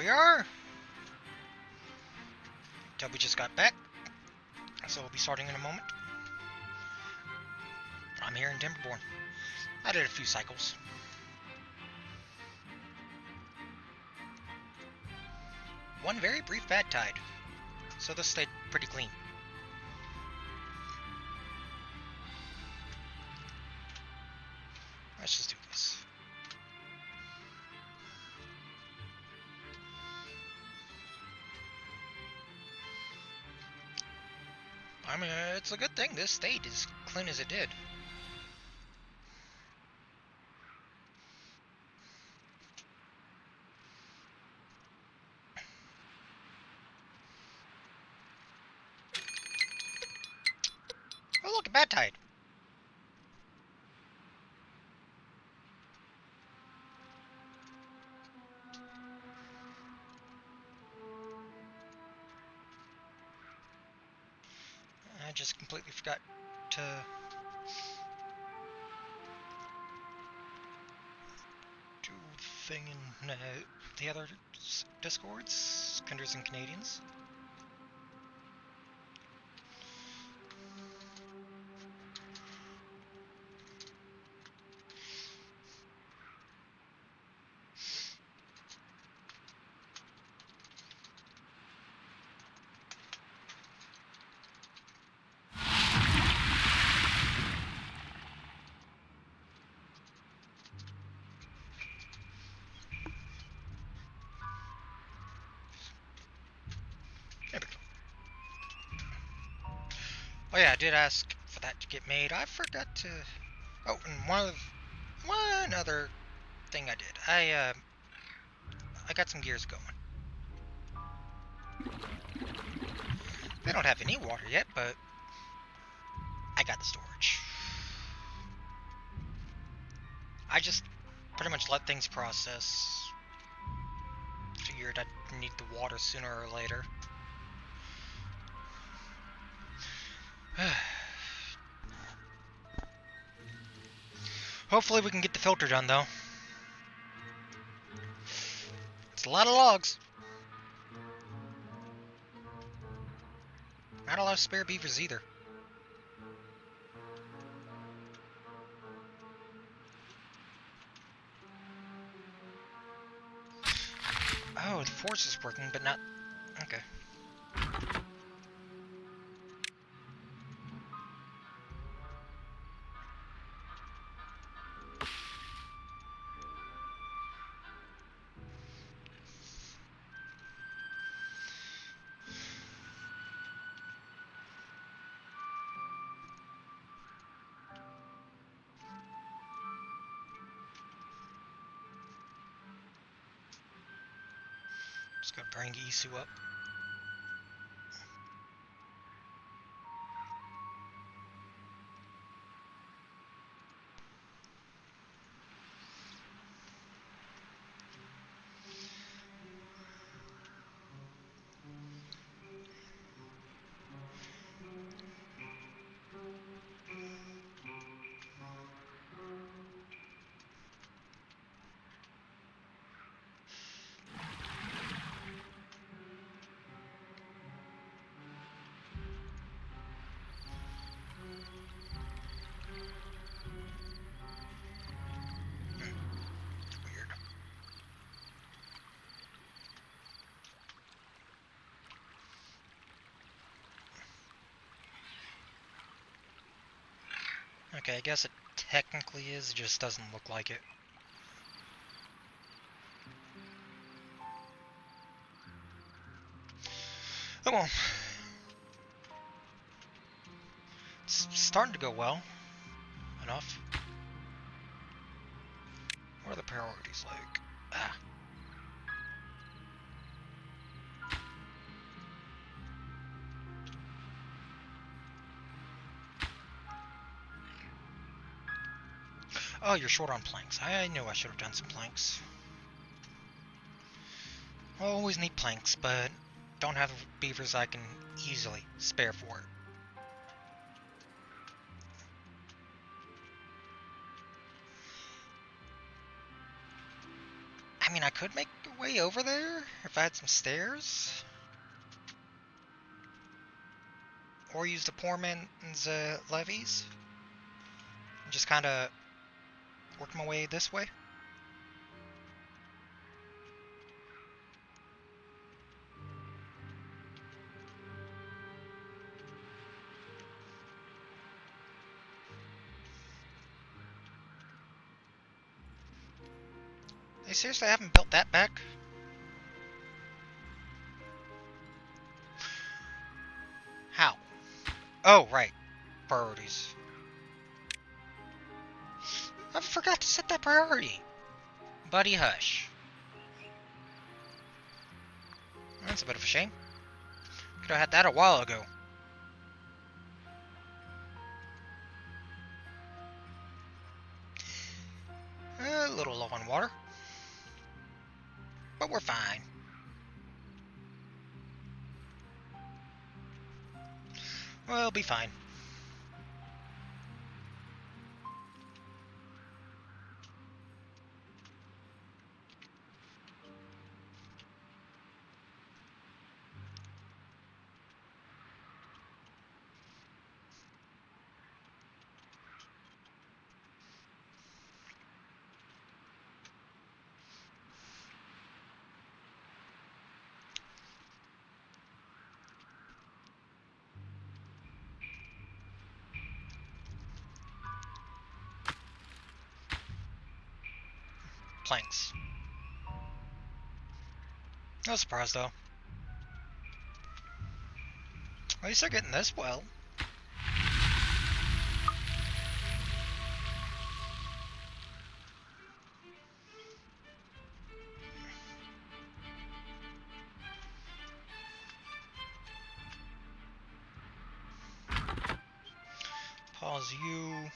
we are. Toby just got back, so we'll be starting in a moment. I'm here in Timberborn. I did a few cycles. One very brief bad tide, so this stayed pretty clean. Let's just do this. I mean, it's a good thing this stayed as clean as it did. Oh, look, a bad tide. I just completely forgot to do the thing in the other Discords, Kinders and Canadians. There we go. Oh yeah, I did ask for that to get made. I forgot to. Oh, and one other thing I did. I got some gears going. They don't have any water yet, but I got the storage. I just pretty much let things process. Figured I'd need the water sooner or later. Hopefully we can get the filter done, though. It's a lot of logs. Not a lot of spare beavers either. Oh, the force is working, but not... Okay. Just gonna bring Isu up. Weird. Okay, I guess it technically is, it just doesn't look like it. Oh well. It's starting to go well. Enough. What are the priorities like? Ah. Oh, you're short on planks. I knew I should have done some planks. I always need planks, but don't have beavers I can easily spare for it. I mean, I could make a way over there if I had some stairs. Or use the poor man's levies. And just kind of work my way this way. They seriously haven't built that back? How? Oh, right. Priorities. I forgot to set that priority. Buddy, hush. That's a bit of a shame. Could have had that a while ago. A little low on water. But we're fine. We'll be fine. Planks. No surprise, though. At least they're getting this well. Pause you.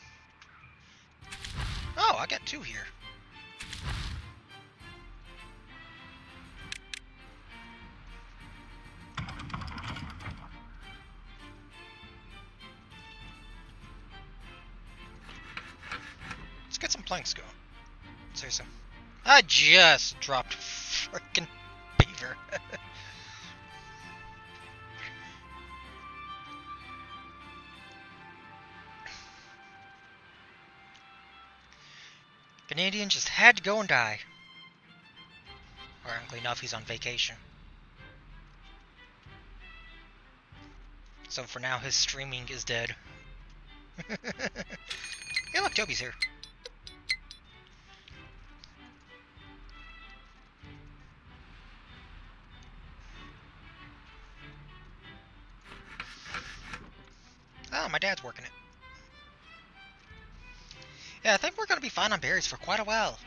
Oh, I got 2 here. Let's get some planks going. Seriously. I just dropped frickin' beaver. Canadian just had to go and die. Ironically enough, he's on vacation. So for now, his streaming is dead. Hey, look, Toby's here. Oh, my dad's working it. Yeah, I think we're gonna be fine on berries for quite a while.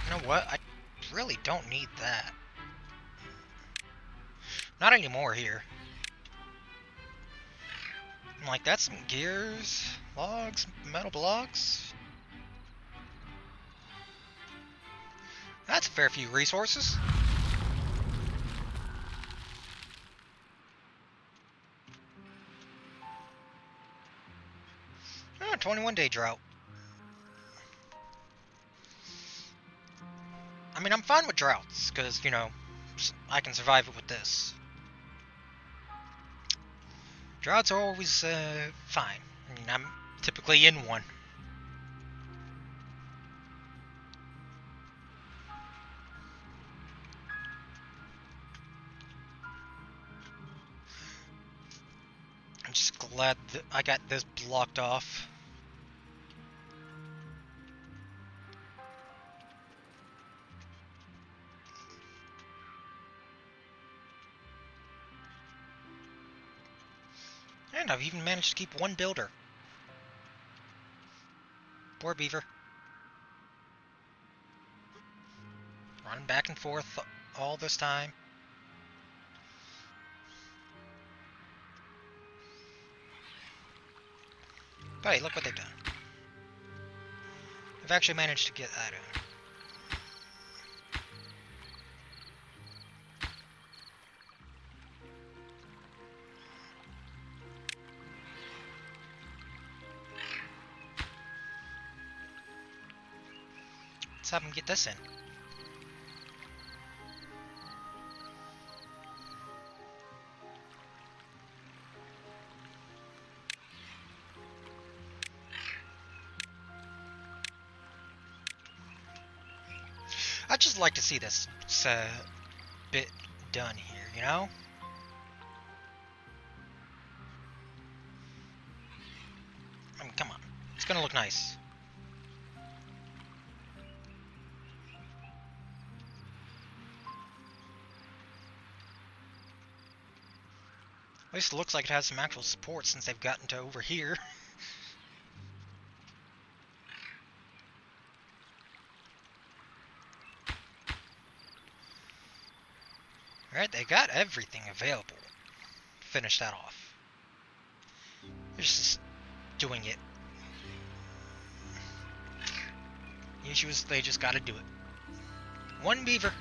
You know what? I really don't need that. Not anymore here. I'm like, that's some gears, logs, metal blocks. That's a fair few resources. Oh, 21-day drought. I mean, I'm fine with droughts, because, you know, I can survive it with this. Droughts are always, fine. I mean, I'm typically in one. I'm just glad that I got this blocked off. And I've even managed to keep one builder. Poor beaver. Running back and forth all this time. But hey, look what they've done. They've actually managed to get that in. Let's have him get this in. I'd just like to see this bit done here, you know? I mean, come on. It's gonna look nice. At least it looks like it has some actual support since they've gotten to over here. Alright, they got everything available. Finish that off. They're just doing it. The issue is they just gotta do it. One beaver.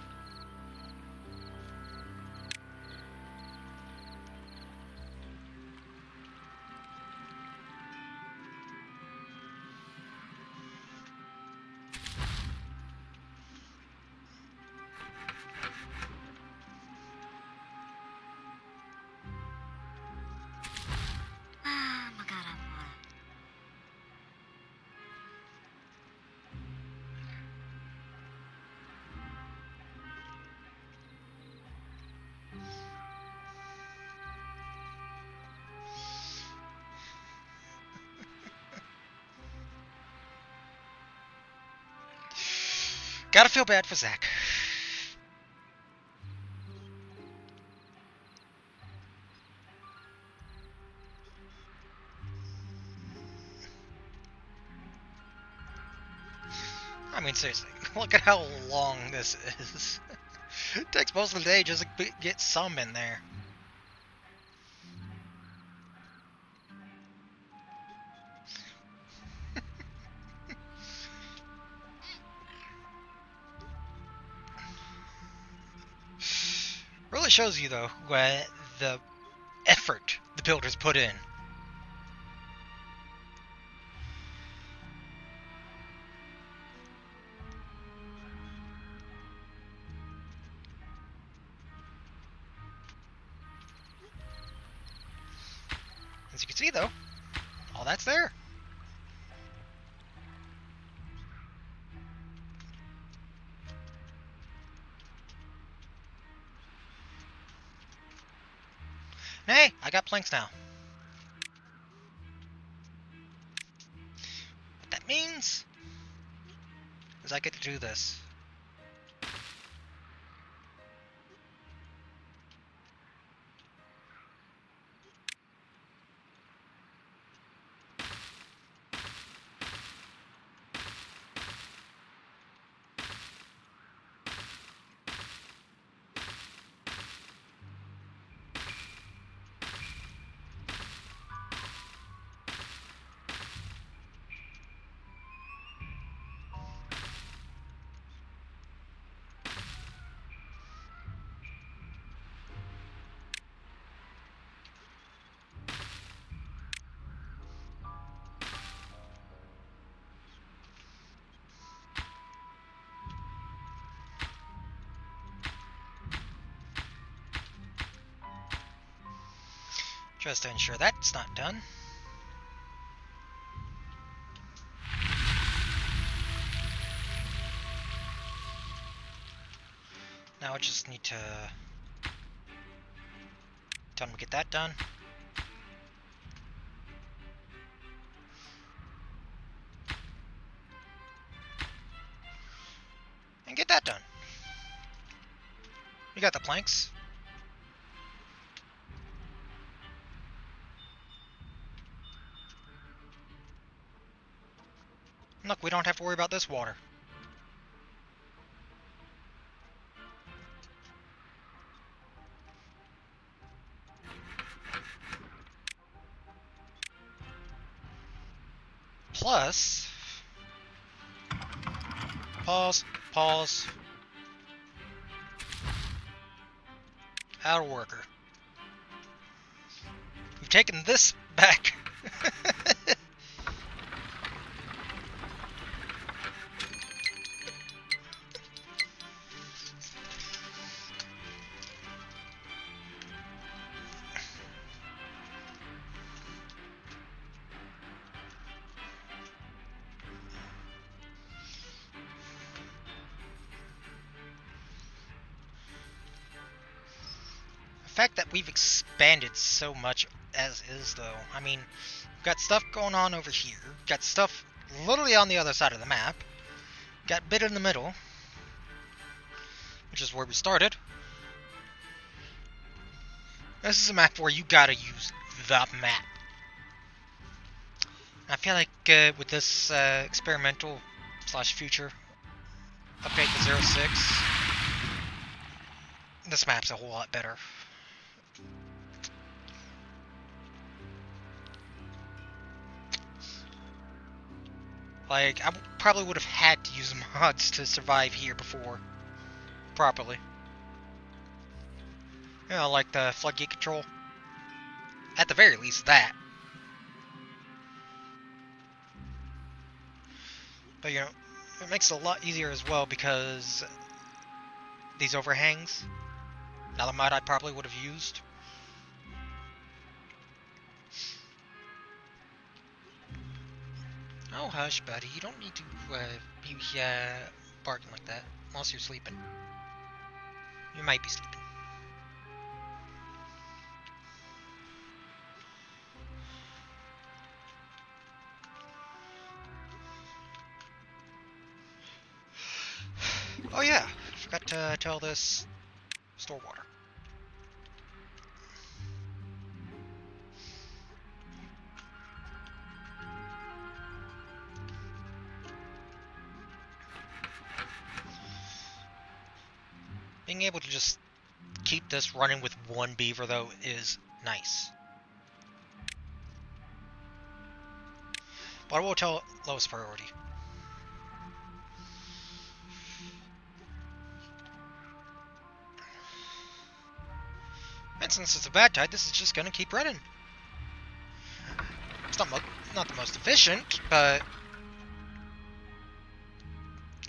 Gotta feel bad for Zach. I mean, seriously, look at how long this is. It takes most of the day just to get some in there. Really shows you, though, what the effort the builders put in. As you can see, though, all that's there. Hey, I got planks now. What that means is I get to do this. Just to ensure that's not done. Now I just need to tell them to get that done. And get that done. We got the planks. Look, we don't have to worry about this water. Plus, pause. Outer worker. We've taken this back. fact that we've expanded so much as is, though. I mean, we've got stuff going on over here. We've got stuff literally on the other side of the map. Got a bit in the middle, which is where we started. This is a map where you gotta use the map. I feel like with this experimental / future update to 06, this map's a whole lot better. Like, I probably would have had to use mods to survive here before, properly. You know, like the floodgate control. At the very least, that. But, you know, it makes it a lot easier as well because these overhangs, another mod I probably would have used. Oh, hush, buddy. You don't need to be barking like that, unless you're sleeping. You might be sleeping. Oh yeah, forgot to tell this store water. Being able to just keep this running with one beaver, though, is nice. But I will tell lowest priority. And since it's a bad tide, this is just gonna keep running. It's not the most efficient, but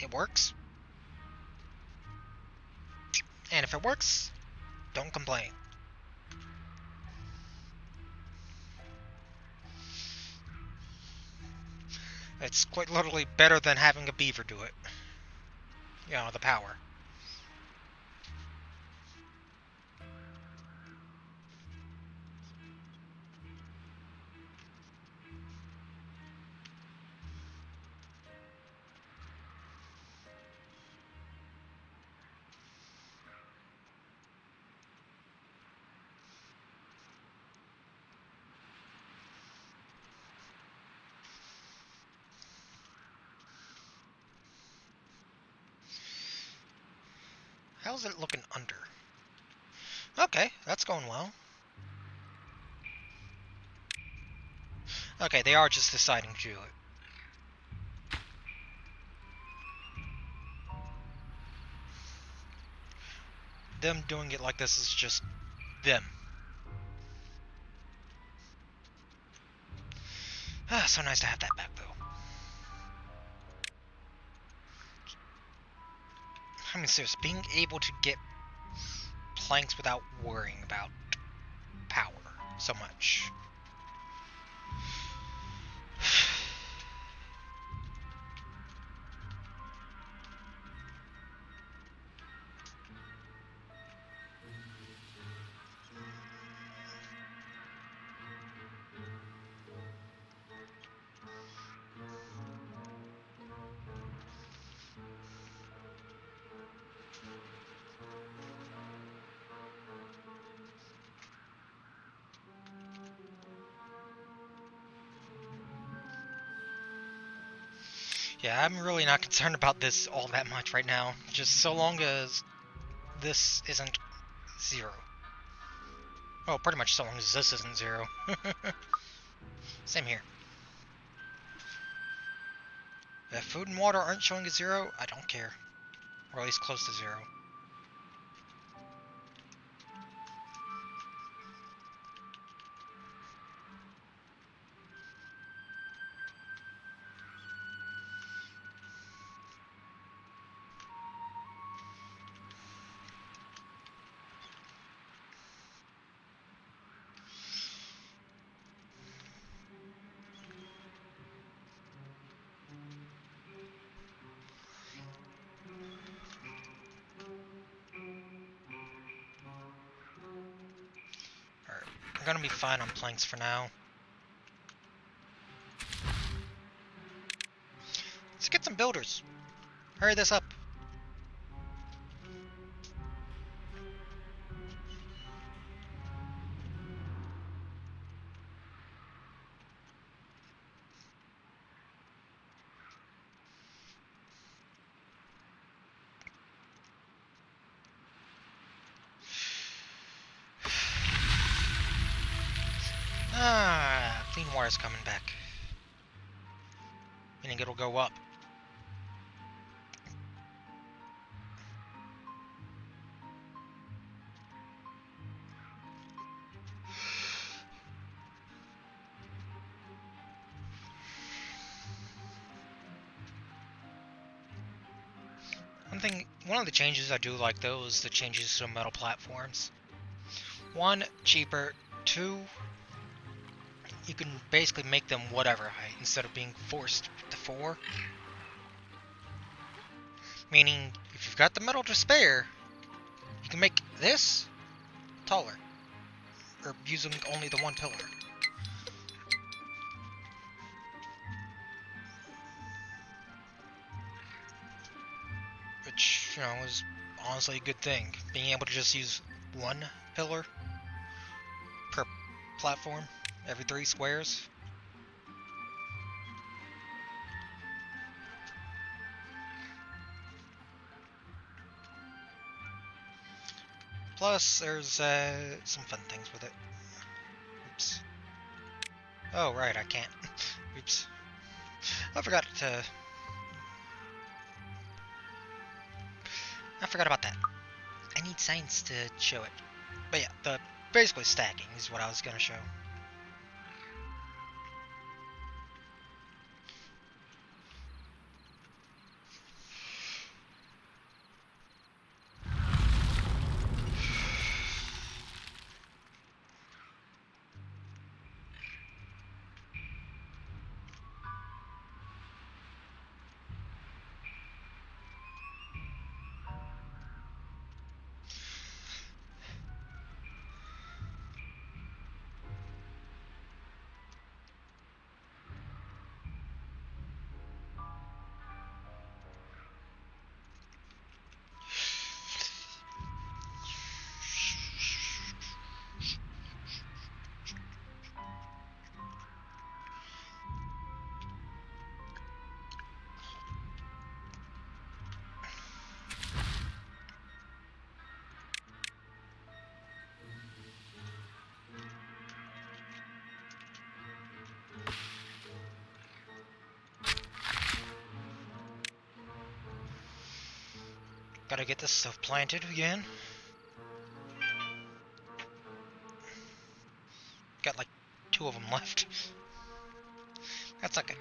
it works. And if it works, don't complain. It's quite literally better than having a beaver do it. You know, the power. How's it looking under? Okay, that's going well. Okay, they are just deciding to do it. Them doing it like this is just them. Ah, so nice to have that back, though. I mean, seriously, being able to get planks without worrying about power so much. Yeah, I'm really not concerned about this all that much right now. Just so long as this isn't 0. Oh, pretty much so long as this isn't 0. Same here. If food and water aren't showing a 0, I don't care. Or at least close to 0. I'm gonna be fine on planks for now. Let's get some builders. Hurry this up. Ah, clean water's coming back. Meaning it'll go up. One of the changes I do like though is the changes to metal platforms. One, cheaper. Two, you can basically make them whatever height instead of being forced to 4. Meaning, if you've got the metal to spare, you can make this taller. Or using only the 1 pillar. Which, you know, is honestly a good thing. Being able to just use 1 pillar per platform every 3 squares. Plus, there's some fun things with it. Oops. Oh, right, I can't. Oops. I forgot about that. I need signs to show it. But yeah, basically stacking is what I was gonna show. Gotta get this stuff planted again. Got like 2 of them left. That's okay.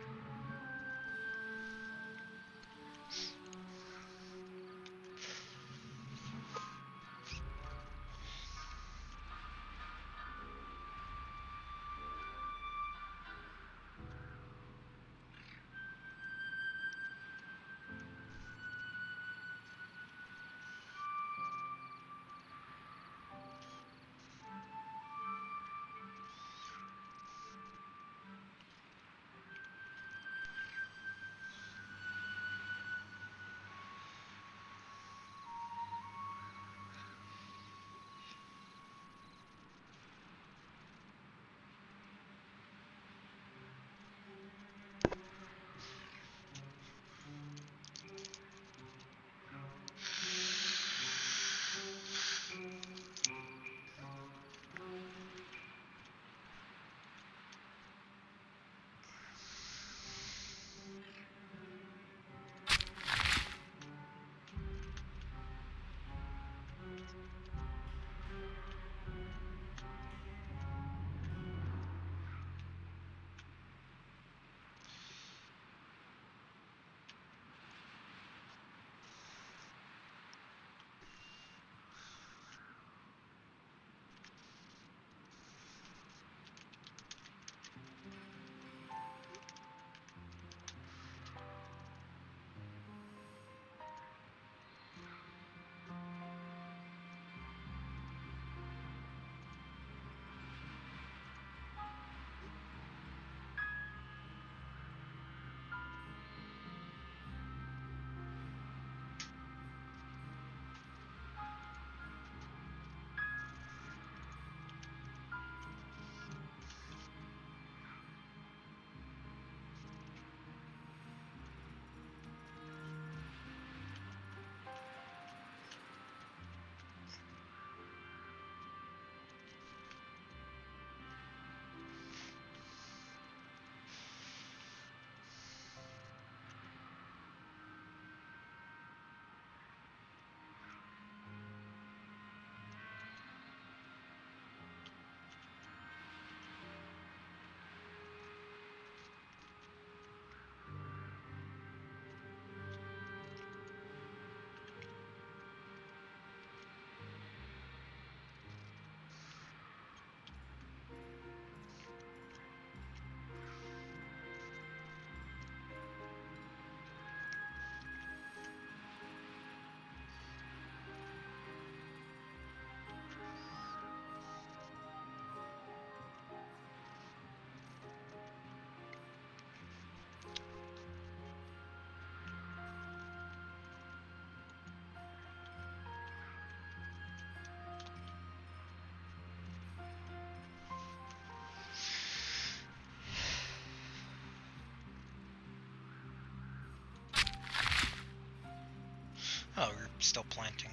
still planting.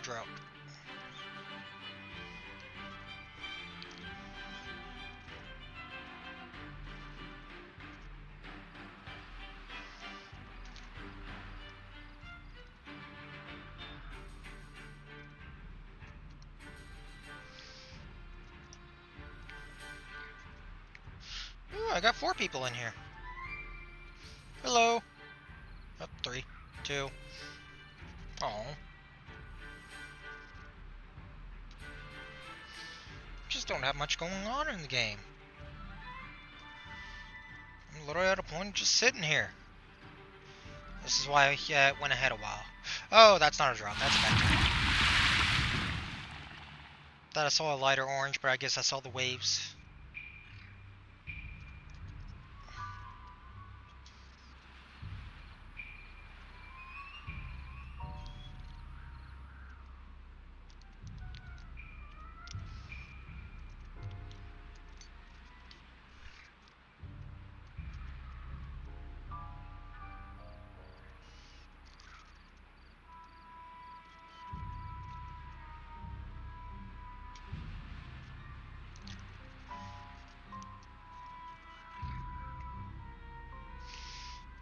Drought. Ooh, I got 4 people in here. Hello. Oh, 3, 2. Oh. Just don't have much going on in the game. I'm literally at a point just sitting here. This is why it went ahead a while. Oh, that's not a drought. That's a vector. Thought I saw a lighter orange, but I guess I saw the waves.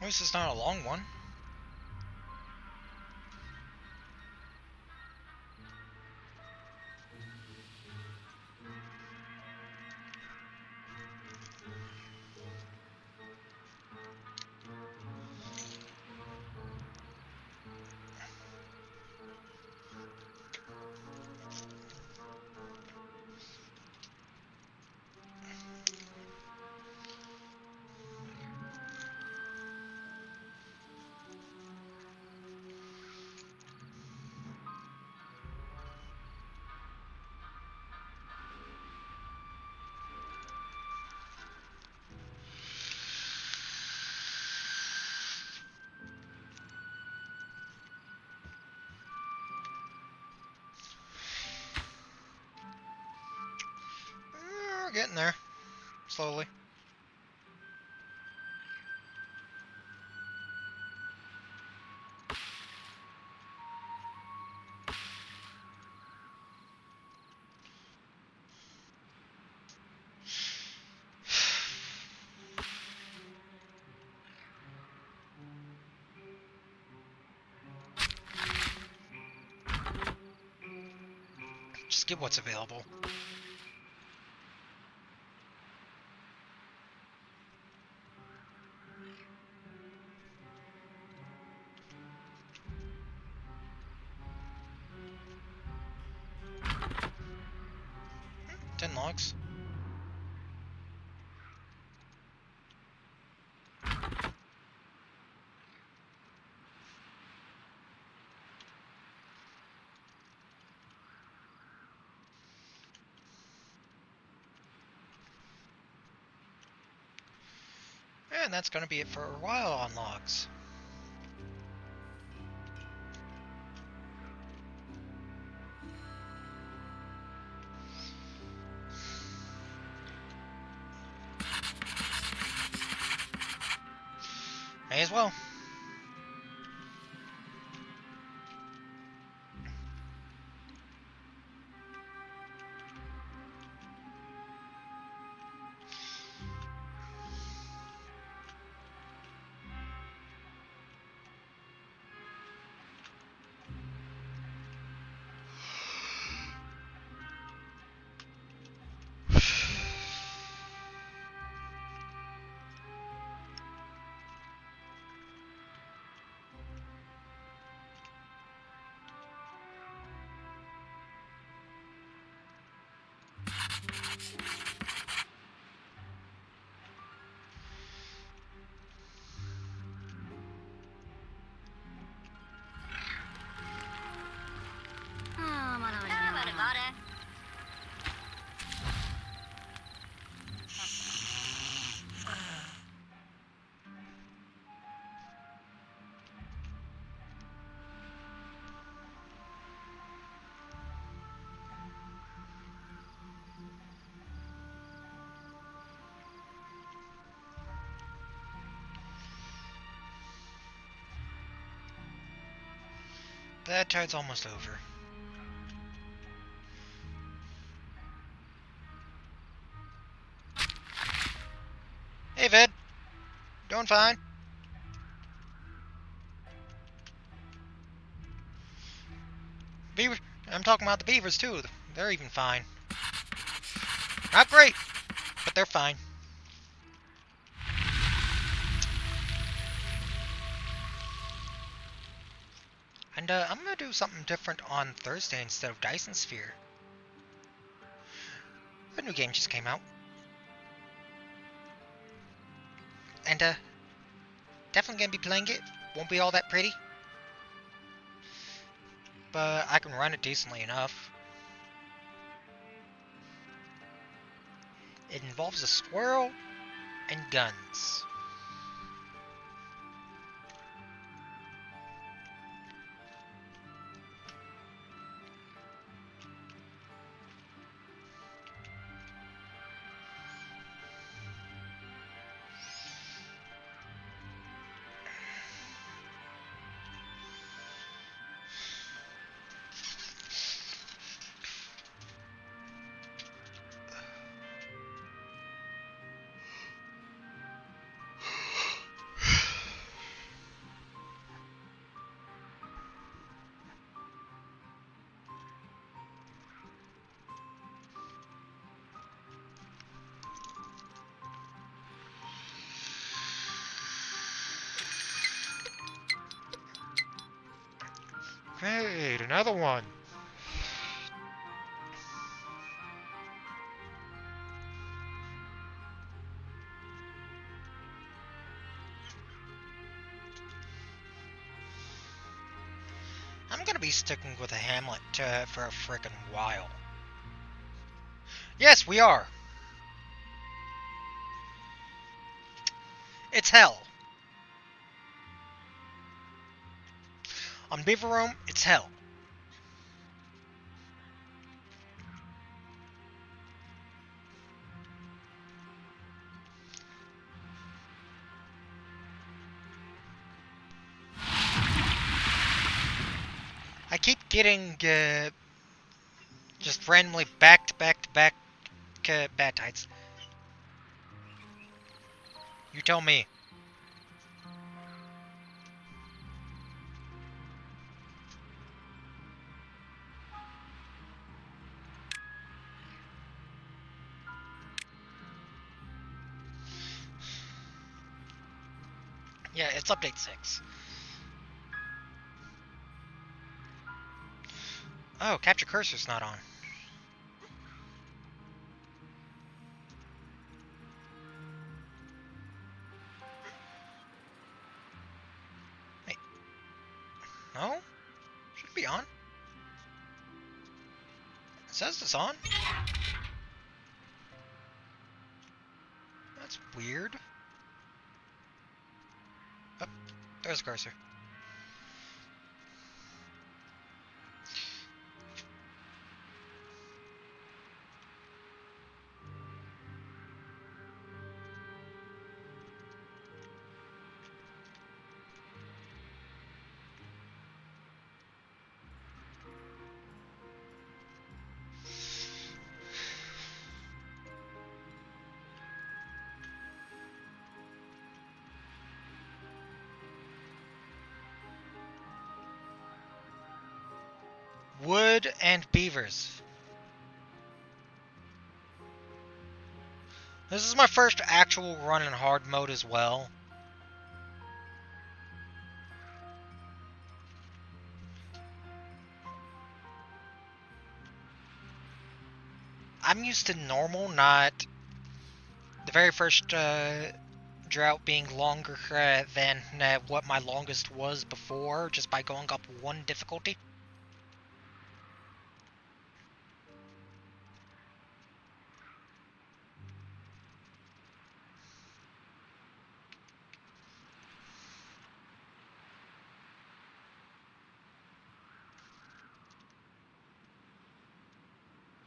At least it's not a long one. We're getting there. Slowly. Just get what's available. Ten logs. And that's gonna be it for a while on logs. May as well. That tide's almost over. Hey, Vid. Doing fine. Beaver. I'm talking about the Beavers, too. They're even fine. Not great, but they're fine. And I'm gonna do something different on Thursday instead of Dyson Sphere. A new game just came out. And definitely gonna be playing it. Won't be all that pretty. But I can run it decently enough. It involves a squirrel and guns. Great, another one. I'm gonna be sticking with a Hamlet for a frickin' while. Yes, we are. It's hell. On Beaver Room, it's hell. I keep getting just randomly back to back to back bad tides. You tell me. Yeah, it's update 6. Oh, capture cursor's not on. Wait. No? Should be on. It says it's on. That's weird. Oh, there's a cursor. Wood and Beavers. This is my first actual run in hard mode as well. I'm used to normal, not the very first drought being longer than what my longest was before, just by going up one difficulty.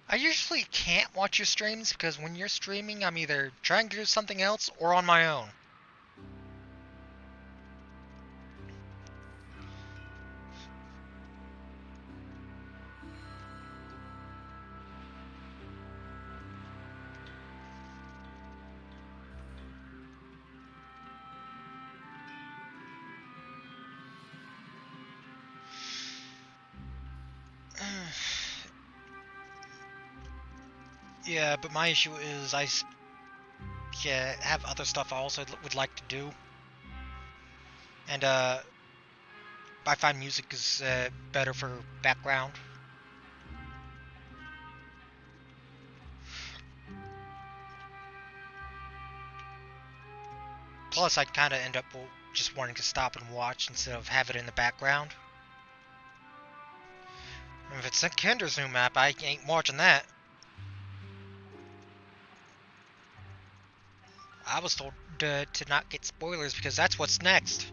I usually can't watch your streams because when you're streaming, I'm either trying to do something else or on my own. Yeah, but my issue is yeah, have other stuff I also would like to do. And I find music is better for background. Plus, I'd kind of end up just wanting to stop and watch instead of have it in the background. And if it's a Kender's new map, I ain't watching that. I was told to not get spoilers because that's what's next.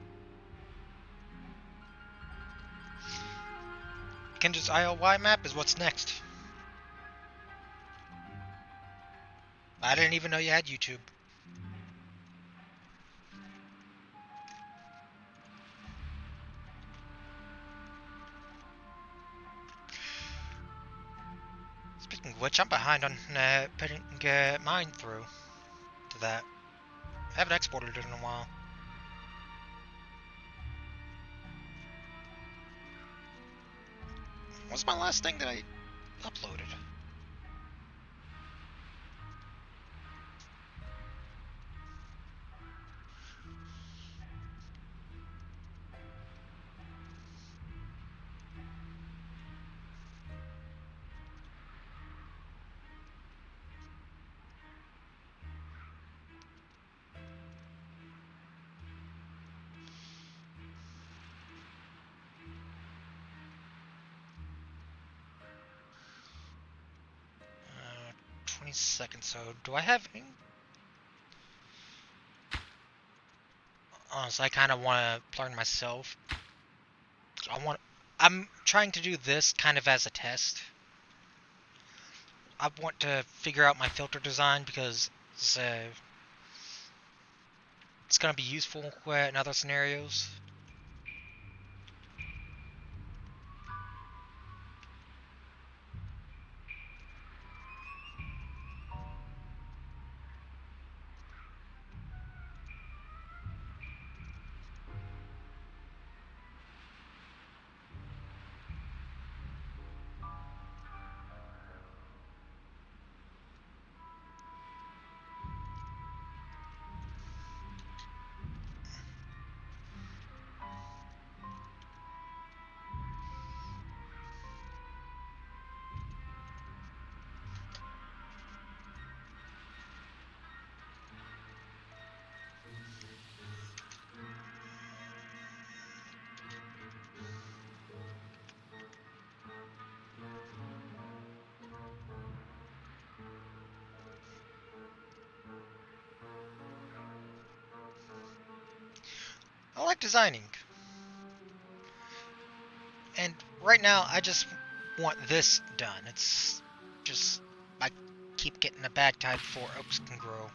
Kender's IOY map is what's next. I didn't even know you had YouTube. Speaking of which, I'm behind on putting mine through to that. I haven't exported it in a while. What's my last thing that I uploaded? Uh, 20 seconds. So, do I have any? Honestly, I kind of want to learn myself. I'm trying to do this kind of as a test. I want to figure out my filter design because it's going to be useful in other scenarios. I like designing. And right now, I just want this done. It's just, I keep getting a bad tide before oaks can grow.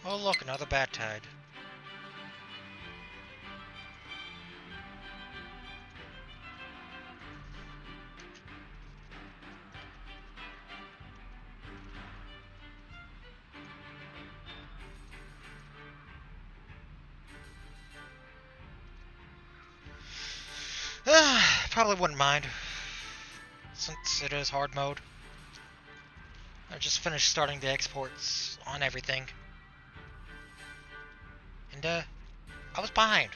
Oh look, another bad tide. probably wouldn't mind, since it is hard mode. I just finished starting the exports on everything. And, I was behind.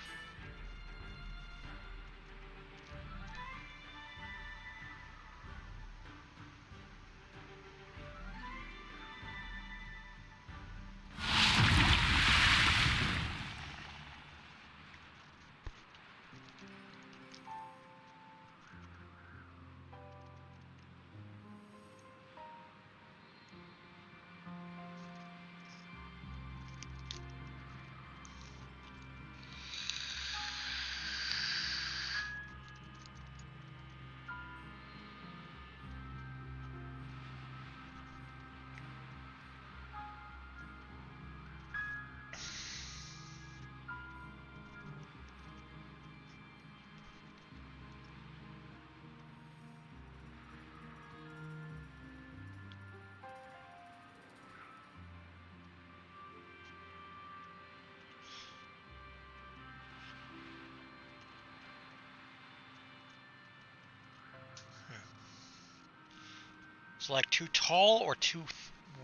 So, like, too tall or too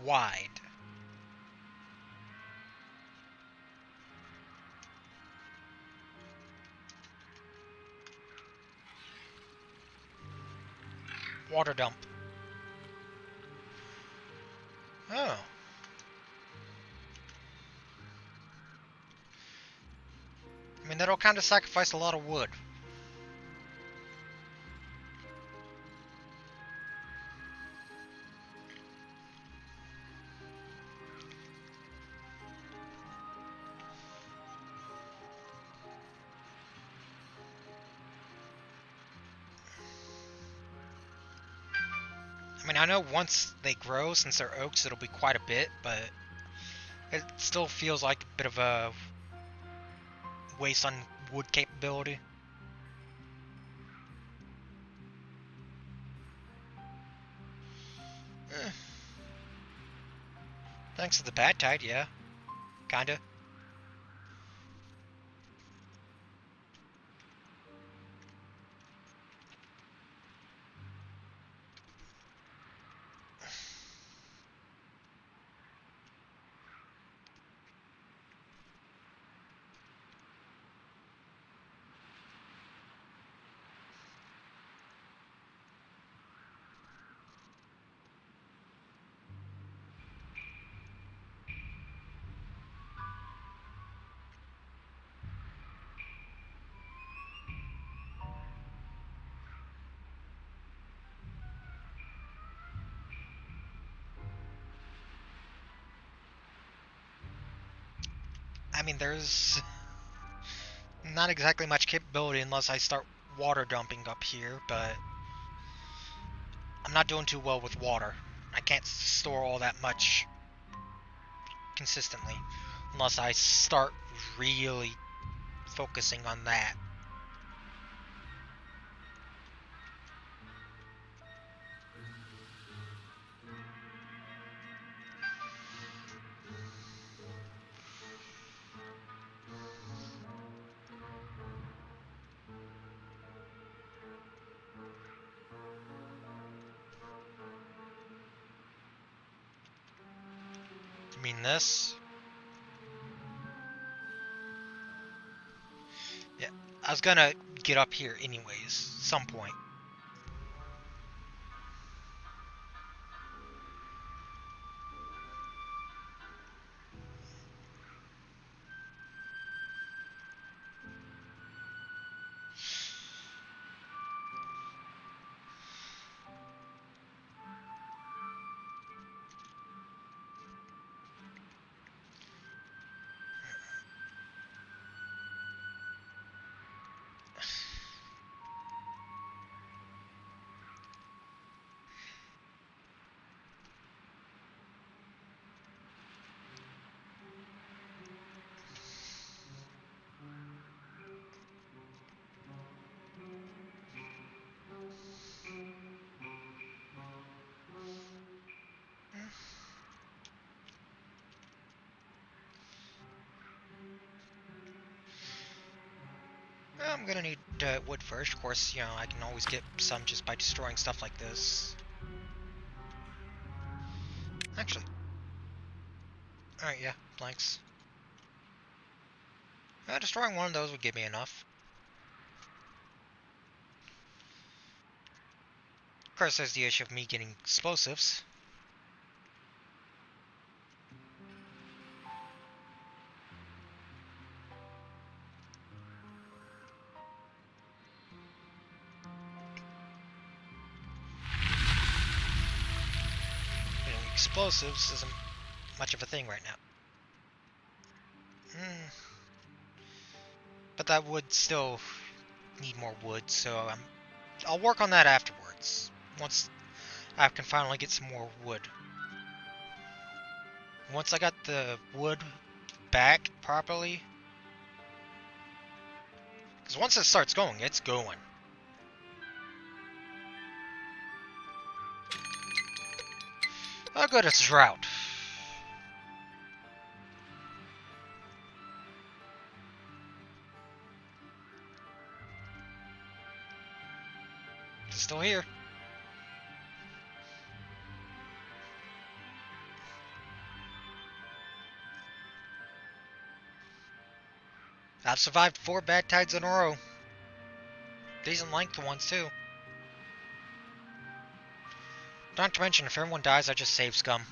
wide? Water dump. Oh. I mean, that'll kind of sacrifice a lot of wood. I mean, I know once they grow, since they're oaks, it'll be quite a bit, but it still feels like a bit of a waste on wood capability. Eh. Thanks to the bad tide, yeah. Kinda. I mean, there's not exactly much capability unless I start water dumping up here, but I'm not doing too well with water. I can't store all that much consistently unless I start really focusing on that. You mean this? Yeah, I was gonna get up here anyways, some point. I'm gonna need grabbed wood first. Of course, you know, I can always get some just by destroying stuff like this. Actually. Alright, yeah, planks. Destroying one of those would give me enough. Of course, there's the issue of me getting explosives. Getting explosives isn't much of a thing right now. But that would still need more wood, so I'll work on that afterwards. Once I can finally get some more wood. Once I got the wood back properly, because once it starts going, it's going. Oh good, it's a drought. It's still here. I've survived 4 bad tides in a row. Decent length ones too. Not to mention, if everyone dies, I just save scum.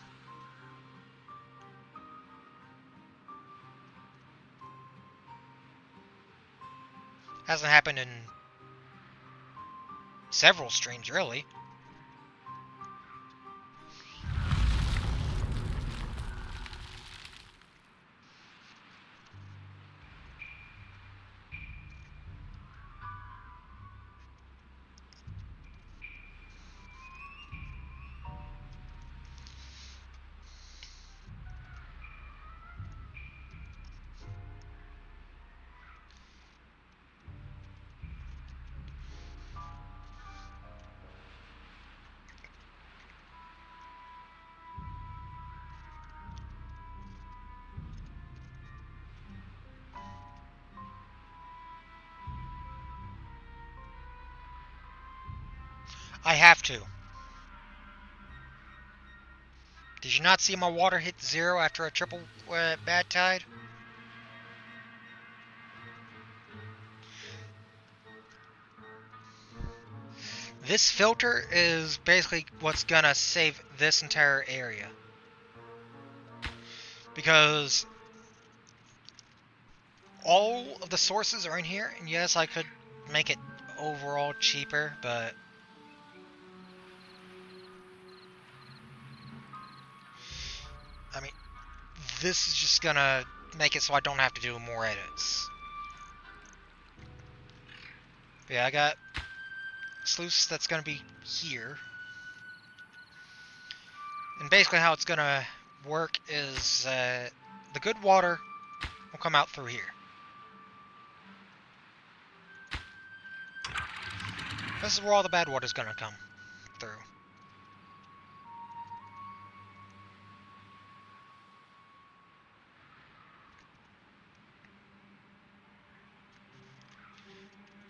Hasn't happened in several streams, really. I have to. Did you not see my water hit 0 after a triple bad tide? This filter is basically what's gonna save this entire area. Because all of the sources are in here, and yes, I could make it overall cheaper, but I mean, this is just gonna make it so I don't have to do more edits. But yeah, I got sluice that's gonna be here. And basically how it's gonna work is the good water will come out through here. This is where all the bad water is gonna come through.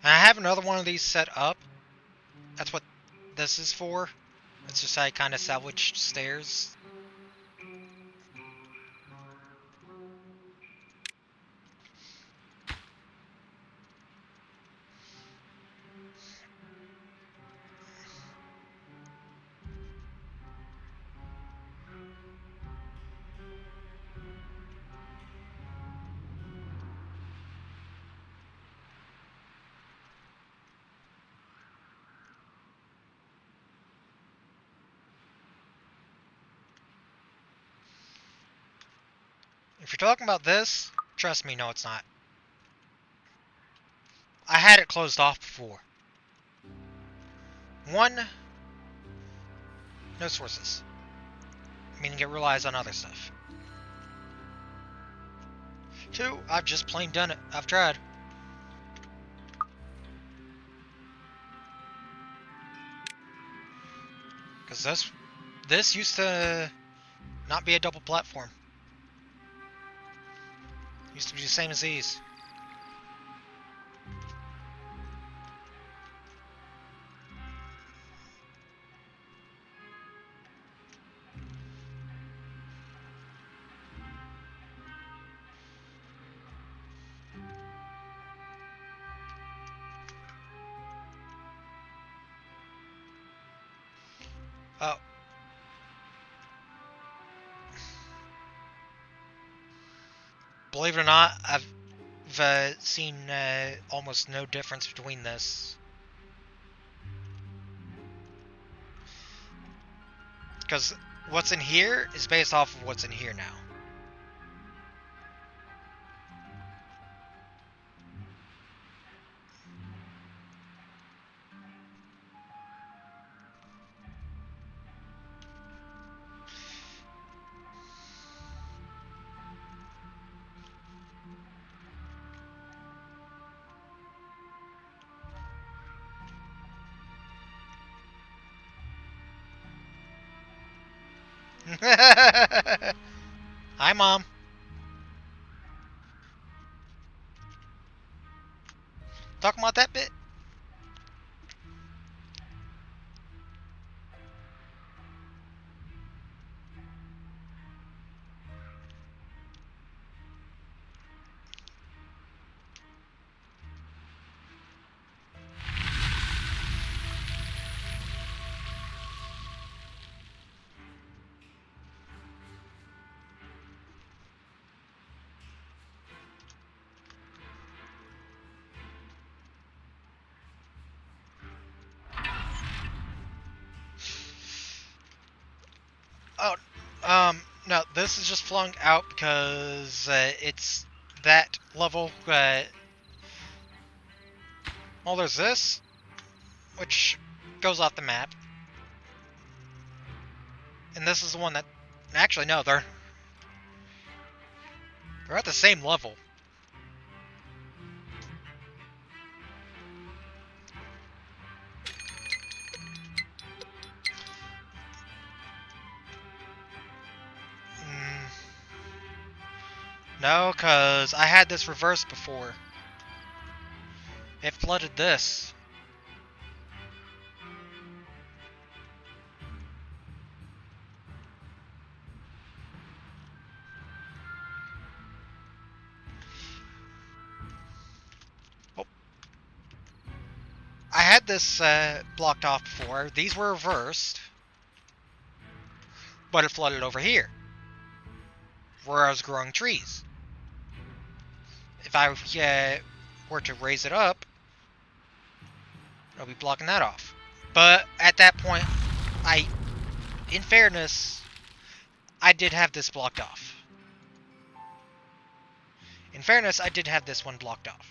And I have another one of these set up. That's what this is for. It's just I kind of salvaged stairs. If you're talking about this, trust me, no it's not. I had it closed off before. 1, no sources. Meaning it relies on other stuff. 2, I've just plain done it. I've tried. Because this used to not be a double platform. Used to be the same as these. Oh, believe it or not, I've seen almost no difference between this. Because what's in here is based off of what's in here now. Hi, Mom. Talking about that bit? Oh, no, this is just flung out because it's that level. Well, there's this, which goes off the map. And this is the one that... Actually, no, they're at the same level. No, because I had this reversed before. It flooded this. Oh. I had this blocked off before. These were reversed. But it flooded over here, where I was growing trees. If I were to raise it up, I'll be blocking that off. But at that point, in fairness, I did have this blocked off. In fairness, I did have this one blocked off.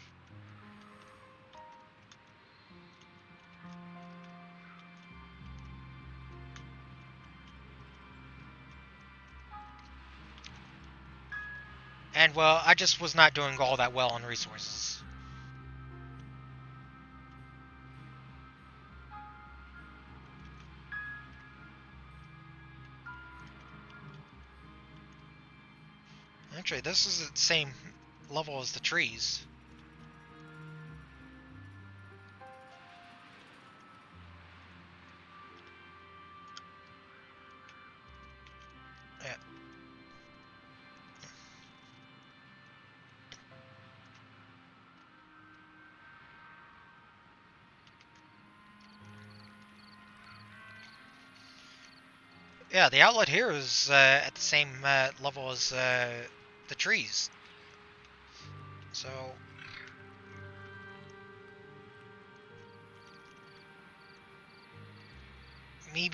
And, well, I just was not doing all that well on resources. Actually, this is the same level as the trees. Yeah. Yeah, the outlet here is at the same level as the trees. So... me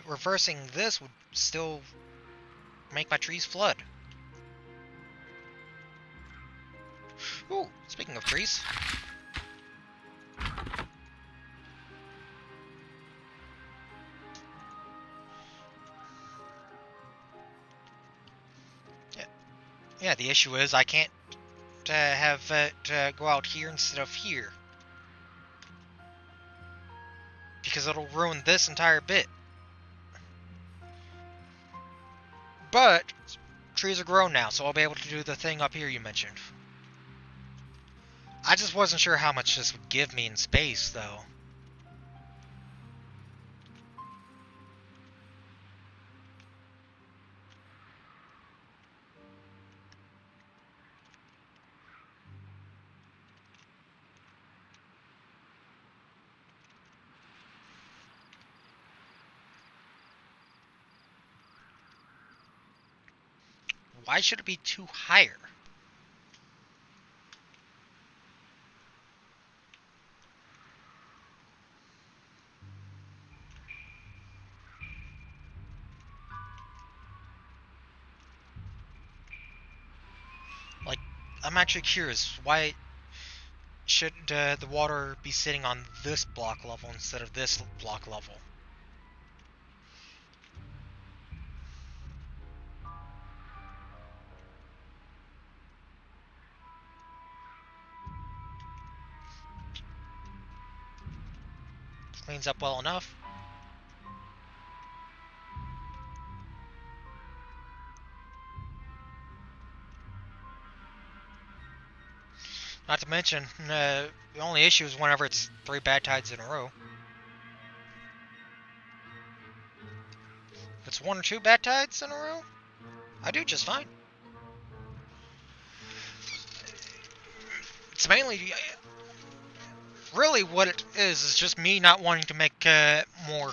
reversing this would still make my trees flood. Ooh, speaking of trees. Yeah, the issue is I can't have it go out here instead of here. Because it'll ruin this entire bit. But trees are grown now, so I'll be able to do the thing up here you mentioned. I just wasn't sure how much this would give me in space, though. Why should it be 2 higher? Like, I'm actually curious, why should the water be sitting on this block level instead of this block level? Cleans up well enough. Not to mention, the only issue is whenever it's 3 bad tides in a row. If it's 1 or 2 bad tides in a row, I do just fine. It's mainly, really what it is just me not wanting to make more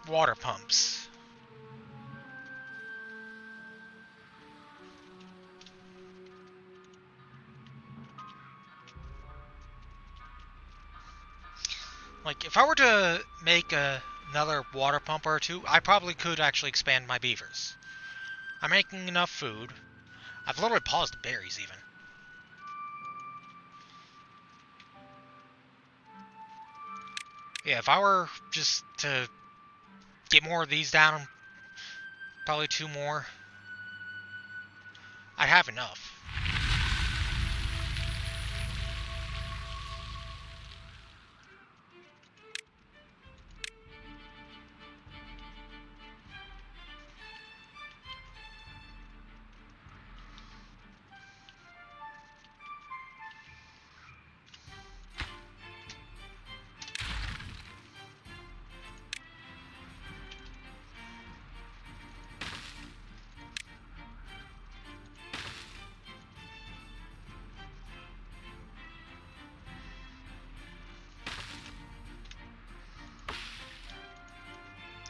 water pumps. Like, if I were to make another water pump or 2, I probably could actually expand my beavers. I'm making enough food. I've literally paused the berries, even. Yeah, if I were just to get more of these down, probably 2 more, I'd have enough.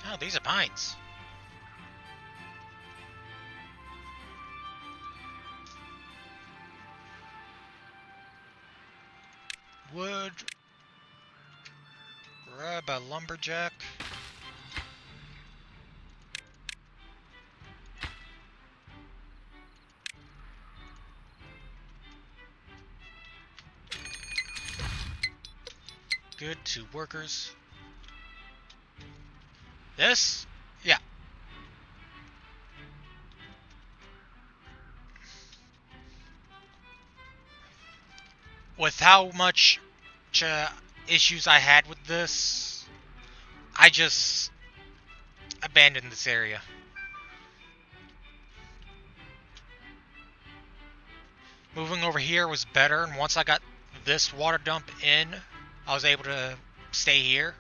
Oh, these are pines. Wood. Grab a lumberjack. Good, 2 workers. This? Yeah. With how much issues I had with this, I just abandoned this area. Moving over here was better, and once I got this water dump in, I was able to stay here.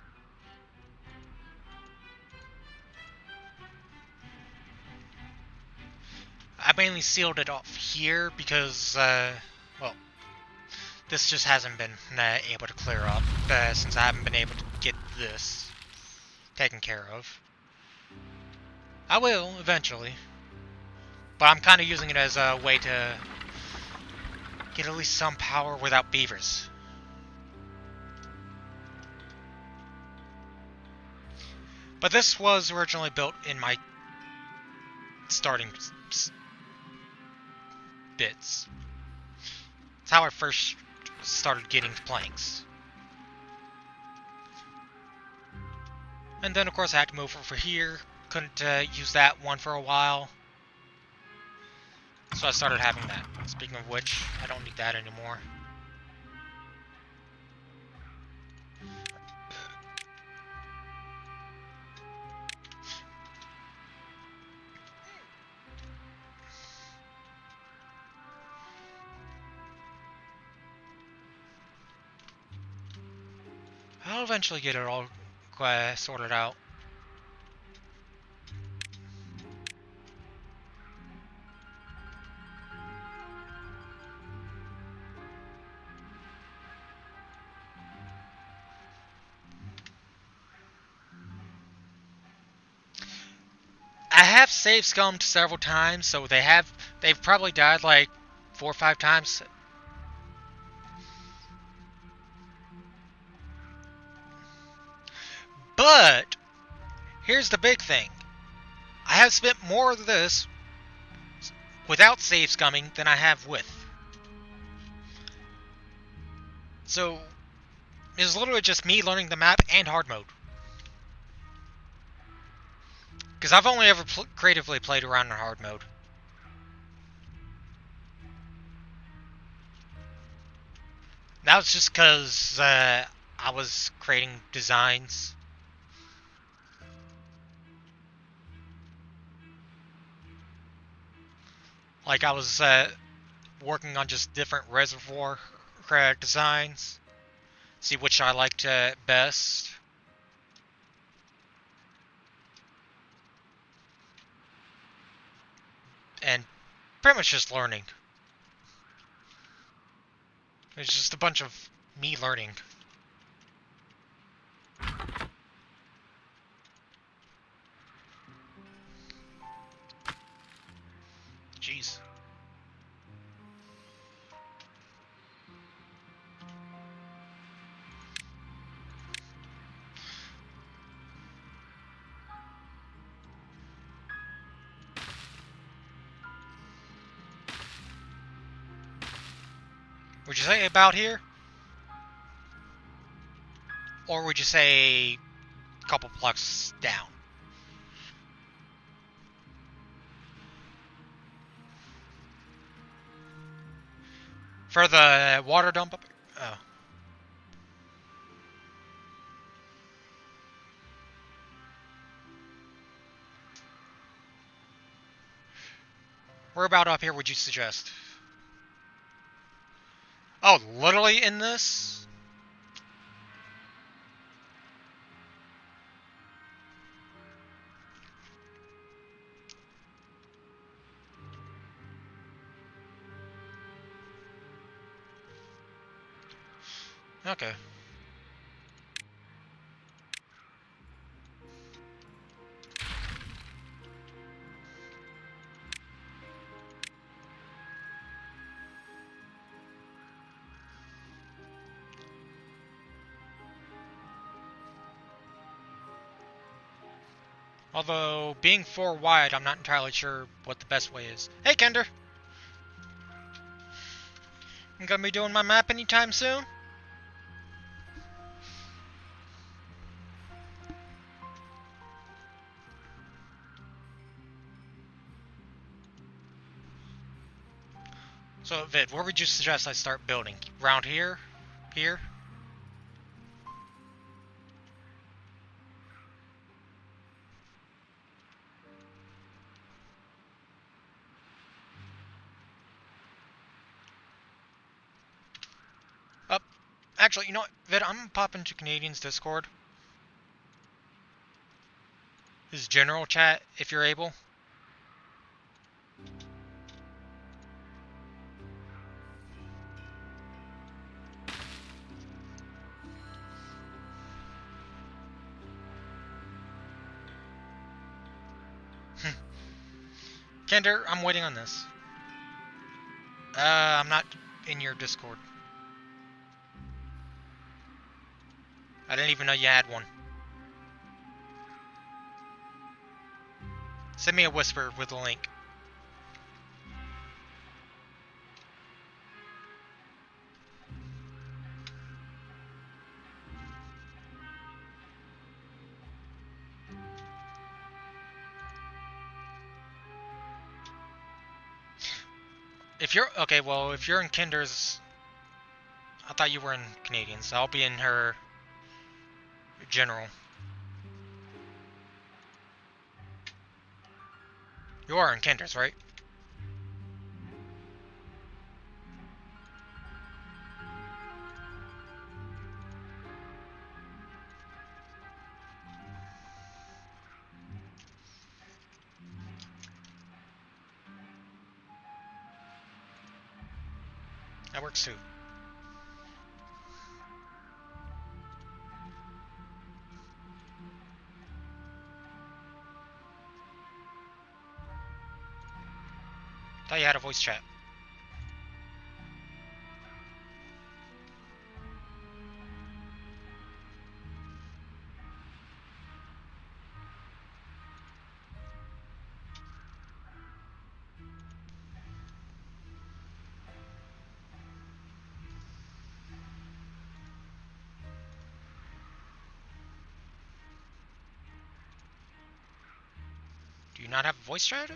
I mainly sealed it off here because, well, this just hasn't been able to clear up since I haven't been able to get this taken care of. I will, eventually. But I'm kind of using it as a way to get at least some power without beavers. But this was originally built in my starting bits. It's how I first started getting planks. And then, of course, I had to move over here. Couldn't use that one for a while. So I started having that. Speaking of which, I don't need that anymore. I'll eventually get it all sorted out. I have save scummed several times, so they've probably died like 4 or 5 times. But here's the big thing. I have spent more of this without save scumming than I have with. So it's literally just me learning the map and hard mode. Because I've only ever creatively played around in hard mode. That was just because I was creating designs. Like I was working on just different reservoir designs. See which I liked best. And pretty much just learning. It's just a bunch of me learning. Jeez. Would you say about here? Or would you say a couple blocks down? For the water dump up? Oh. Where about up here would you suggest? Oh, literally in this? Okay. Although, being 4 wide, I'm not entirely sure what the best way is. Hey, Kender! I'm gonna be doing my map anytime soon? So, Vid, where would you suggest I start building? Around here? Here? Up. Actually, you know what, Vid, I'm gonna pop into Canadian's Discord. His general chat, if you're able. Kender, I'm waiting on this. I'm not in your Discord. I didn't even know you had one. Send me a whisper with a link. If you're okay, well, if you're in Kender's, I thought you were in Canadian, so I'll be in her general. You are in Kender's, right? That works too. had a voice chat. Do you not have a voice chat?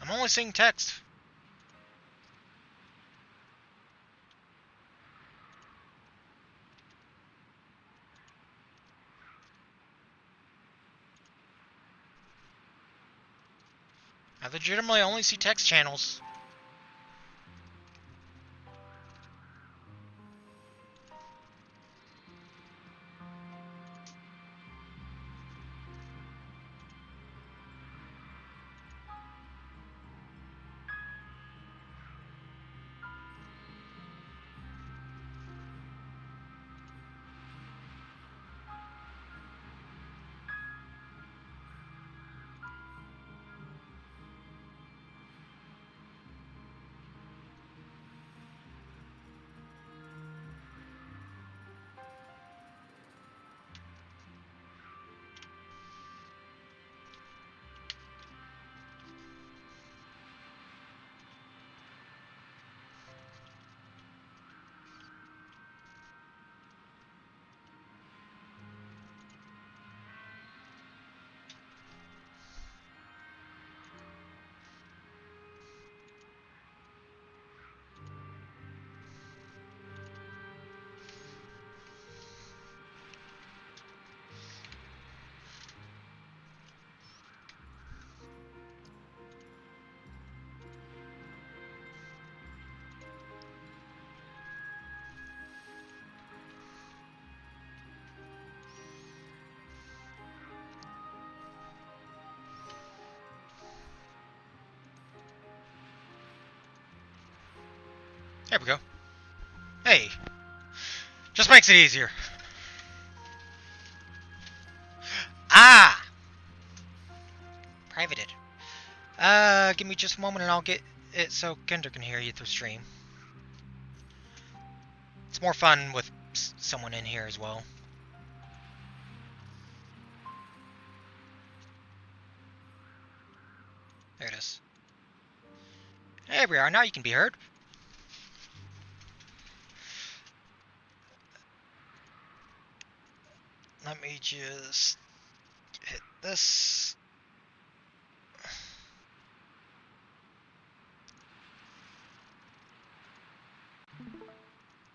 I'm only seeing text. I legitimately only see text channels. There we go. Hey. Just makes it easier. Ah! Privated. Give me just a moment and I'll get it so Kendra can hear you through stream. It's more fun with someone in here as well. There it is. There we are. Now you can be heard. Let me just hit this.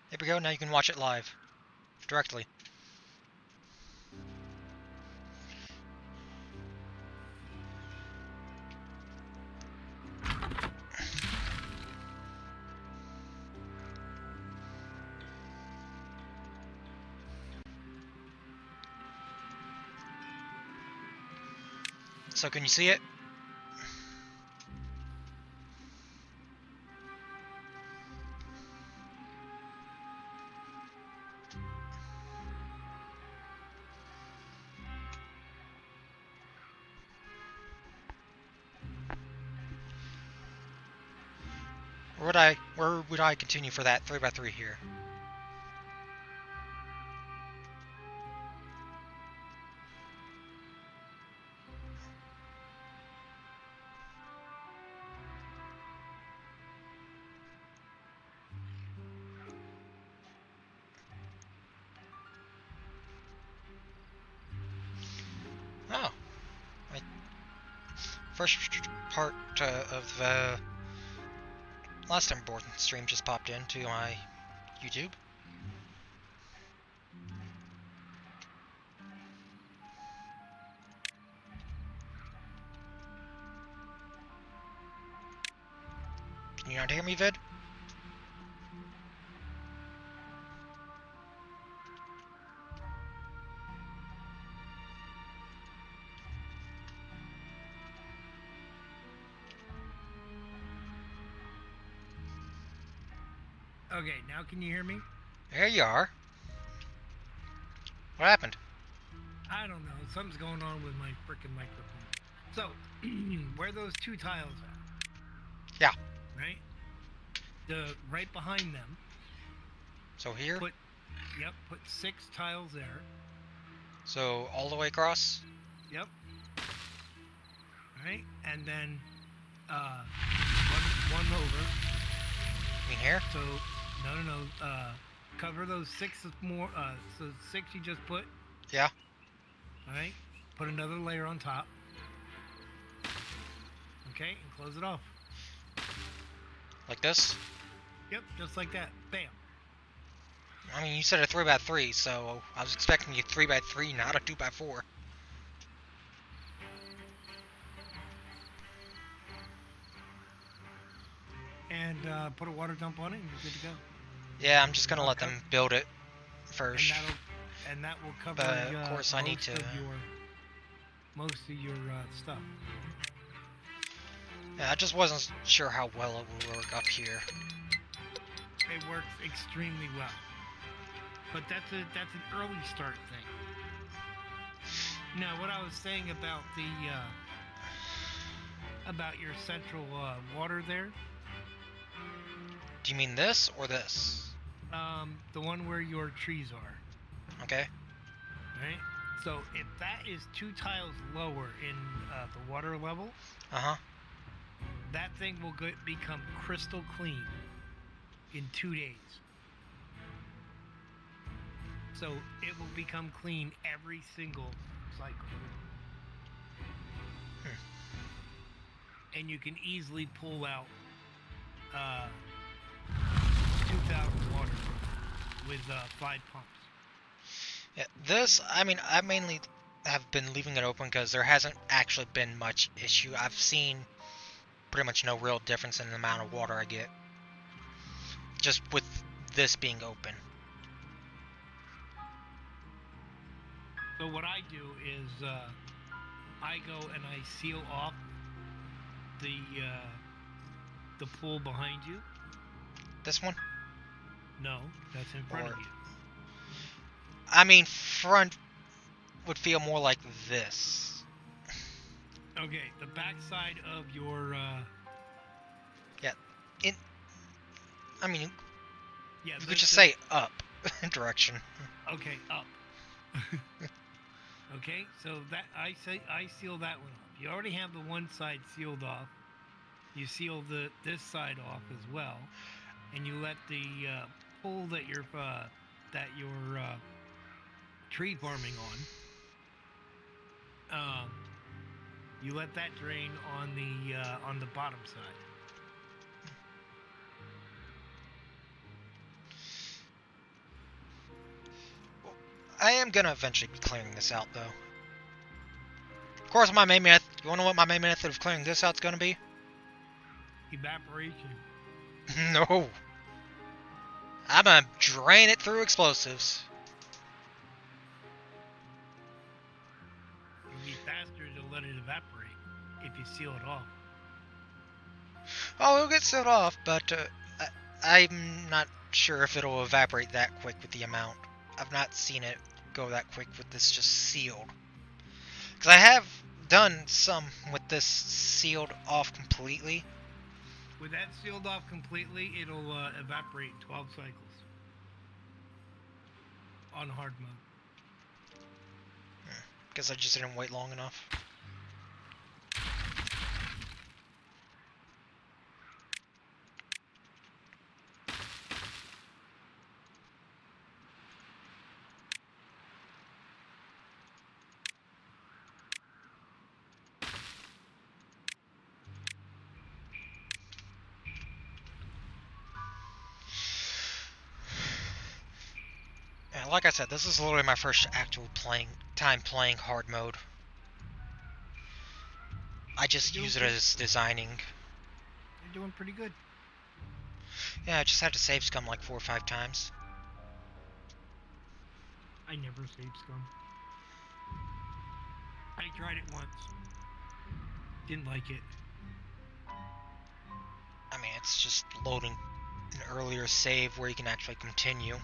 There we go. Now you can watch it live. Directly. So can you see it? Where would I continue for that 3x3 here? Oh, my first part of the last time board stream just popped into my YouTube. Can you not hear me, Vid? Okay, now can you hear me? There you are. What happened? I don't know. Something's going on with my freaking microphone. So, where those two tiles are, Yeah. right? The right behind them. So here? Put, yep. Put 6 tiles there. So all the way across? Yep. Right, and then one over. You mean here? So no. Cover those 6 more. So 6 you just put. Yeah. All right. Put another layer on top. Okay, and close it off. Like this? Yep, just like that. Bam. I mean, you said a 3x3, so I was expecting you 3x3, not a 2x4. And put a water dump on it, and you're good to go. Yeah, I'm just gonna let them build it first. And that will cover. But of course, I need to. Most of your stuff. Yeah, I just wasn't sure how well it would work up here. It works extremely well. But that's an early start thing. Now, what I was saying about about your central water there. Do you mean this or this? The one where your trees are. Okay. Right. So if that is 2 tiles lower in the water level. That thing will become crystal clean in 2 days. So it will become clean every single cycle. And you can easily pull out 2,000 water with 5 pumps. Yeah, this, I mean, I mainly have been leaving it open because there hasn't actually been much issue. I've seen pretty much no real difference in the amount of water I get. Just with this being open. So what I do is I go and I seal off the pool behind you. This one? No, that's in front of you. I mean, front would feel more like this. Okay, the back side of your yeah, I mean, yeah, you could just say up direction. Okay, up. Okay, so that I seal that one off. You already have the one side sealed off. You seal this side off as well, and you let the pool that you're tree farming on. You let that drain on the bottom side. I am gonna eventually be clearing this out, though. Of course, my main method. You wanna know what my main method of clearing this out's gonna be? Evaporation. No. I'm gonna drain it through explosives. It'd be faster to let it evaporate if you seal it off. Oh, it'll get sealed off, but I'm not sure if it'll evaporate that quick with the amount. I've not seen it go that quick with this just sealed. Because I have done some with this sealed off completely. With that sealed off completely, it'll evaporate in 12 cycles. On hard mode. Guess I just didn't wait long enough. Like I said, this is literally my first actual time playing hard mode. I just use it as designing. You're doing pretty good. Yeah, I just had to save scum like 4 or 5 times. I never saved scum. I tried it once. Didn't like it. I mean, it's just loading an earlier save where you can actually continue.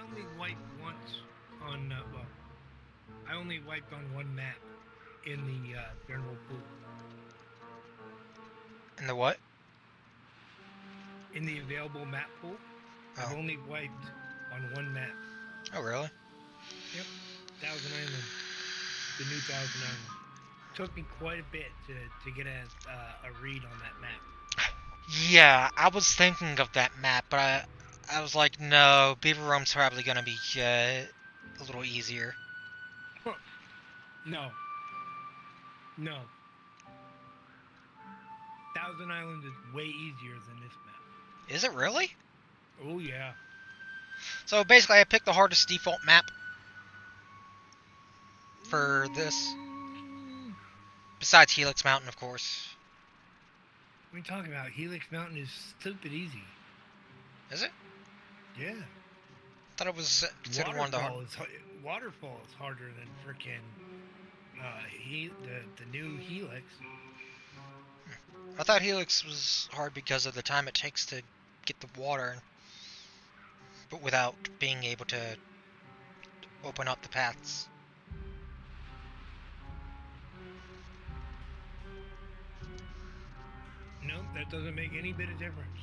only wiped once on I only wiped on one map in the general pool. In the what? In the available map pool, Oh. I've only wiped on one map. Oh, really? Yep, Thousand Island, the new Thousand Island. Took me quite a bit to get a read on that map. Yeah, I was thinking of that map, but I was like, no, Beaver Roam's probably gonna be a little easier. No. Thousand Island is way easier than this map. Is it really? Oh yeah. So basically, I picked the hardest default map for this. Besides Helix Mountain, of course. What are you talking about? Helix Mountain is stupid easy. Is it? Yeah. I thought it was considered one of the hard. Waterfall is harder than frickin' the new Helix. I thought Helix was hard because of the time it takes to get the water, but without being able to open up the paths. No, that doesn't make any bit of difference.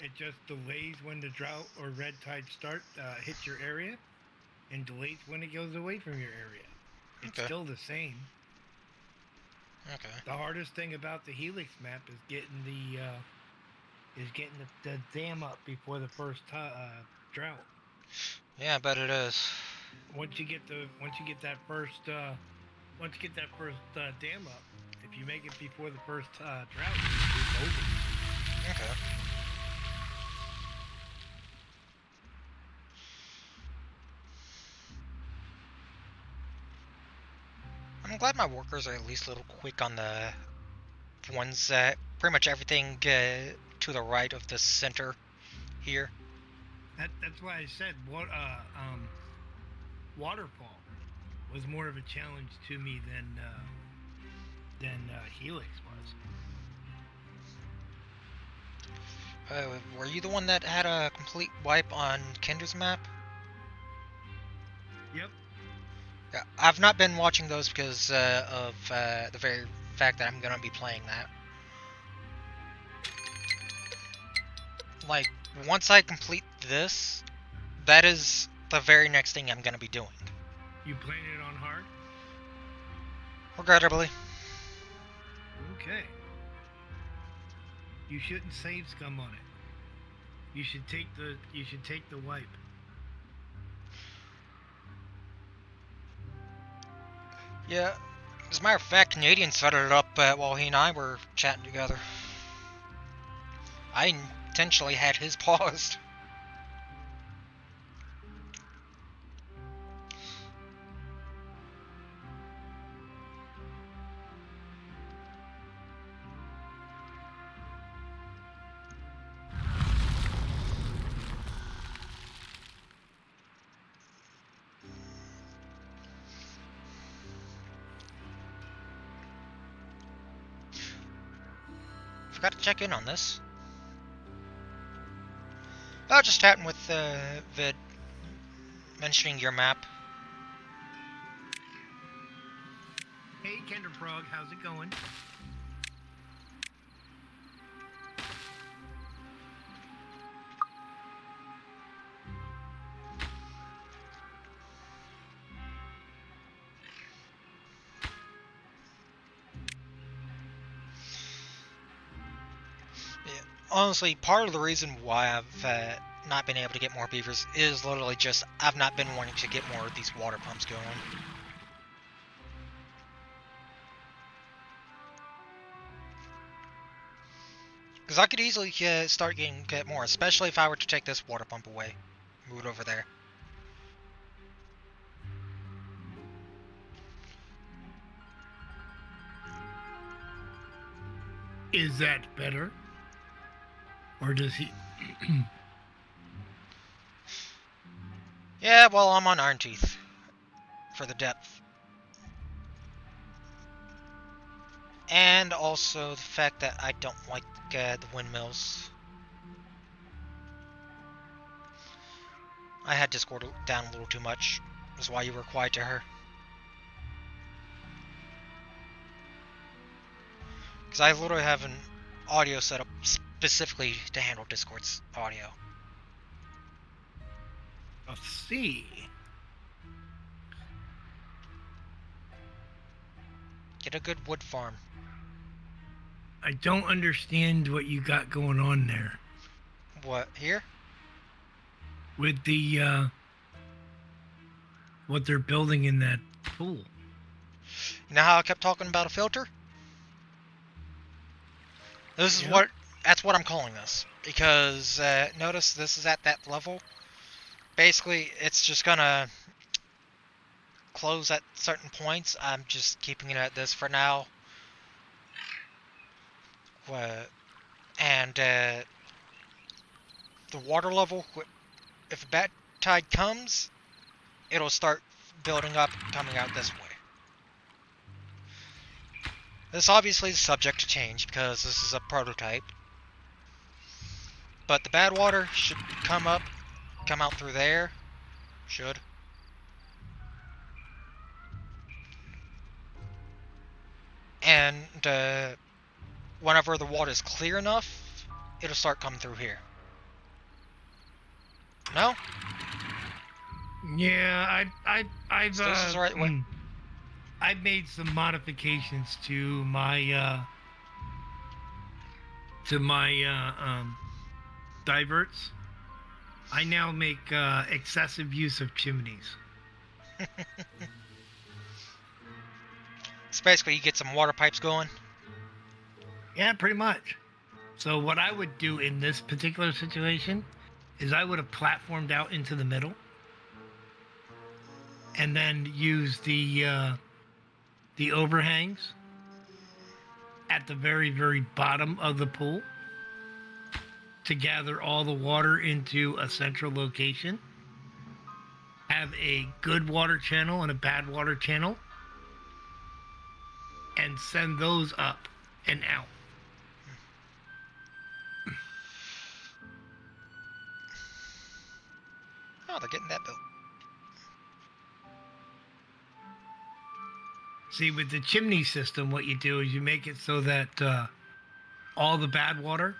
It just delays when the drought or red tide hits your area, and delays when it goes away from your area. It's still the same. Okay. The hardest thing about the Helix map is getting the dam up before the first drought. Yeah, I bet it is. Once you get that first dam up, if you make it before the first drought, it's over. Okay. I'm glad my workers are at least a little quick on the ones that pretty much everything to the right of the center here. That's why I said Waterfall was more of a challenge to me than Helix was. Were you the one that had a complete wipe on Kendra's map? Yep. Yeah, I've not been watching those because of the very fact that I'm gonna be playing that. Like, once I complete this, that is the very next thing I'm gonna be doing. You playing it on hard? Regrettably. Okay. You shouldn't save scum on it. You should take the wipe. Yeah, as a matter of fact, Canadian set it up while he and I were chatting together. I intentionally had his paused. Forgot to check in on this. Oh, just chatting with Vid, mentioning your map. Hey, Kenderprog, how's it going? Honestly, part of the reason why I've not been able to get more beavers is literally just I've not been wanting to get more of these water pumps going. Because I could easily start get more, especially if I were to take this water pump away. Move it over there. Is that better? Or does he... Yeah, well, I'm on Iron Teeth. For the depth. And also the fact that I don't like the windmills. I had Discord down a little too much. That's why you were quiet to her. Because I literally have an audio set up specifically to handle Discord's audio. Let's see. Get a good wood farm. I don't understand what you got going on there. What, here? With the, what they're building in that pool. You know how I kept talking about a filter? This is that's what I'm calling this. Because, notice this is at that level. Basically, it's just gonna close at certain points. I'm just keeping it at this for now. And, the water level, if a bad tide comes, it'll start building up, coming out this way. This obviously is subject to change because this is a prototype. But the bad water should come out through there. Should. And whenever the water is clear enough, it'll start coming through here. No? Yeah, I've So this is the right way. I've made some modifications to my diverts. I now make excessive use of chimneys. So basically, you get some water pipes going. Yeah, pretty much. So what I would do in this particular situation is I would have platformed out into the middle, and then use the overhangs at the very, very bottom of the pool to gather all the water into a central location. Have a good water channel and a bad water channel, and send those up and out. Oh, they're getting that built. See, with the chimney system, what you do is you make it so that all the bad water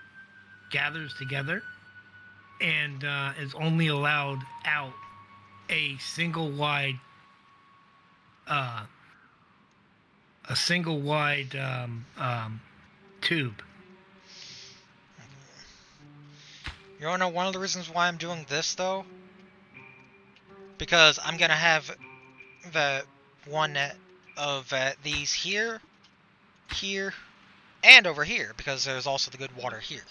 gathers together and is only allowed out a single wide tube. You wanna know one of the reasons why I'm doing this, though? Because I'm gonna have the one of these here, here, and over here, because there's also the good water here.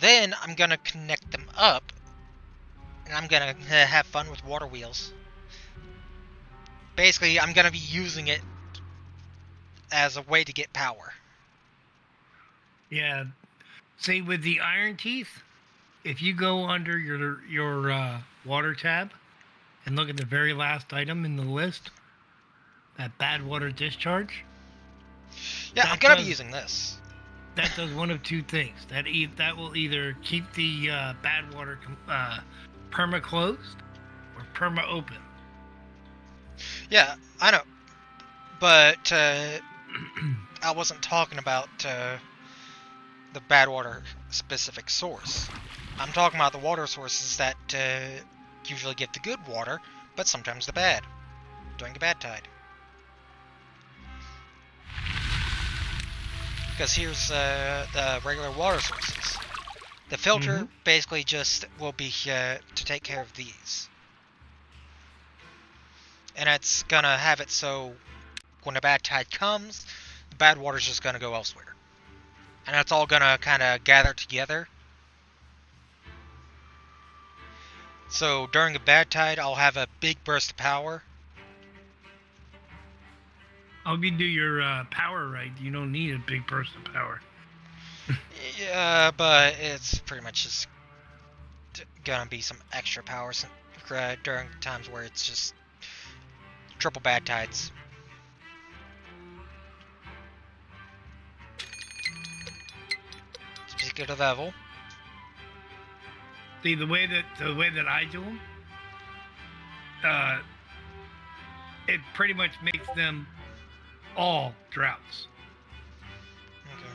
Then I'm gonna connect them up, and I'm gonna have fun with water wheels. Basically, I'm gonna be using it as a way to get power. Yeah. See, with the iron teeth, if you go under your water tab and look at the very last item in the list, that bad water discharge. Yeah, I'm gonna be using this. That does one of two things. That will either keep the bad water perma closed or perma open. Yeah, I know, but I wasn't talking about the bad water specific source. I'm talking about the water sources that usually give the good water, but sometimes the bad, during the bad tide. Because here's the regular water sources. The filter basically just will be to take care of these. And it's gonna have it so when a bad tide comes, the bad water's just gonna go elsewhere. And it's all gonna kinda gather together. So during a bad tide, I'll have a big burst of power. I'll you do your power right. You don't need a big burst of power. Yeah, but it's pretty much just gonna be some extra power during times where it's just triple bad tides. Speaking of level, See, the way that I do them, it pretty much makes them all droughts. Okay.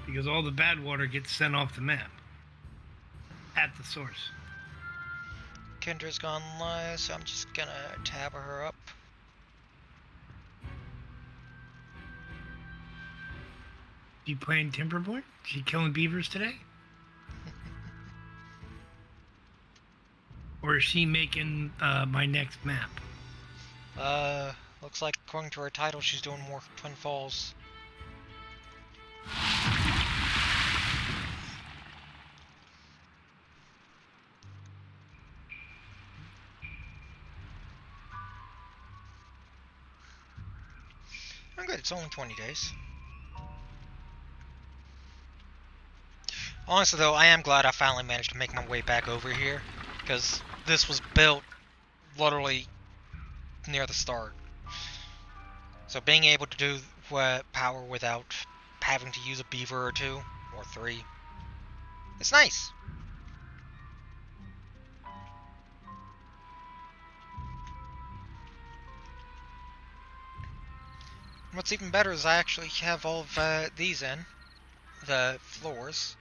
Because all the bad water gets sent off the map at the source. Kendra's gone live, so I'm just gonna tab her up. You playing Timberborn? She killing beavers today? Or is she making my next map? Looks like according to her title, she's doing more Twin Falls. I'm good, it's only 20 days. Honestly though, I am glad I finally managed to make my way back over here, because this was built literally near the start. So being able to do power without having to use a beaver or two, or three, it's nice. What's even better is I actually have all of these in, the floors.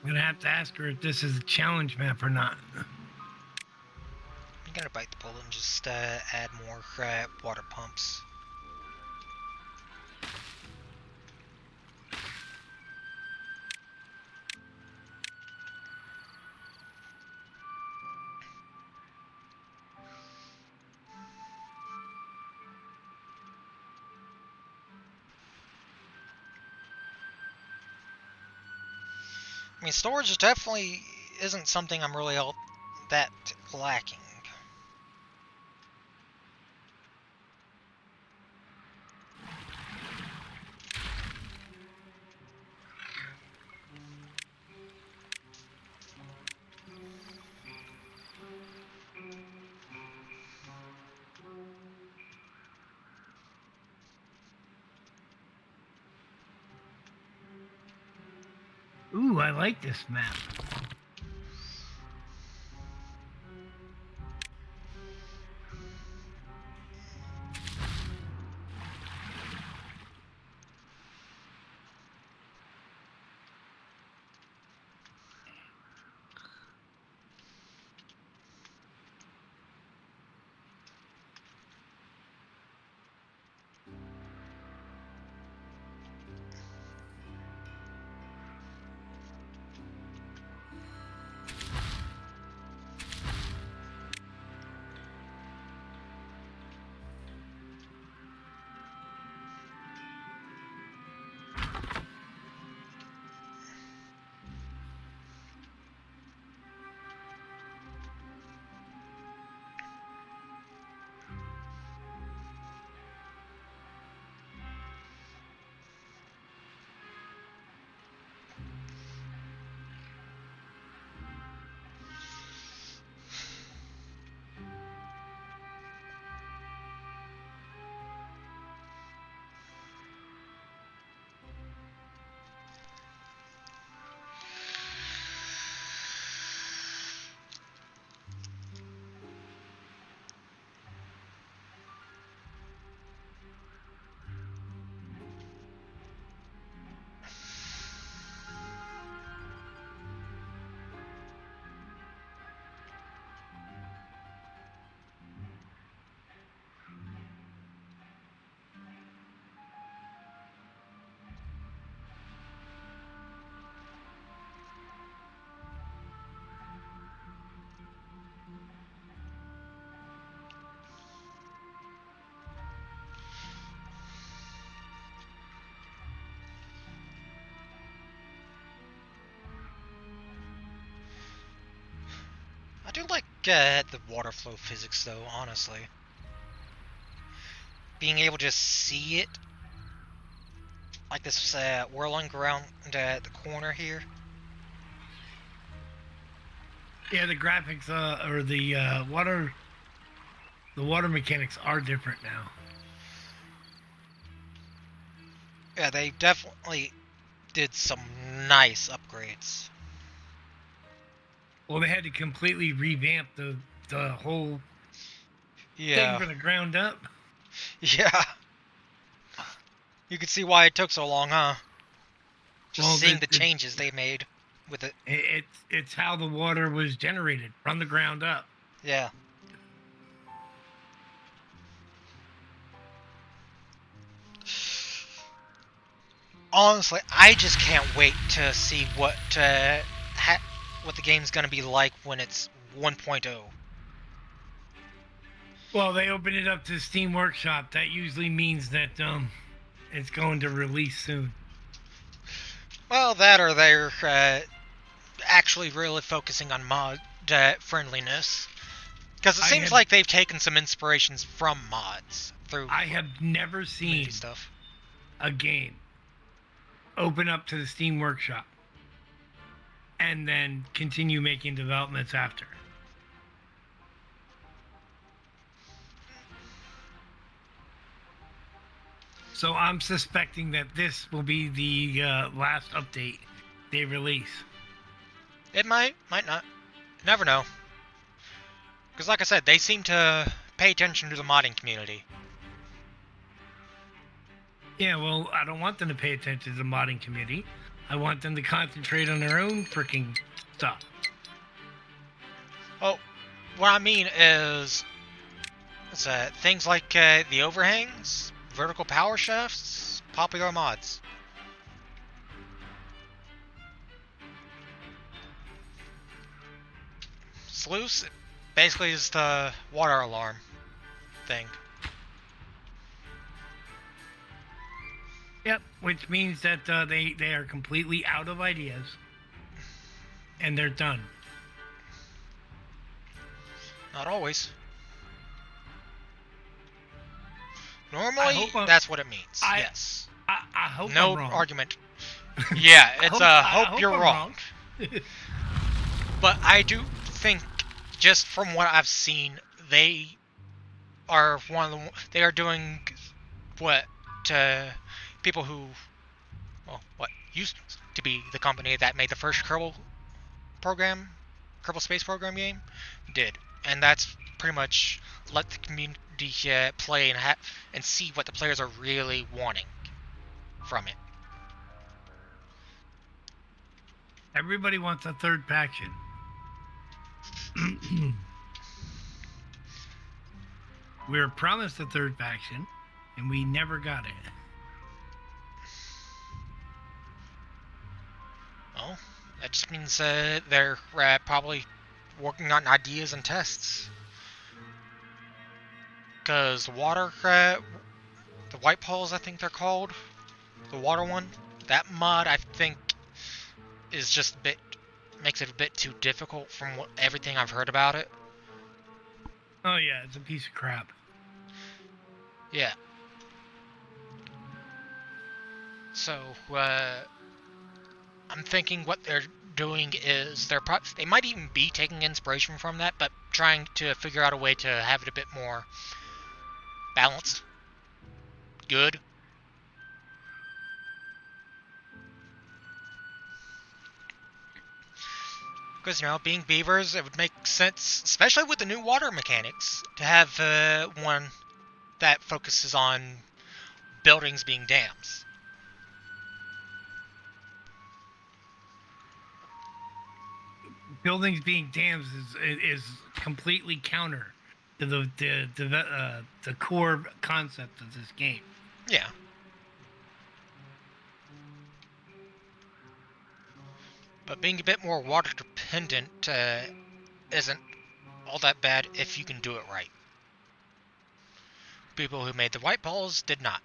I'm gonna have to ask her if this is a challenge map or not. I'm gonna bite the bullet and just add more water pumps. I mean, storage definitely isn't something I'm really all that lacking. Ooh, I like this map. I do like the water flow physics though, honestly. being able to see it, like this whirling around the corner here. Yeah, the graphics or the water mechanics are different now. Yeah, they definitely did some nice upgrades. Well, they had to completely revamp the whole thing from the ground up. Yeah. You can see why it took so long, huh? Just seeing the changes they made with it. It's how the water was generated from the ground up. Yeah. Honestly, I just can't wait to see what the game's gonna be like when it's 1.0. Well, they open it up to Steam Workshop. That usually means that it's going to release soon. Well, that or they're actually really focusing on mod friendliness. Because it seems like they've taken some inspirations from mods through. I have never seen stuff. A game open up to the Steam Workshop and then continue making developments after. So I'm suspecting that this will be the last update they release. It might not. Never know. Because like I said, they seem to pay attention to the modding community. Yeah, well, I don't want them to pay attention to the modding community. I want them to concentrate on their own freaking stuff. Oh, what I mean is things like the overhangs, vertical power shafts, popular mods. Sluice basically is the water alarm thing. Yep, which means that they are completely out of ideas, and they're done. Not always. Normally, that's what it means. Yes. I hope no I'm wrong. Argument. Yeah, it's hope you're wrong. But I do think, just from what I've seen, they are they are doing what people who, what used to be the company that made the first Kerbal Space Program game, did, and that's pretty much let the community play and see what the players are really wanting from it. Everybody wants a third faction. We were promised a third faction, and we never got it. Well, that just means they're probably working on ideas and tests. Because water, the white poles, I think they're called, the water one, that mod, I think, is just makes it a bit too difficult from everything I've heard about it. Oh yeah, it's a piece of crap. Yeah. So, I'm thinking what they're doing is they might even be taking inspiration from that, but trying to figure out a way to have it a bit more balanced. Good. Because, being Beavers, it would make sense, especially with the new water mechanics, to have one that focuses on buildings being dams. Buildings being dams is completely counter to the core concept of this game. Yeah. But being a bit more water dependent isn't all that bad if you can do it right. People who made the white balls did not.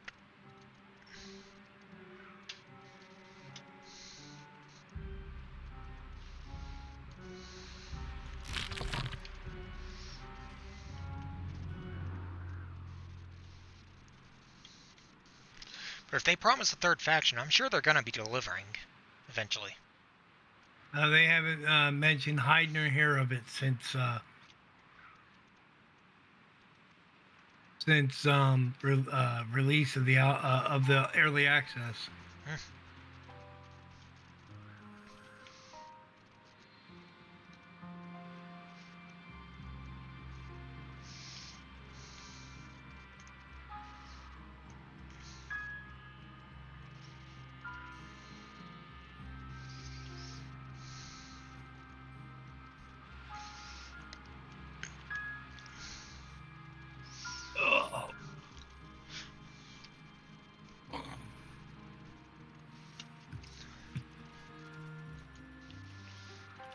But if they promise a third faction, I'm sure they're gonna be delivering, eventually. They haven't mentioned hide nor hair of it since release of the early access.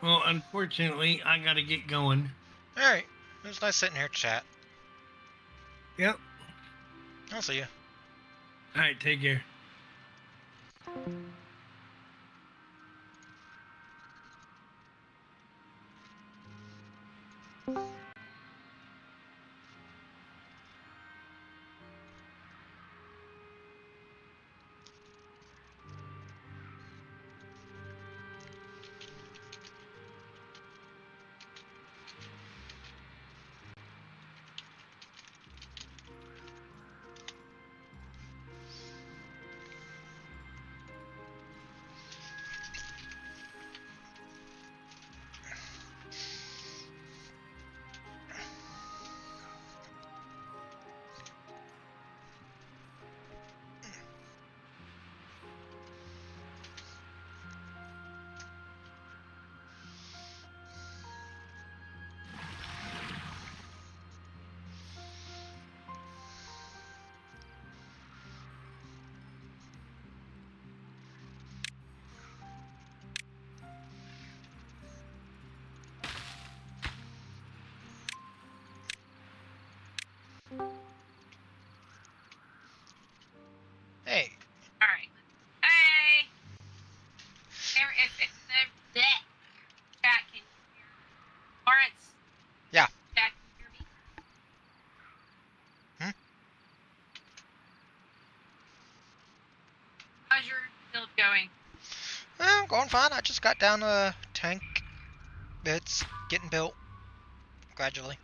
Well, unfortunately, I gotta get going. Alright. It was nice sitting here to chat. Yep. I'll see you. Alright, take care. Hey. Alright. Hey! If that chat can hear Lawrence? Yeah. Chat can hear me? How's your build going? I'm going fine. I just got down a tank. It's getting built. Gradually.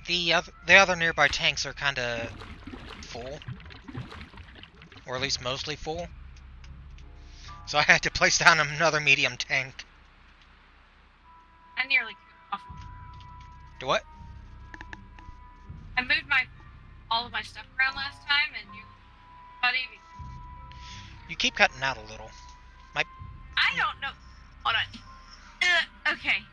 The other nearby tanks are kind of full, or at least mostly full. So I had to place down another medium tank. I nearly killed off. Do what? I moved all of my stuff around last time and nearly. You keep cutting out a little. I don't know. Hold on. Okay.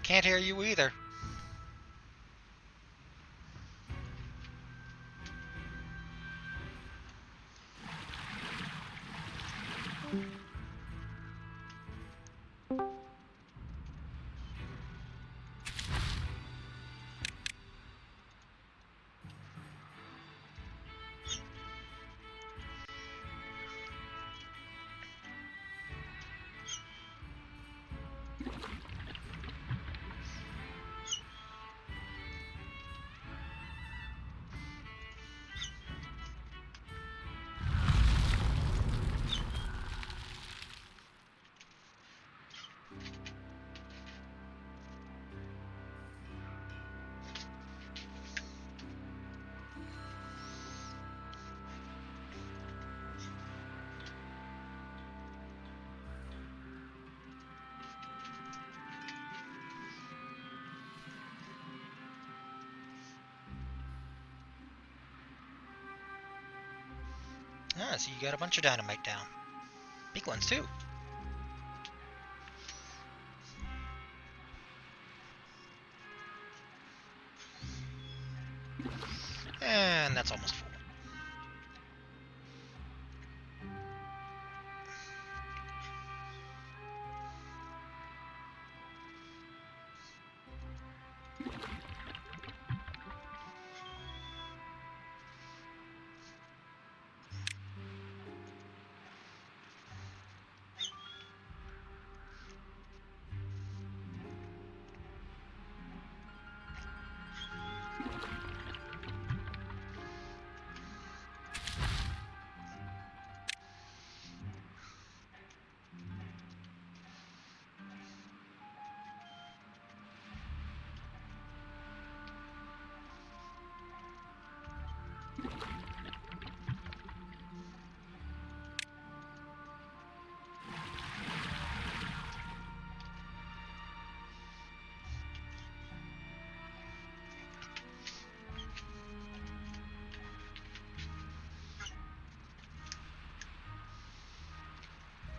Can't hear you either. Ah, so you got a bunch of dynamite down. Big ones, too. And that's almost full.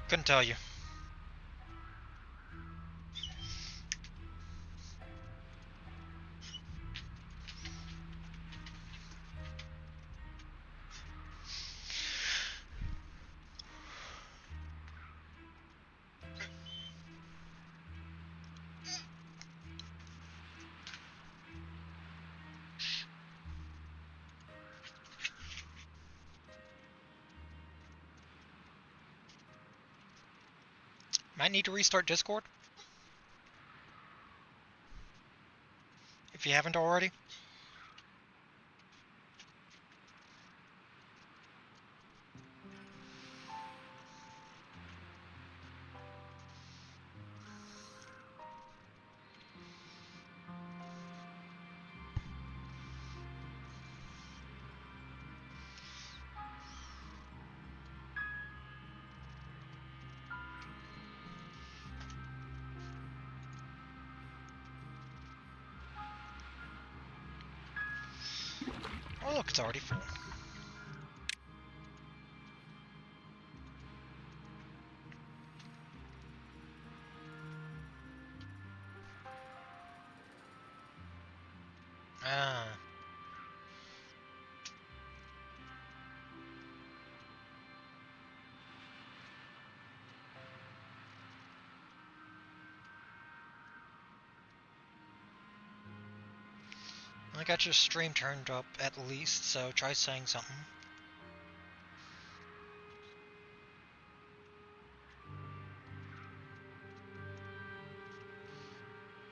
Couldn't tell you. Might need to restart Discord. If you haven't already. Oh look, it's already full. Ah. I got your stream turned up at least, so try saying something.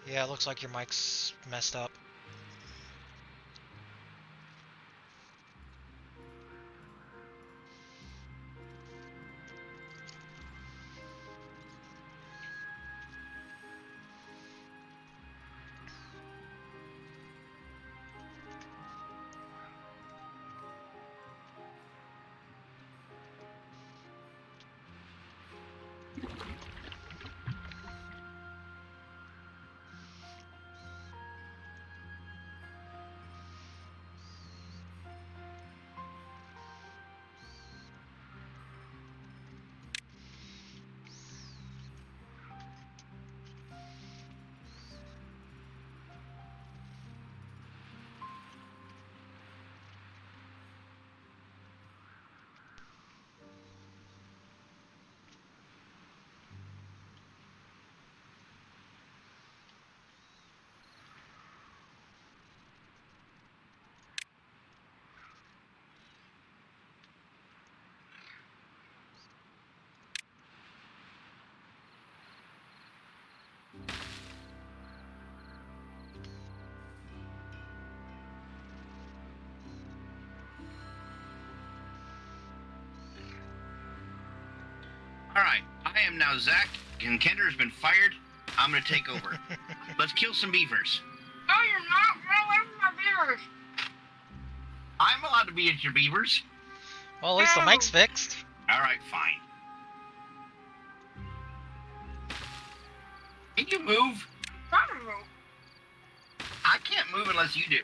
Yeah, it looks like your mic's messed up. Alright, I am now Zach, and Kendra has been fired. I'm gonna take over. Let's kill some beavers. No, you're not. Run away from my beavers. I'm allowed to be at your beavers. Well, at least the mic's fixed. Alright, fine. Can you move? Try to move. I can't move unless you do.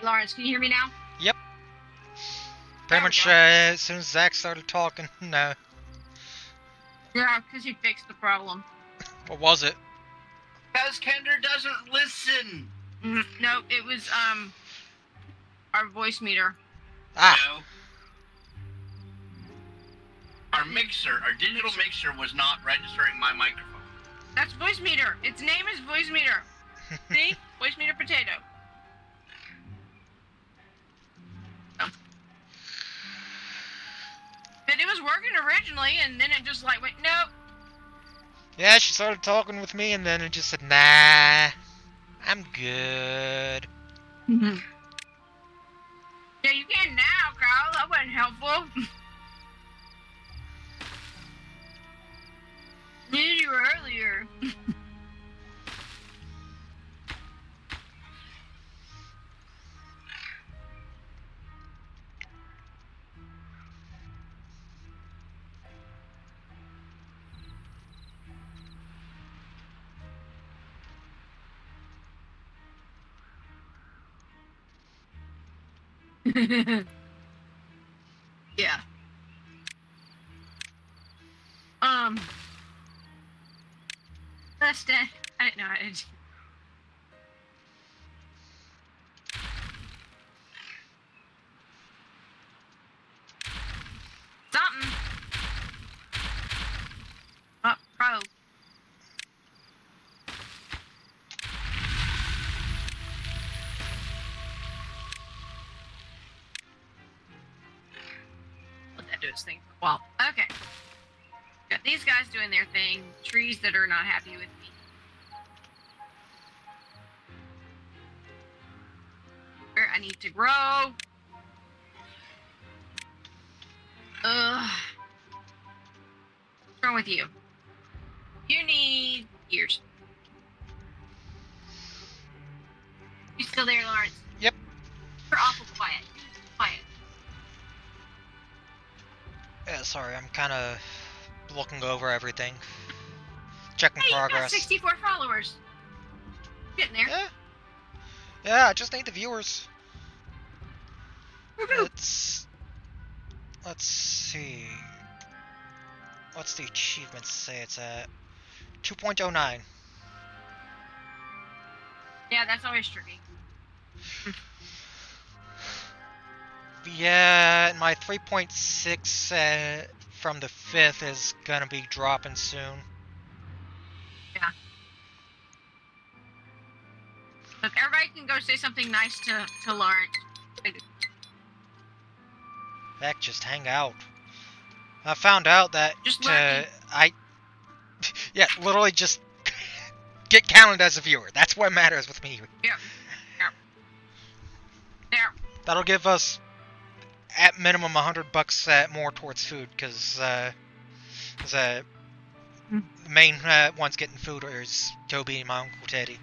Lawrence, can you hear me now? Yep. There Pretty we much go. as soon as Zach started talking, no. Yeah, because he fixed the problem. What was it? Because Kender doesn't listen. No, it was our voice meter. Ah. No. Our mixer, our digital mixer was not registering my microphone. That's voice meter. Its name is voice meter. See? Voice meter potato. Oh. But it was working originally, and then it just like went, nope. Yeah, she started talking with me, and then it just said, nah, I'm good. Yeah, you can now, Kyle. That wasn't helpful. Needed you earlier. Yeah. Last day. I didn't know I did. Something. Oh, pro. Let that do its thing for a while. Okay. Got these guys doing their thing. Trees that are not happy with me. Where I need to grow. Ugh. What's wrong with you? You need ears. You still there, Lawrence? Yep. You're awful quiet. Quiet. Yeah, sorry, I'm kind of looking over everything. Checking Hey, you've got progress. 64 followers. Getting there. Yeah. Yeah, I just need the viewers. Woohoo. It's... Let's see... What's the achievement say it's at? 2.09. Yeah, that's always tricky. Yeah, my 3.6 from the 5th is gonna be dropping soon. Yeah. Look, everybody can go say something nice to Lawrence. Heck, just hang out. I found out that Just let me. yeah, literally just get counted as a viewer. That's what matters with me. Yeah. Yeah. There. That'll give us at minimum $100 more towards food, because the main ones getting food is Toby and my Uncle Teddy.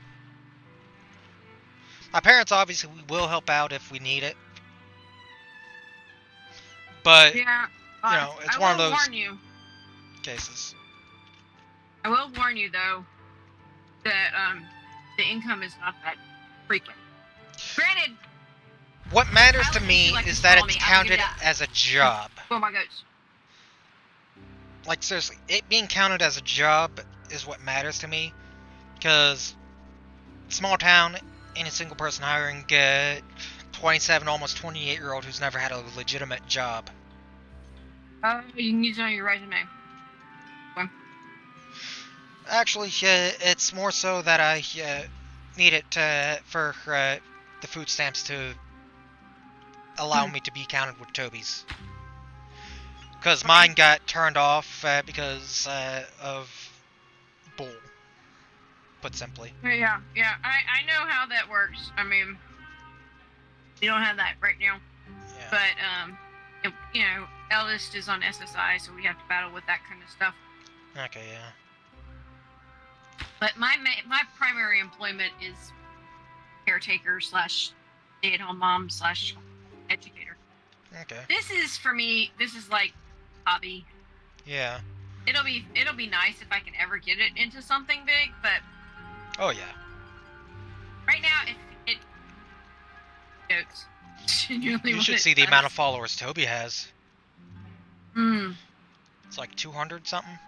My parents obviously will help out if we need it, but Yeah. you know, it's one of those warn you. cases. I will warn you though that the income is not that frequent. Granted. What matters to me like is to that troll it's me. I will give counted you that. as a job. Oh my goats. Like, seriously, it being counted as a job is what matters to me. Because, small town, any single person hiring 27, almost 28-year-old who's never had a legitimate job. You can use it on your resume. Actually, it's more so that I need it for the food stamps to allow me to be counted with Toby's. Because mine got turned off because of bull, put simply. Yeah. I know how that works. I mean, you don't have that right now. Yeah. But, you know, eldest is on SSI, so we have to battle with that kind of stuff. Okay, yeah. But my primary employment is caretaker / stay-at-home mom / educator. Okay. This is for me. This is like hobby. Yeah. It'll be nice if I can ever get it into something big, but Oh yeah. right now Goats. Genuinely You should what see it the amount of does. followers Toby has. Hmm. It's like 200 something.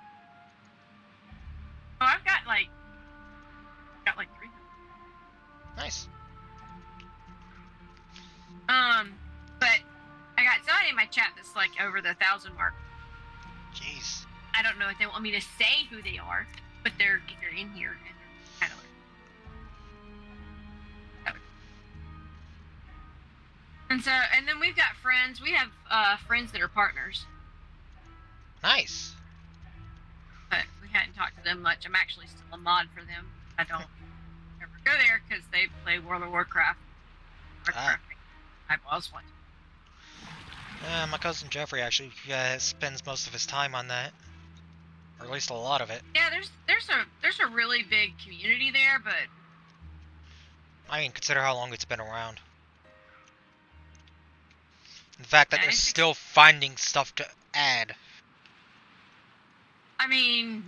Oh, I've got like 3. Nice. But I got somebody in my chat that's like over the 1,000 mark. Jeez. I don't know if they want me to say who they are, but they're in here and they're kind of like. And then we've got friends. We have friends that are partners, Nice. but we hadn't talked to them much. I'm actually still a mod for them. I don't ever go there because they play World of Warcraft. I was one. My cousin Jeffrey actually spends most of his time on that, or at least a lot of it. Yeah, there's a really big community there, but I mean, consider how long it's been around. The fact that they're still finding stuff to add. I mean,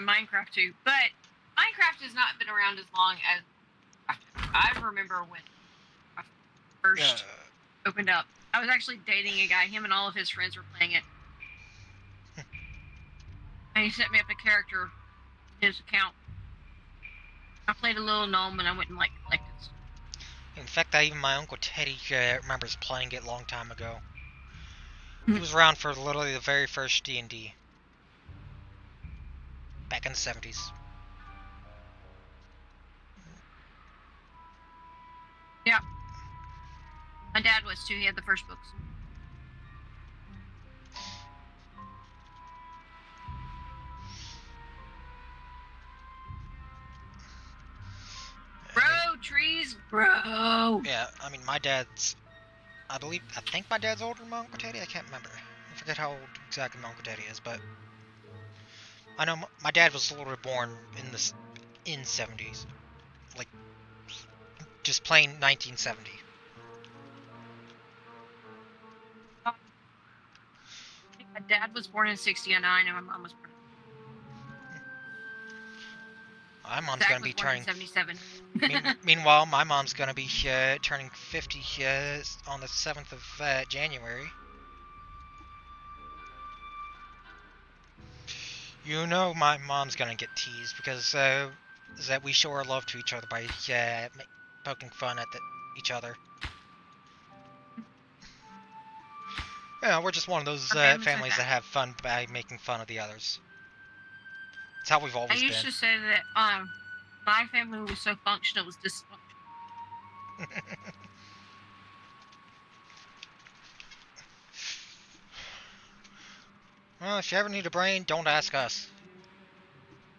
Minecraft too, but Minecraft has not been around as long as I remember when I first opened up. I was actually dating a guy. Him and all of his friends were playing it. And he set me up a character in his account. I played a little gnome and I went and collected stuff. In fact, even my Uncle Teddy remembers playing it a long time ago. He was around for literally the very first D&D. Back in the 70s. Yeah. My dad was too. He had the first books. Grow, trees, grow. Yeah, I mean, my dad's... I think my dad's older than my Uncle Teddy? I can't remember. I forget how old exactly my Uncle Teddy is, but... I know my dad was literally born in 70s. Like, just plain 1970. I think my dad was born in 69 and my mom was born My mom's Zach gonna be was born turning... in 77. Meanwhile, my mom's gonna be turning 50 on the 7th of January. You know my mom's gonna get teased because that we show our love to each other by poking fun at each other. Yeah, we're just one of those families that have fun by making fun of the others. It's how we've always been. I used to say that my family was so functional, it was dysfunctional. Well, if you ever need a brain, don't ask us.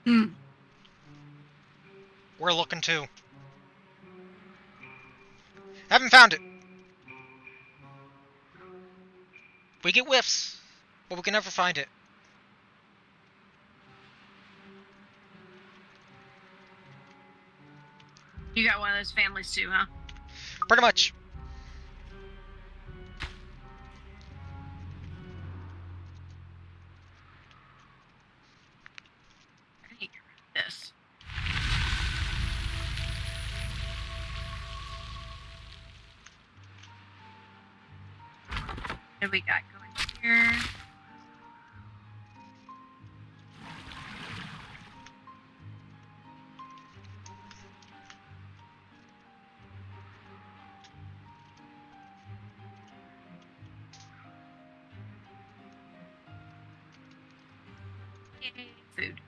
Hmm. We're looking too. Haven't found it. We get whiffs, but we can never find it. You got one of those families too, huh? Pretty much. I need to get rid of this. What do we got going here? Yay, food.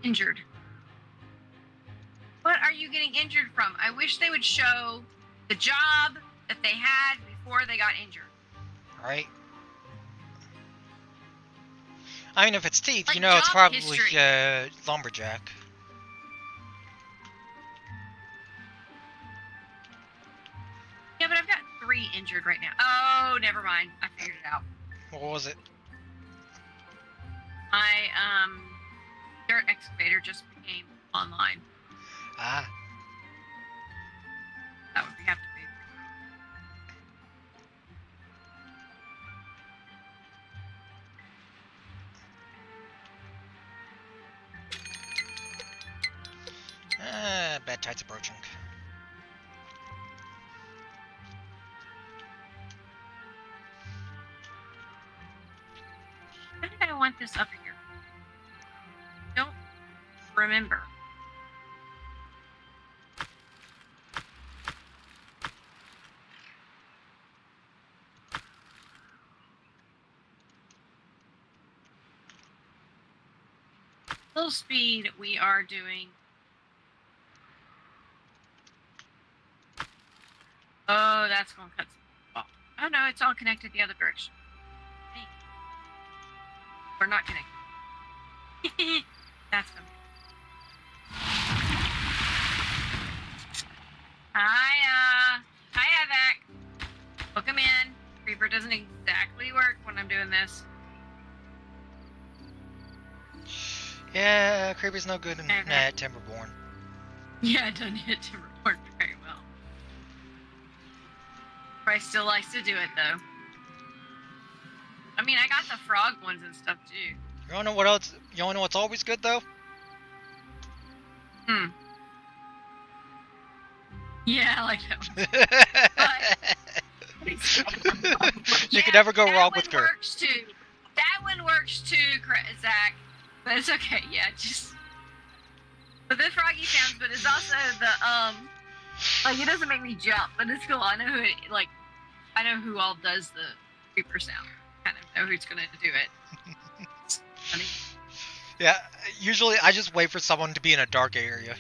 Injured. What are you getting injured from? I wish they would show the job that they had before they got injured. Right? I mean, if it's teeth, Like you know it's job probably history. lumberjack. Yeah, but I've got 3 injured right now. Oh, never mind. I figured it out. What was it? My dirt excavator just became online. Ah. That would have to be. Mad tide's approaching. Why did I want this up here? Don't remember. Full speed, we are doing. Oh, that's going to cut some off. Oh no, it's all connected the other direction. Hey. We're not connected. That's going to. Hiya, Vac. Hook him in. Creeper doesn't exactly work when I'm doing this. Yeah, Creeper's no good in Timberborn. Yeah, it doesn't hit Timberborn very well. Bryce still likes to do it though. I mean, I got the frog ones and stuff too. You wanna know what else? You wanna know what's always good though? Yeah, I like that one. You can never go wrong with That one works too. That one works too, Zach. But it's okay. Yeah, just. But the froggy sounds, but it's also the like it doesn't make me jump, but it's cool. I know who I know who all does the creeper sound. Kind of know who's gonna do it. It's funny. Yeah, usually I just wait for someone to be in a dark area.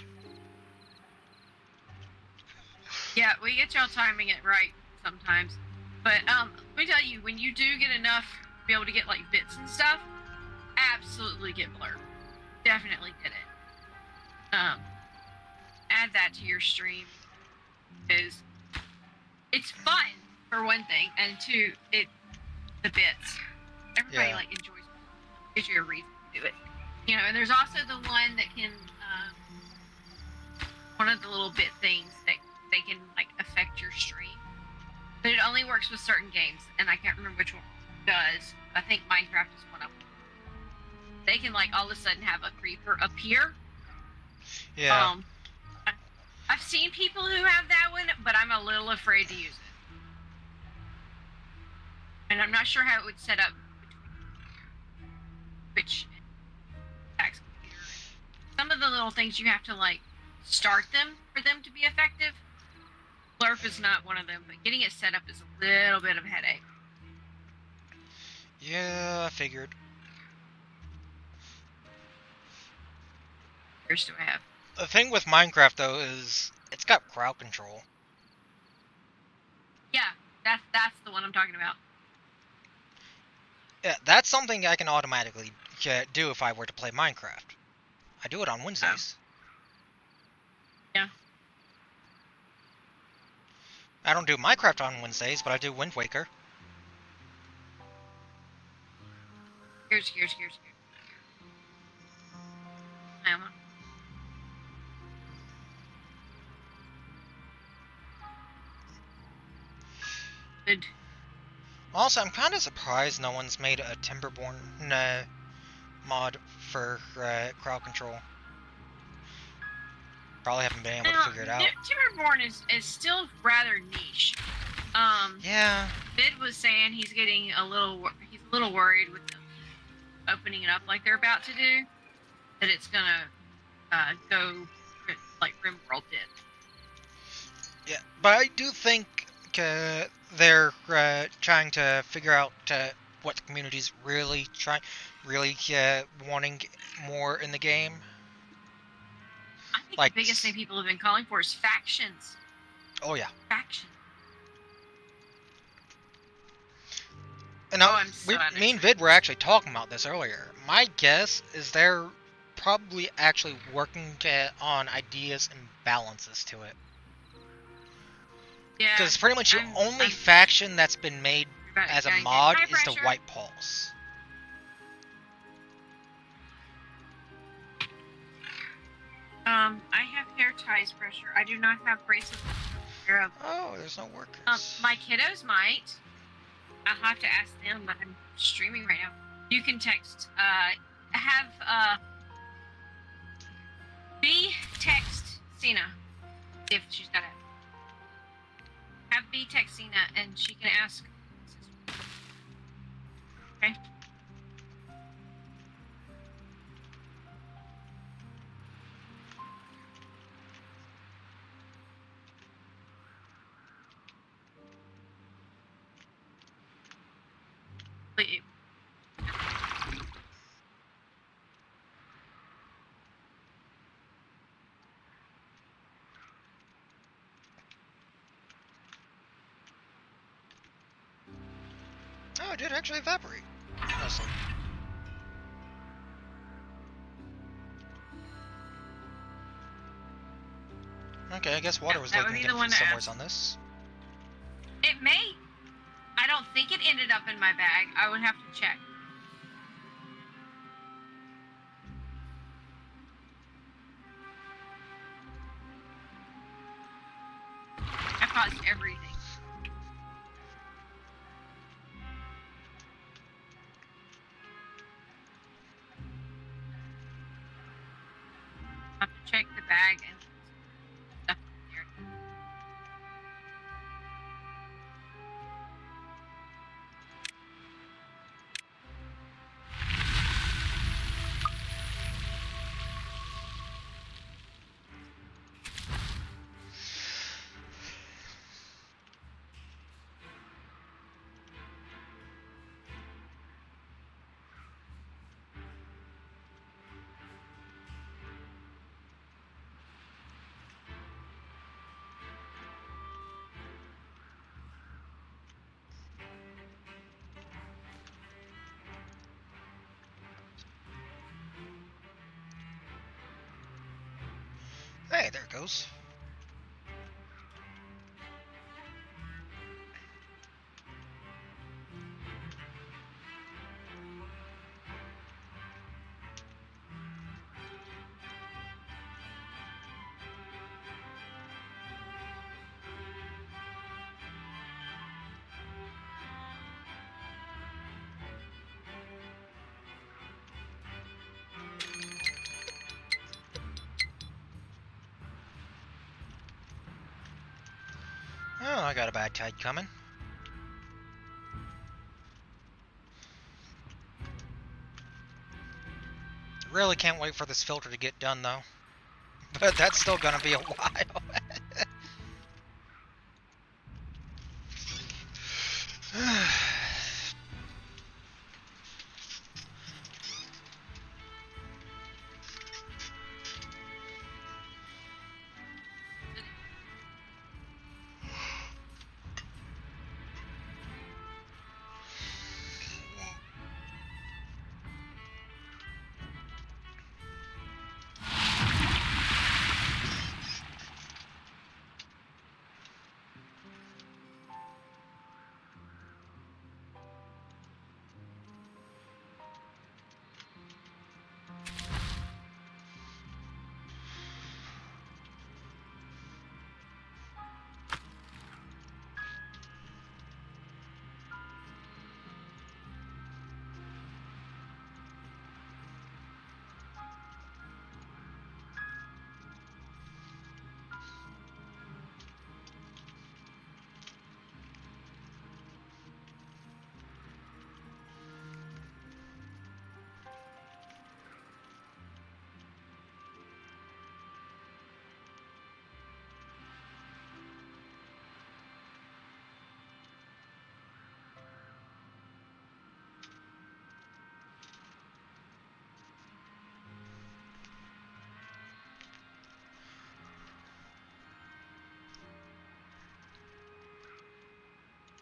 Yeah, we get y'all timing it right sometimes. But let me tell you, when you do get enough to be able to get like bits and stuff, absolutely get blurb. Definitely get it. Add that to your stream because it's fun for one thing, and two, the bits. Everybody like enjoys it. Gives you a reason to do it. You know, and there's also the one that can one of the little bit things that they can like affect your stream. But it only works with certain games, and I can't remember which one does. I think Minecraft is one of them. They can like all of a sudden have a creeper appear. Yeah. I've seen people who have that one, but I'm a little afraid to use it. And I'm not sure how it would set up which some of the little things you have to like start them for them to be effective. Blurp is not one of them, but getting it set up is a little bit of a headache. Yeah, I figured. Here's do I have? The thing with Minecraft though is it's got crowd control. Yeah, that's the one I'm talking about. Yeah, that's something I can automatically do if I were to play Minecraft. I do it on Wednesdays. Yeah. I don't do Minecraft on Wednesdays, but I do Wind Waker. Here's. Good. Also, I'm kind of surprised no one's made a Timberborn mod for crowd control. Probably haven't been able to figure it out. Timberborn is still rather niche. Yeah. Vid was saying he's a little worried with them opening it up like they're about to do, that it's gonna go like RimWorld did. Yeah, but I do think they're trying to figure out what the community's really wanting more in the game. I think the biggest thing people have been calling for is factions. Oh yeah. Faction. And now, me and Vid were actually talking about this earlier. My guess is they're probably actually working on ideas and balances to it. Yeah. Because pretty much the only faction that's been made as a mod is the White Pulse. I have hair ties pressure. I do not have bracelets. Oh, there's no workers. My kiddos might. I'll have to ask them, but I'm streaming right now. You can text. B text Cena if she's got it. Have B text Cena and she can ask. Okay. Wait. Oh, it did actually evaporate. Nicely. Okay, I guess water was that would leaking be the one to somewhere ask. on this. It may. I don't think it ended up in my bag. I would have to check. I paused everything. I have to check the bag and stuff in there. Hey, there it goes. Oh, I got a bad tide coming. Really can't wait for this filter to get done, though. But that's still gonna be a while.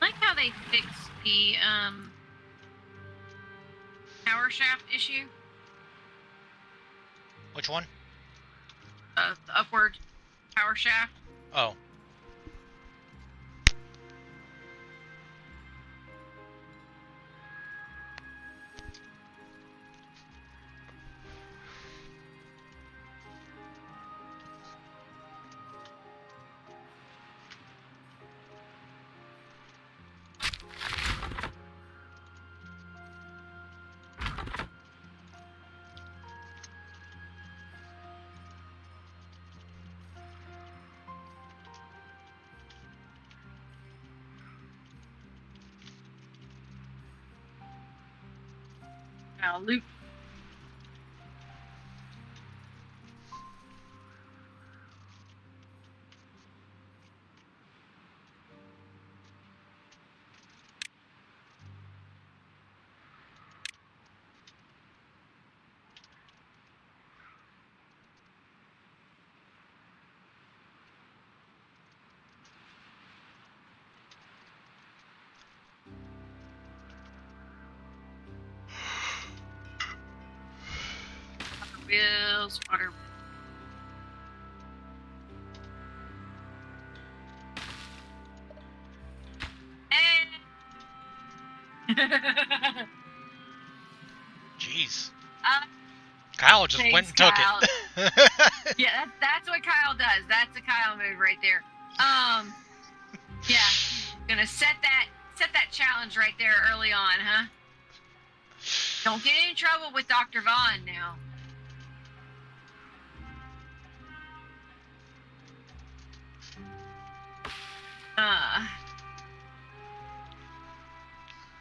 I like how they fixed the power shaft issue. Which one? The upward power shaft. Oh. I'll loop. Wheels, water. Jeez. Kyle just went and took Kyle. it. Yeah, that's what Kyle does. That's a Kyle move right there. Yeah, gonna set that challenge right there early on, huh? Don't get in trouble with Dr. Vaughn now.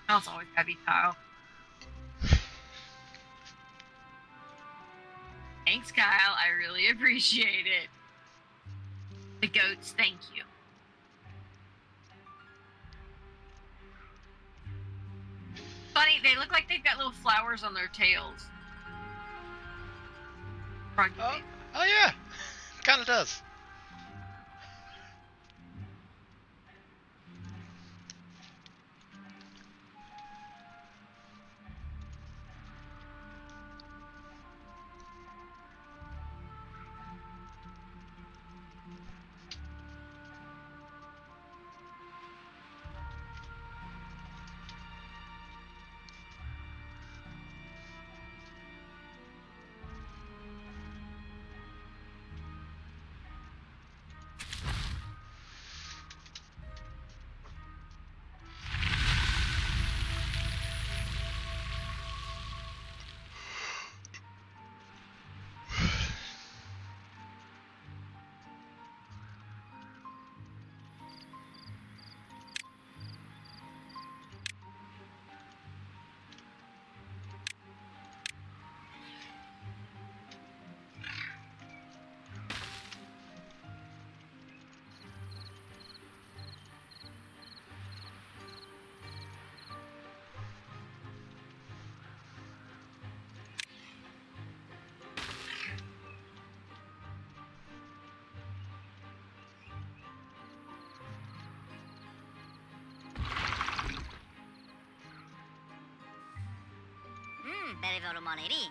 Kyle's always gotta be Kyle. Thanks, Kyle. I really appreciate it. The goats, thank you. Funny, they look like they've got little flowers on their tails. Oh yeah, kind of does. Very money.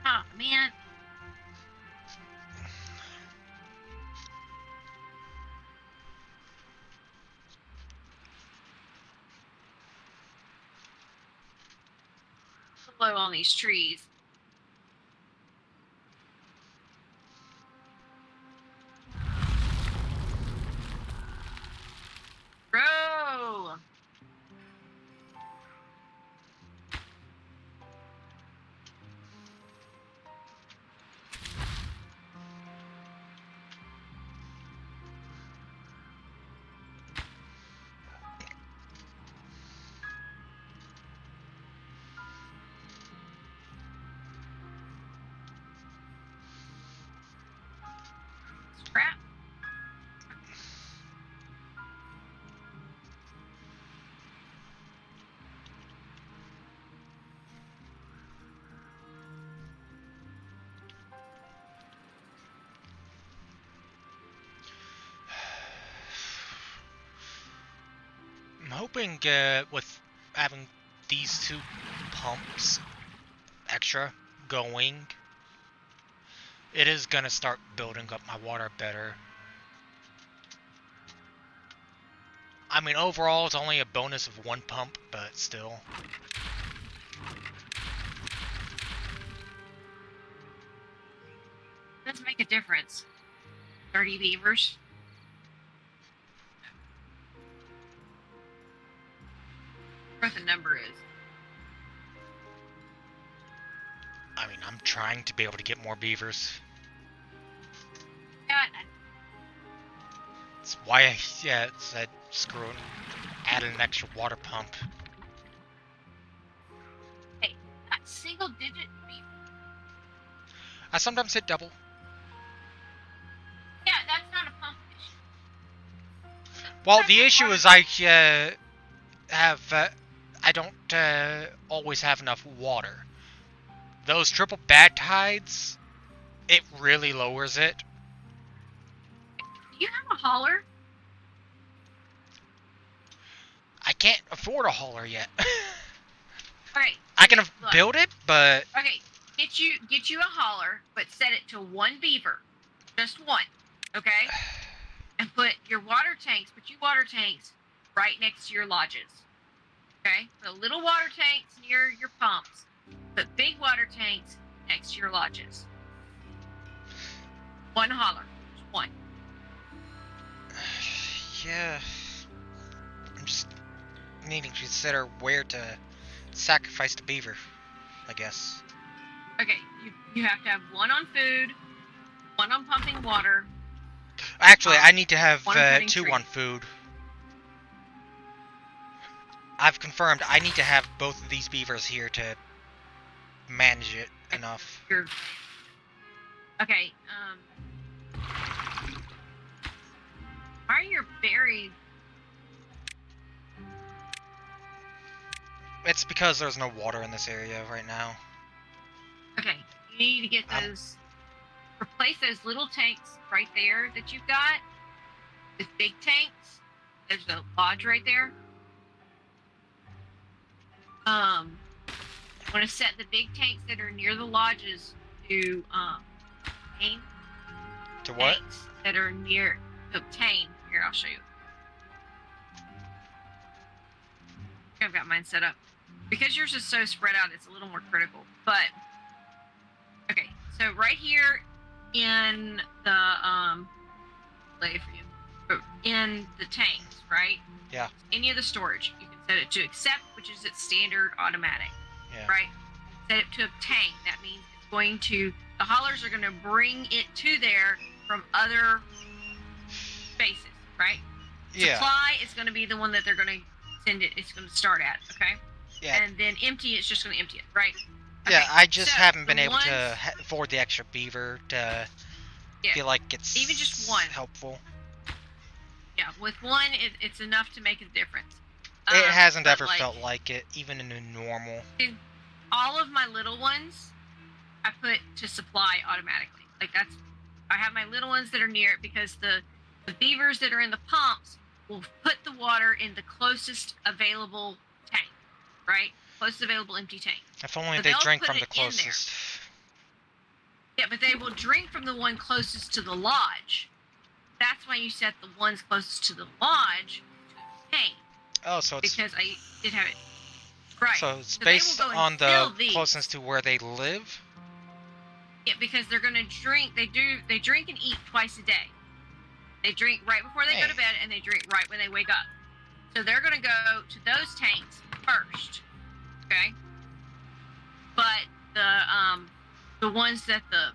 Oh, man. Low on these trees. Bro! Crap. I'm hoping with having these two pumps extra going, it is gonna start building up my water better. I mean, overall, it's only a bonus of 1 pump, but still. Does make a difference. 30 beavers. What the number is. I mean, I'm trying to be able to get more beavers. Yeah, That's why I said screw it, add an extra water pump. hey, not single digit beaver. I sometimes hit double. Yeah, that's not a pump issue. Well, the issue is I don't always have enough water. Those triple bad tides, it really lowers it. Do you have a hauler? I can't afford a hauler yet. Alright. I can look. build it, but Okay, get you a hauler, but set it to 1 beaver. Just 1. Okay? And put your water tanks right next to your lodges. Okay? Put little water tanks near your pumps. Put big water tanks next to your lodges. 1 hauler. Just 1. yeah, I'm just needing to consider where to sacrifice the beaver, I guess. Okay, you have to have 1 on food, 1 on pumping water. Actually, I need to have 1 2 tree. on food. I've confirmed I need to have both of these beavers here to manage it enough. Okay, why are your berries? It's because there's no water in this area right now. Okay, you need to get those. Replace those little tanks right there that you've got with big tanks. There's a lodge right there. You want to set the big tanks that are near the lodges to obtain. To what? Tanks that are near to obtain. Here, I'll show you. I've got mine set up. Because yours is so spread out, it's a little more critical. But okay, so right here in the lay for you, in the tanks, right? Yeah. Any of the storage, you can set it to accept, which is its standard automatic. Yeah. Right? Set it to obtain. That means it's going to, the haulers are going to bring it to there from other spaces, right? Yeah. Supply is going to be the one that they're going to send it, it's going to start at, okay? Yeah. And then empty, it's just going to empty it, right? Yeah, Okay, I just so haven't been the able ones- to afford the extra beaver to feel like it's even just 1. helpful. Yeah, with 1, it's enough to make a difference. It hasn't but ever felt like it, even in a normal. All of my little ones, I put to supply automatically. Like I have my little ones that are near it because the beavers that are in the pumps will put the water in the closest available tank, right? Closest available empty tank. If only So they they'll drink put from it the in there. closest. Yeah, but they will drink from the one closest to the lodge. That's why you set the ones closest to the lodge to obtain. Oh, so it's Because I did have it. Right. so it's they will based go and on fill the these. closeness to where they live. Yeah, because they're gonna drink. They drink and eat twice a day. They drink right before they go to bed, and they drink right when they wake up. So they're gonna go to those tanks first, okay? But the ones that the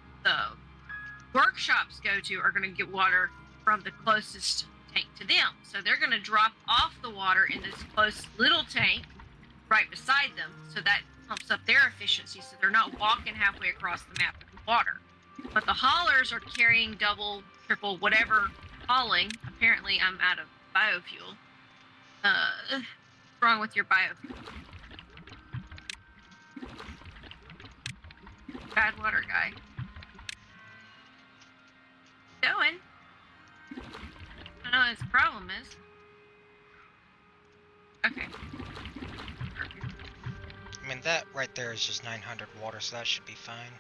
workshops go to are gonna get water from the closest tank to them. So they're gonna drop off the water in this close little tank right beside them, so that pumps up their efficiency, so they're not walking halfway across the map with water. But the haulers are carrying double, triple, whatever hauling. Apparently, I'm out of biofuel. What's wrong with your biofuel? Bad water guy. Going. I don't know what his problem is. Okay. I mean, that right there is just 900 water, so that should be fine.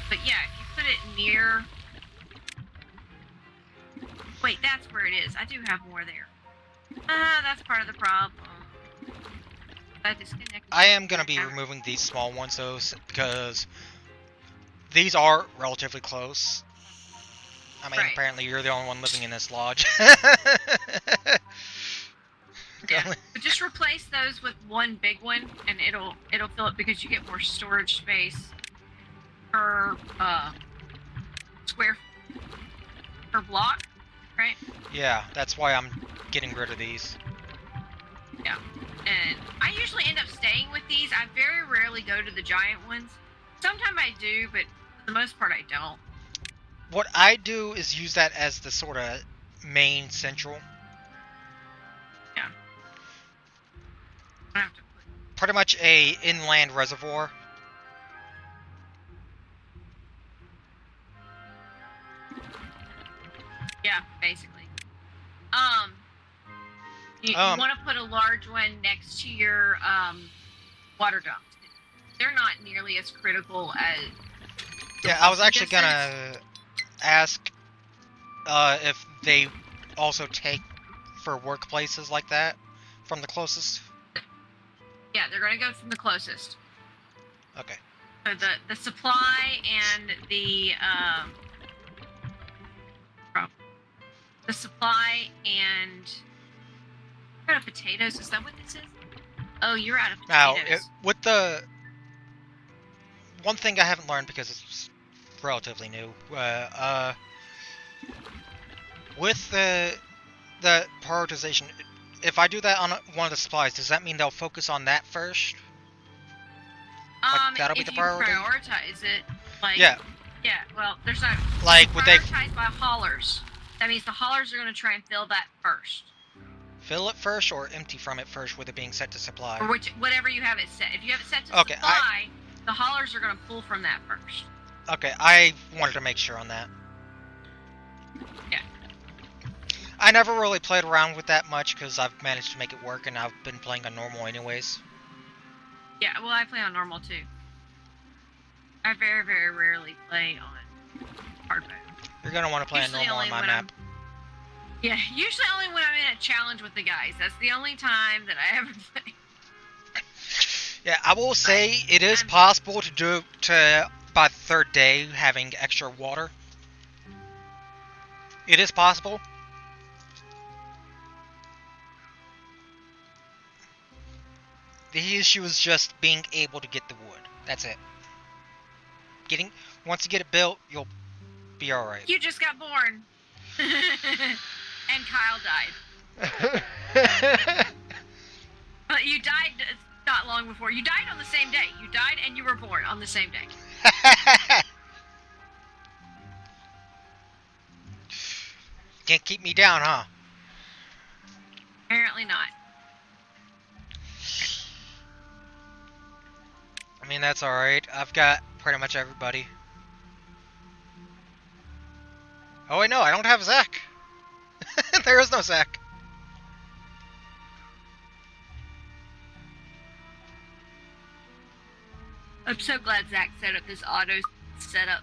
But yeah, if you put it near. wait, that's where it is. I do have more there. That's part of the problem. I disconnected. I am going to be removing these small ones, though, because these are relatively close. I mean, apparently you're the only one living in this lodge. Yeah. But just replace those with one big one, and it'll fill it because you get more storage space per square per block, right? Yeah, that's why I'm getting rid of these. Yeah. And I usually end up staying with these. I very rarely go to the giant ones. Sometimes I do, but for the most part I don't. What I do is use that as the sort of main central. Yeah. I have to put... Pretty much a inland reservoir. Yeah, basically. You want to put a large one next to your water dumps. They're not nearly as critical as... Yeah, I was actually gonna ask if they also take for workplaces like that from the closest. Yeah, they're gonna go from the closest. Okay. So the supply and the supply and you're out of potatoes. Is that what this is? Oh, you're out of potatoes. Now, with the one thing I haven't learned because it's relatively new, with the prioritization, if I do that on one of the supplies, does that mean they'll focus on that first? Like, that'll be the priority? If you prioritize it, like... Yeah. Yeah, well, there's not... Like, would they... Prioritized by haulers. That means the haulers are going to try and fill that first. Fill it first or empty from it first with it being set to supply? Or whatever you have it set. If you have it set to supply, the haulers are going to pull from that first. Okay, I wanted to make sure on that. Yeah. I never really played around with that much because I've managed to make it work and I've been playing on normal anyways. Yeah, well, I play on normal too. I very, very rarely play on hard mode. You're going to want to play on normal on my map. Yeah, usually only when I'm in a challenge with the guys. That's the only time that I ever play. Yeah, I will say it is possible to do by the third day having extra water. It is possible. The issue is just being able to get the wood. That's it. Once you get it built, you'll be alright. You just got born. And Kyle died. But you died not long before. You died on the same day. You died and you were born on the same day. Can't keep me down, huh? Apparently not. I mean, that's alright. I've got pretty much everybody. Oh, wait, no, I don't have Zach. There is no Zach. I'm so glad Zach set up this auto setup.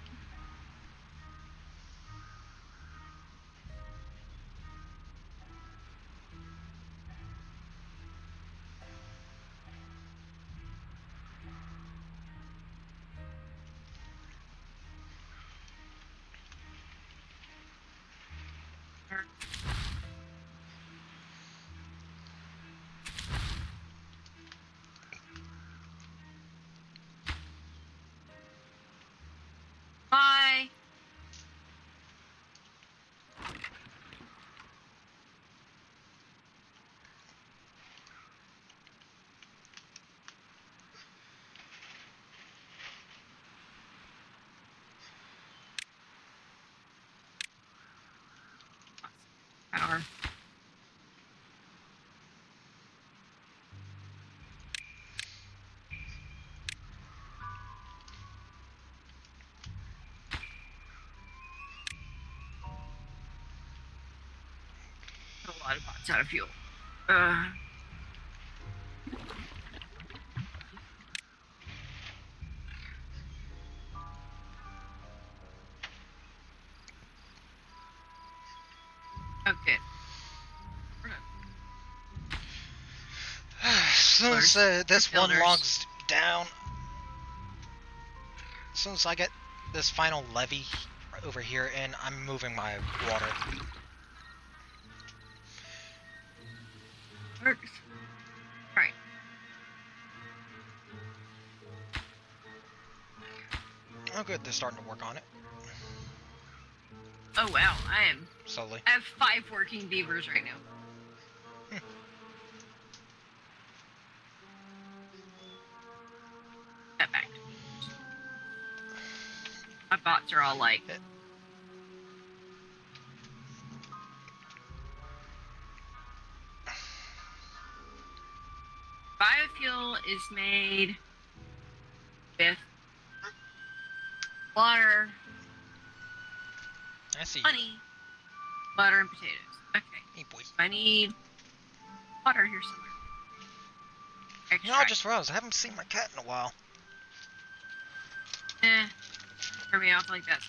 Bye. Power. A lot of bots out of fuel. soon as this one Builders. log's down, as soon as I get this final levee over here in, I'm moving my water. Works. Right. Oh good, they're starting to work on it. Oh wow, I Slowly. have 5 working beavers right now. Step back. My bots are all like. Biofuel is made with water, I see. honey, butter, and potatoes. Okay. Hey boy. I need water here somewhere. You know, I just realized I haven't seen my cat in a while. Turn me off like that.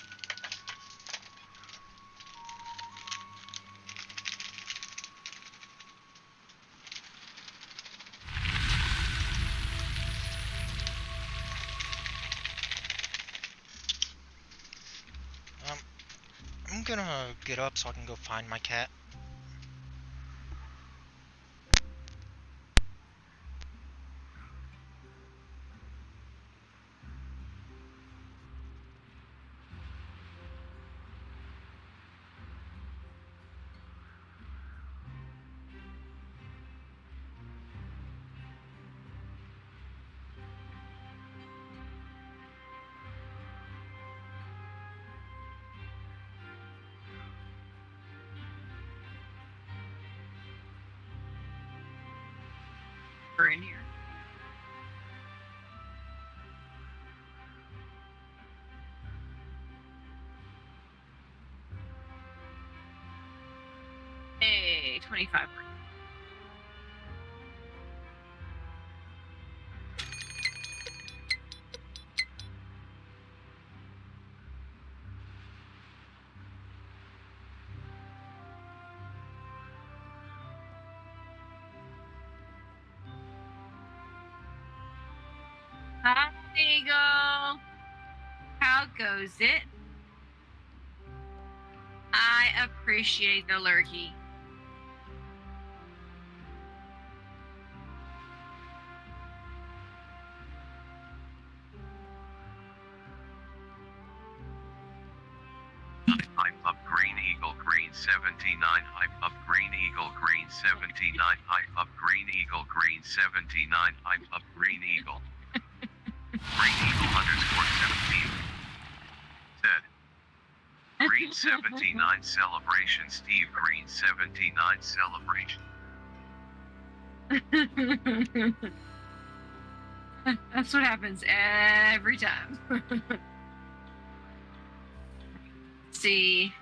I'm gonna get up so I can go find my cat. We're in here. Hey, 25. Hi, Eagle. How goes it? I appreciate the lurkey. Hype up Green Eagle Green 79 Hype up Green Eagle Green 79 Hype up Green Eagle Green 79 Hype up Green Eagle Green Eagle _17 said Green 79 celebration Steve Green 79 celebration. That's what happens every time. See.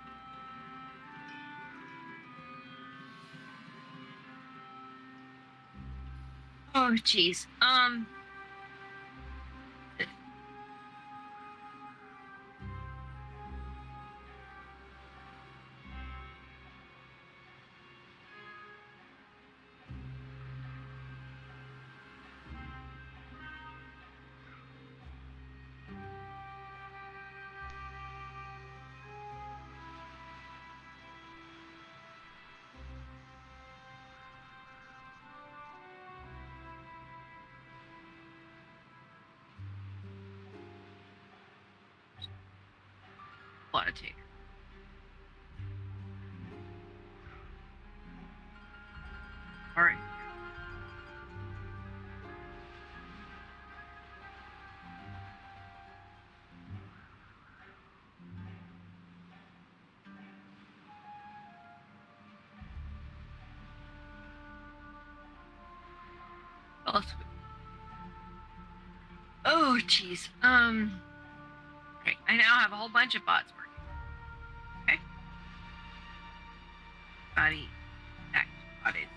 Oh, jeez. Want to take. All right. Oh, jeez. Okay, I now have a whole bunch of bots working. Okay. Body. Act. Bodies.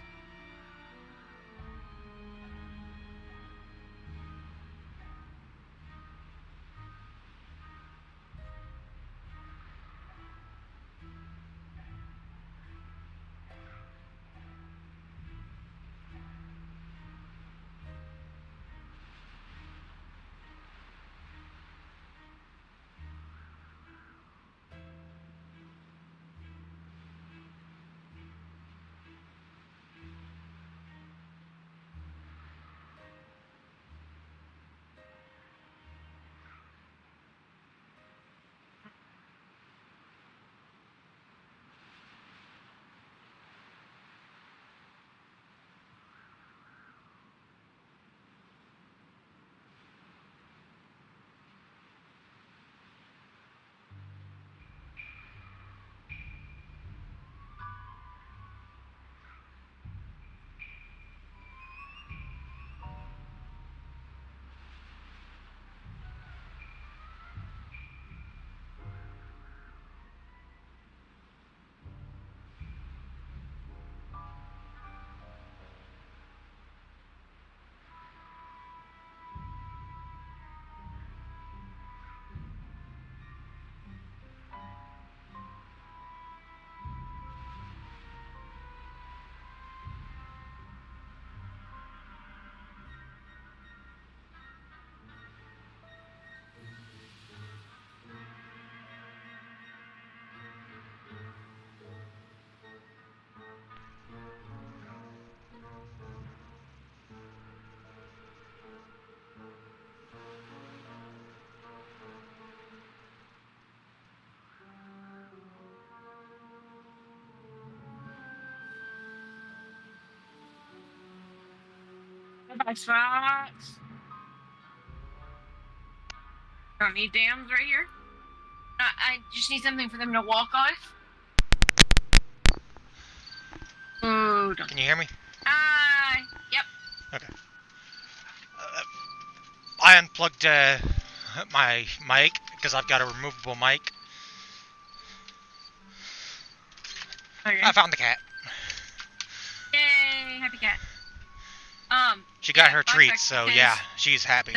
Bye, spots. Don't need dams right here. I just need something for them to walk on. Oh, don't. Can you hear me? Yep. Okay. I unplugged my mic because I've got a removable mic. Okay. I found the cat. Yay, happy cat. She got her Black treat, Sox, so because yeah, she's happy.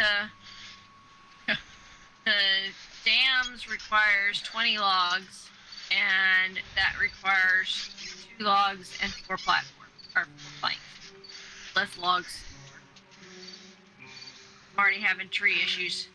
The dams requires 20 logs, and that requires 2 logs and 4 platforms or 4 planks. Less logs. I'm already having tree issues.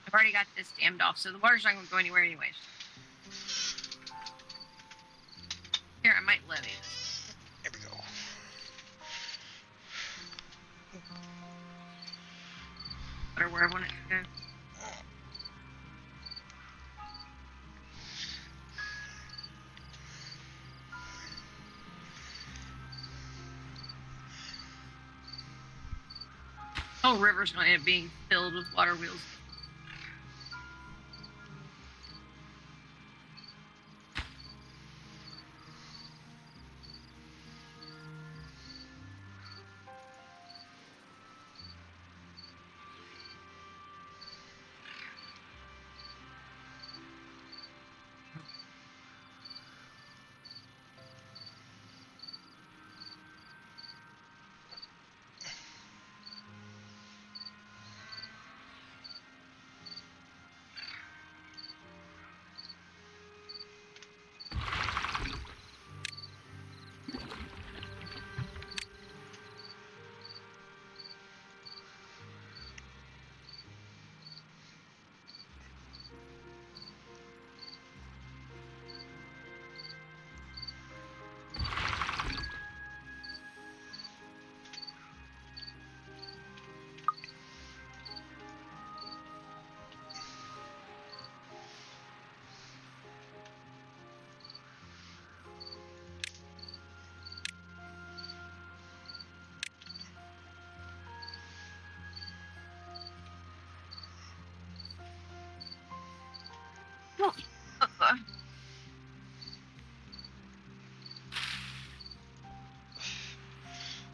I've already got this dammed off, so the water's not going to go anywhere anyways. Here, I might levy this. There we go. Or where I want it to go. The whole river's going to end up being filled with water wheels.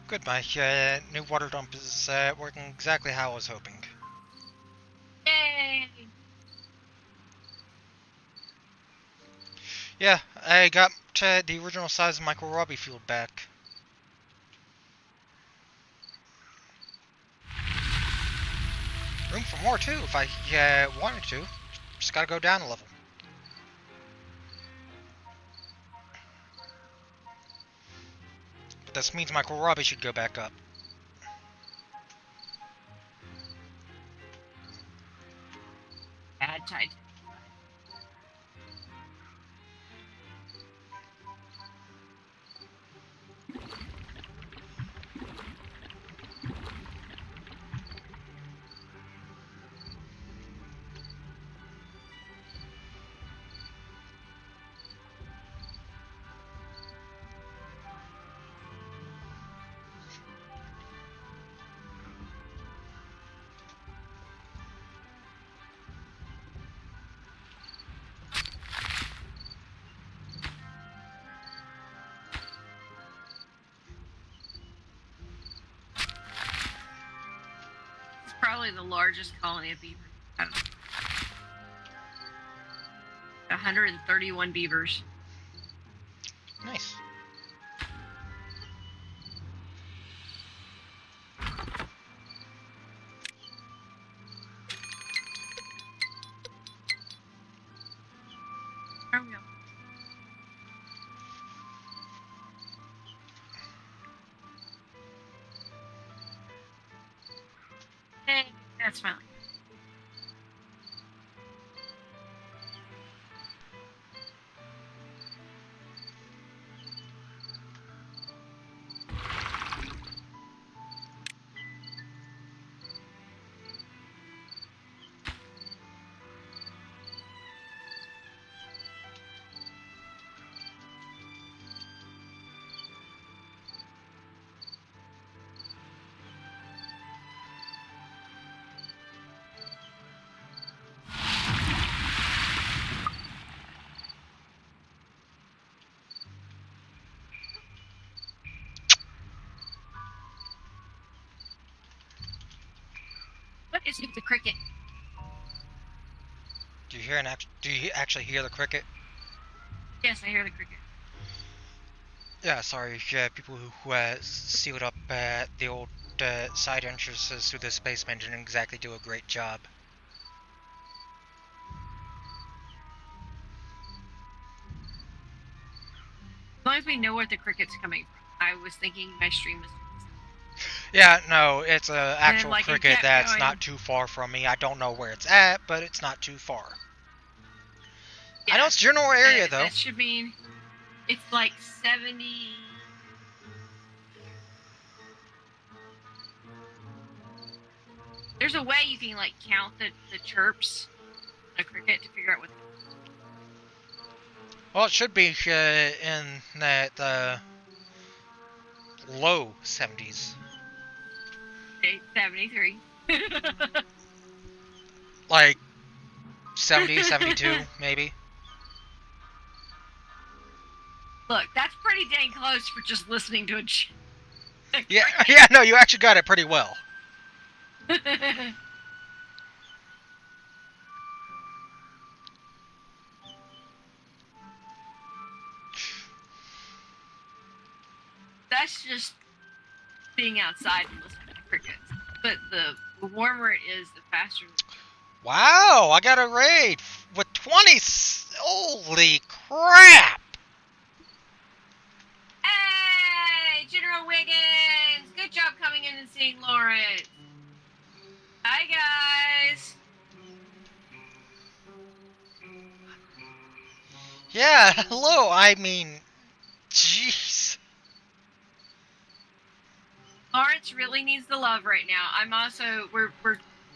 Good, my new water dump is working exactly how I was hoping. Yay! Yeah, I got the original size of my kohlrabi field back. Room for more too, if I wanted to. Just gotta go down a level. But this means my kohlrabi should go back up. Bad tide. It's probably the largest colony of beavers. 131 beavers. Nice. There we go. smiling. What is with the cricket? Do you actually hear the cricket? Yes, I hear the cricket. Yeah, sorry, people who sealed up the old side entrances to this basement didn't exactly do a great job. As long as we know where the cricket's coming from. I was thinking my stream was. Yeah, no, it's a actual like, cricket that's not too far from me. I don't know where it's at, but it's not too far. Yeah, I know it's general area though. That should mean it's like 70. There's a way you can like count the chirps on a cricket to figure out what. Well, it should be in that low 70s. 73. Like 70, 72, maybe. Look, that's pretty dang close for just listening to a Yeah, yeah, no, you actually got it pretty well. That's just being outside and listening to crickets. But the warmer it is, the faster. Wow, I got a raid with 20. Holy crap! Hey, General Wiggins! Good job coming in and seeing Lawrence. Hi, guys. Yeah, hello. I mean, jeez. Lawrence really needs the love right now. I'm also we're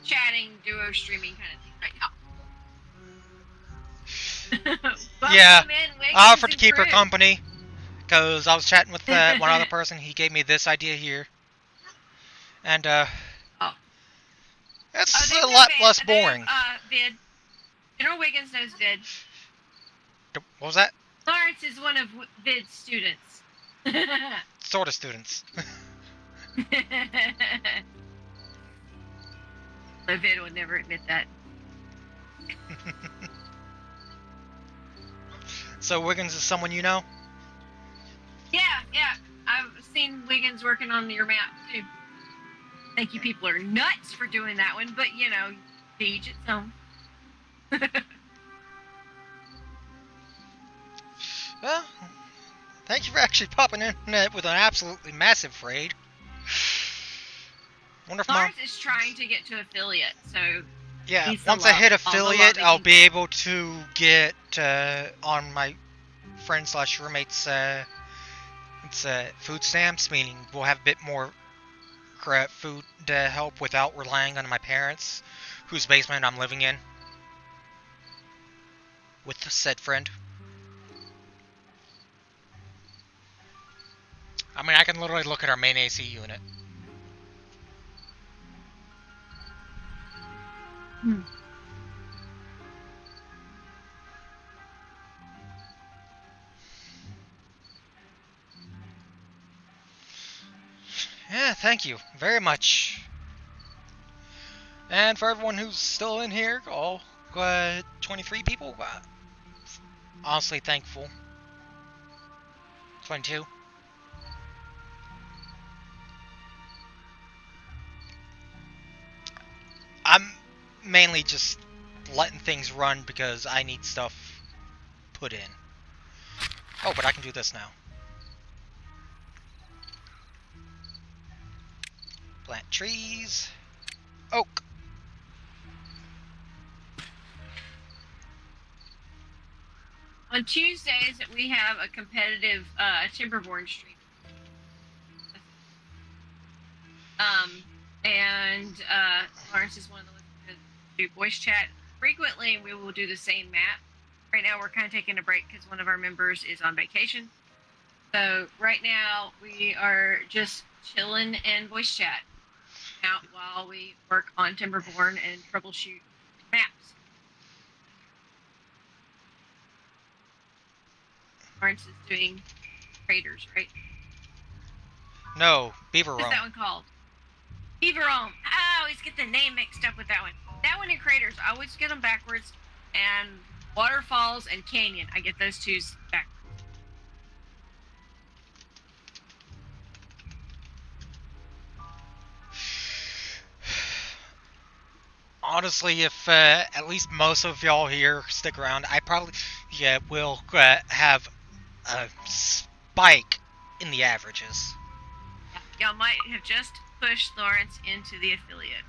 chatting, duo streaming kind of thing right now. Yeah, Wiggins I offered to keep her crew. company because I was chatting with one other person. He gave me this idea here, and it's a lot less boring. Vid. General Wiggins knows Vid. What was that? Lawrence is one of Vid's students. Sort of students. But Vid would never admit that. So Wiggins is someone you know? Yeah. I've seen Wiggins working on your map too. I think you people are nuts for doing that one, but you know, to each its own. Well, thank you for actually popping in with an absolutely massive raid. Wonder if Lawrence is trying to get to affiliate, so yeah, once I hit affiliate, I'll be able to get on my friend/roommate's food stamps, meaning we'll have a bit more food to help without relying on my parents, whose basement I'm living in, with the said friend. I mean, I can literally look at our main AC unit. Yeah, thank you very much. And for everyone who's still in here, all 23 people, honestly thankful. 22. I'm mainly just letting things run because I need stuff put in. Oh, but I can do this now. Plant trees. Oak. On Tuesdays, we have a competitive Timberborn stream. And Lawrence is one of the ones that do voice chat. Frequently, we will do the same map. Right now, we're kind of taking a break because one of our members is on vacation. So right now, we are just chilling and voice chat out while we work on Timberborn and troubleshoot maps. Lawrence is doing craters, right? No, Beaver What's Roam. that one called? Beaver Roam. I always get the name mixed up with that one. That one and craters, I always get them backwards. And waterfalls and canyon, I get those two backwards. Honestly, if at least most of y'all here stick around, I probably will have a spike in the averages. Y'all might have just pushed Lawrence into the affiliate.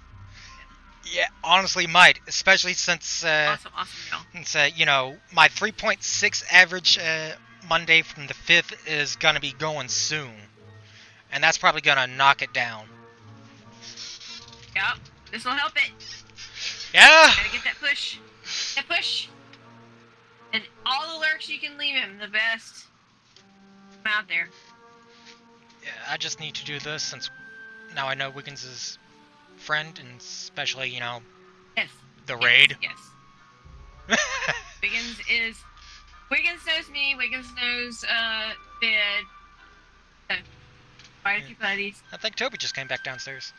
Yeah, honestly might, especially since Awesome, y'all. since you know, my 3.6 average Monday from the 5th is gonna be going soon, and that's probably gonna knock it down. Yep, this will help it. Yeah. Gotta get that push. That push. And all the lurks you can leave him, the best. I'm out there. Yeah, I just need to do this since now I know Wiggins' friend, and especially, you know, Yes. the raid. Yes. Wiggins knows me. Wiggins knows Bid. So, quite a few buddies. I think Toby just came back downstairs.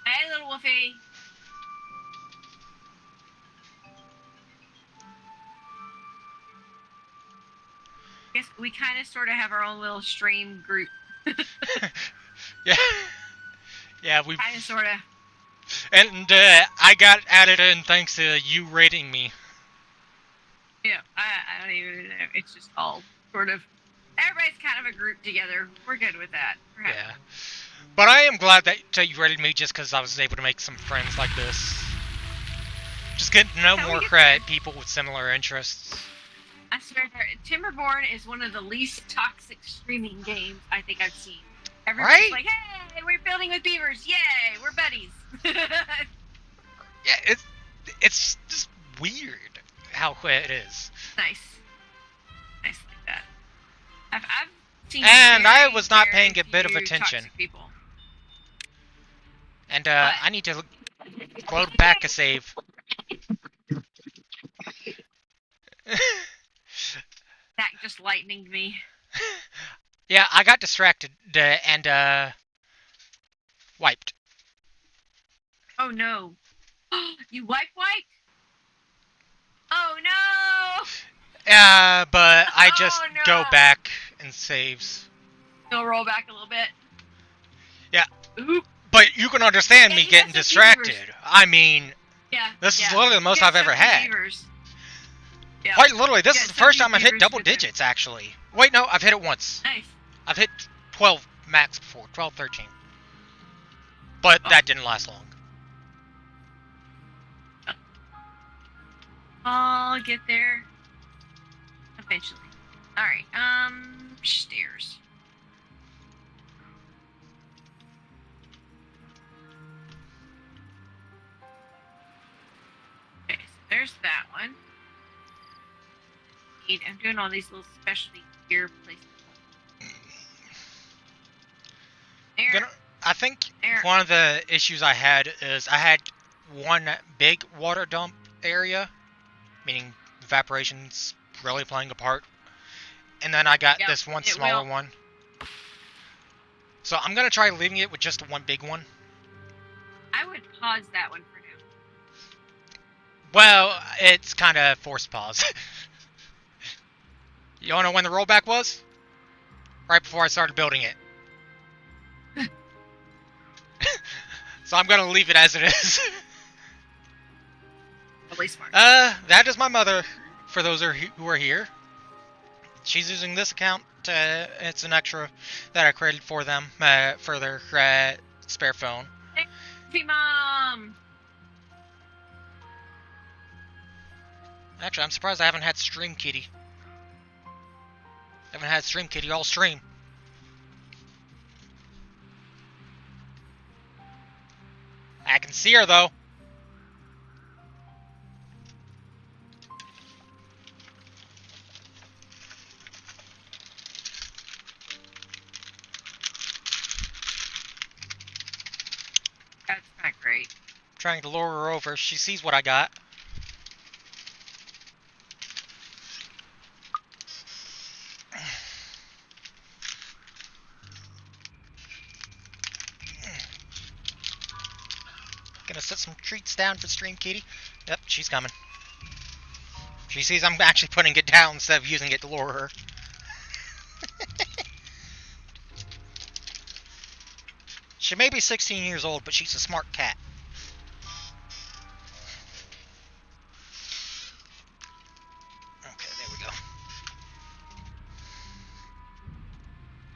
Hey, little Wolfie. I guess we kind of sort of have our own little stream group. Yeah. Yeah, we Kind of sort of. and I got added in thanks to you rating me. Yeah, I don't even know. It's just all sort of. Everybody's kind of a group together. We're good with that. Yeah. But I am glad that you rated me just because I was able to make some friends like this. Just getting to know more people with similar interests. I swear, Timberborn is one of the least toxic streaming games I think I've seen. Everybody's like, hey, we're building with beavers. Yay, we're buddies. Yeah, it's just weird how it is. Nice like that. I've seen. And very, I was not very paying a bit of few attention. toxic people. And I need to load back a save. That just lightninged me. Yeah, I got distracted and wiped. Oh no. You wiped? Oh no! Yeah, but I just Oh, no. go back and saves. You'll roll back a little bit. Yeah. Oop. But you can understand Yeah, me you getting got some distracted. beavers. I mean, Yeah. this is yeah. literally the most You I've got ever some had. beavers. Yeah. Quite literally, this Yeah, is the some first time I've hit beavers double with them. digits, actually. Wait, no, I've hit it once. Nice. I've hit 12 max before, 12, 13. But that didn't last long. I'll get there eventually. Alright, stairs. Okay, so there's that one. I'm doing all these little specialty gear places. There. I think There. one of the issues I had is I had one big water dump area, meaning evaporation's really playing a part, and then I got Yep, this one it smaller will. one. So I'm gonna try leaving it with just one big one. I would pause that one for now. Well, it's kind of forced pause. You wanna know when the rollback was? Right before I started building it. So I'm gonna leave it as it is. Probably smart. That is my mother, for those who are here. She's using this account. It's an extra that I created for them, for their spare phone. Hey, Mom! Actually, I'm surprised I haven't had Stream Kitty. I haven't had Stream Kitty all stream. I can see her, though. That's not great. Trying to lure her over. She sees what I got. Gonna set some treats down for Stream Kitty. Yep, she's coming. She sees I'm actually putting it down instead of using it to lure her. She may be 16 years old, but she's a smart cat. Okay, there we go.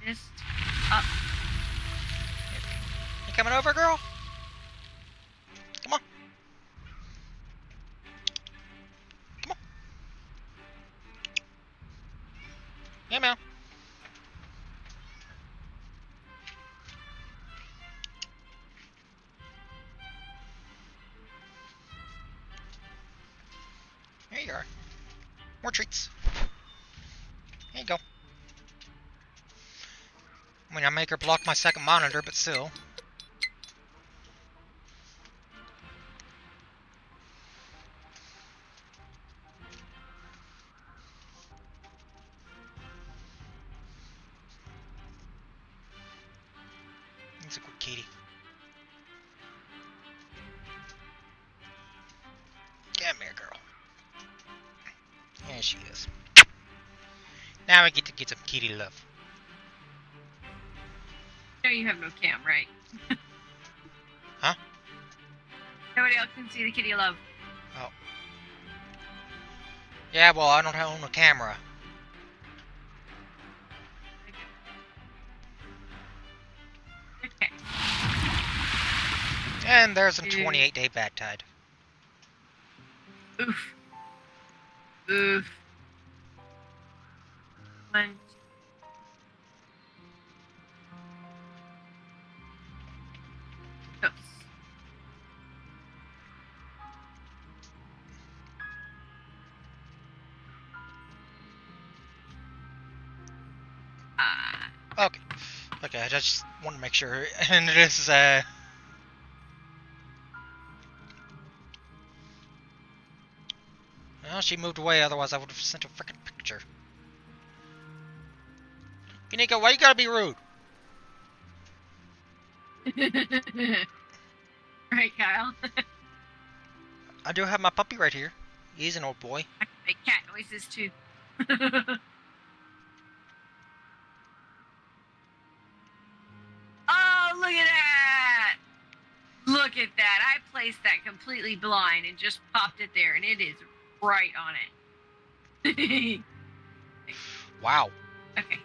Just up. You coming over, girl? Come on. Come on. Yeah, meow. There you are. More treats. There you go. I mean, I make her block my second monitor, but still. He's a good kitty. Come here, girl. There she is. Now we get to get some kitty love. No, you have no cam, right? Huh? Nobody else can see the kitty love. Oh. Yeah, well, I don't own a camera. Okay. And there's a 28-day bad tide. Oof. Oof. One. Oops. Okay. Okay, I just want to make sure. And it is, well, she moved away, otherwise I would have sent a freaking picture. Kaneko, why you gotta be rude? Right, Kyle. I do have my puppy right here. He's an old boy. I can make cat noises too. Oh, look at that! Look at that. I placed that completely blind and just popped it there, and it is right on it. Wow. Okay.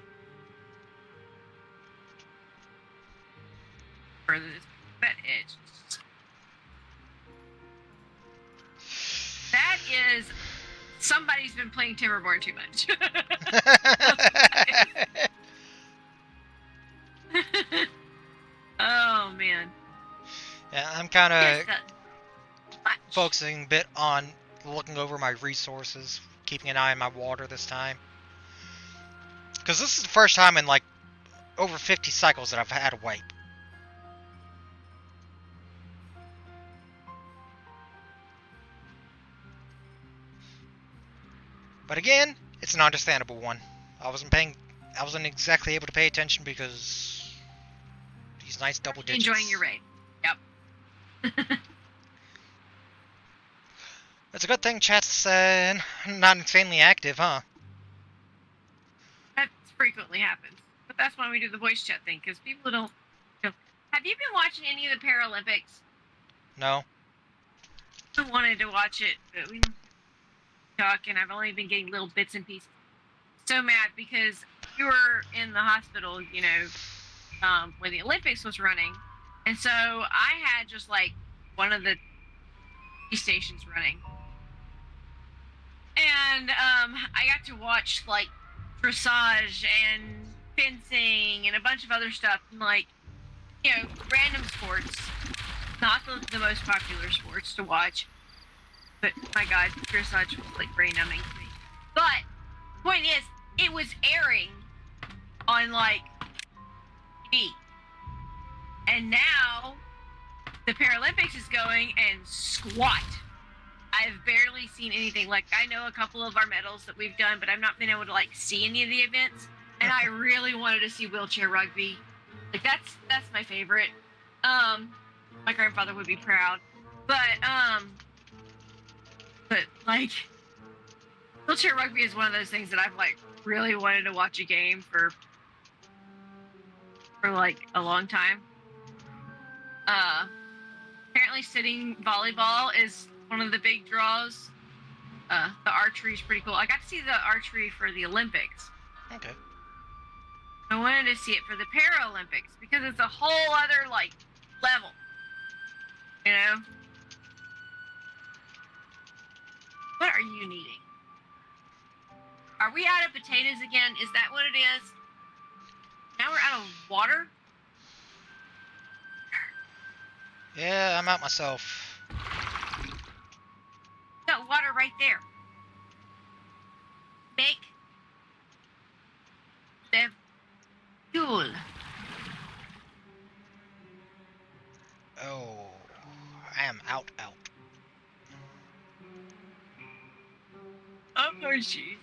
Further this that edge. That is somebody's been playing Timberborn too much. Oh man. Yeah, I'm kind of Yes, focusing a bit on looking over my resources, keeping an eye on my water this time. Because this is the first time in like over 50 cycles that I've had a wipe. But again, it's an understandable one. I wasn't exactly able to pay attention because these nice double digits. enjoying your raid. Yep. It's a good thing chat's not insanely active, huh? That frequently happens. But that's why we do the voice chat thing, because people don't. Have you been watching any of the Paralympics? No. I wanted to watch it, but we talk, and I've only been getting little bits and pieces. So mad because we were in the hospital, you know, when the Olympics was running, and so I had just like one of the stations running. And I got to watch like dressage and fencing and a bunch of other stuff, and like, you know, random sports. Not the most popular sports to watch, but my God, dressage was like brain numbing to me. But point is, it was airing on like TV, and now the Paralympics is going, and squat. I've barely seen anything. Like, I know a couple of our medals that we've done, but I've not been able to like see any of the events. And I really wanted to see wheelchair rugby. Like, that's my favorite. My grandfather would be proud. But like, wheelchair rugby is one of those things that I've like really wanted to watch a game for like a long time. Apparently sitting volleyball is one of the big draws. The archery is pretty cool. I got to see the archery for the Olympics. Okay. I wanted to see it for the Paralympics because it's a whole other like level. You know? What are you needing? Are we out of potatoes again? Is that what it is? Now we're out of water? Yeah, I'm out myself. Got water right there. Make the fuel. Oh, I am out. Oh, mercy.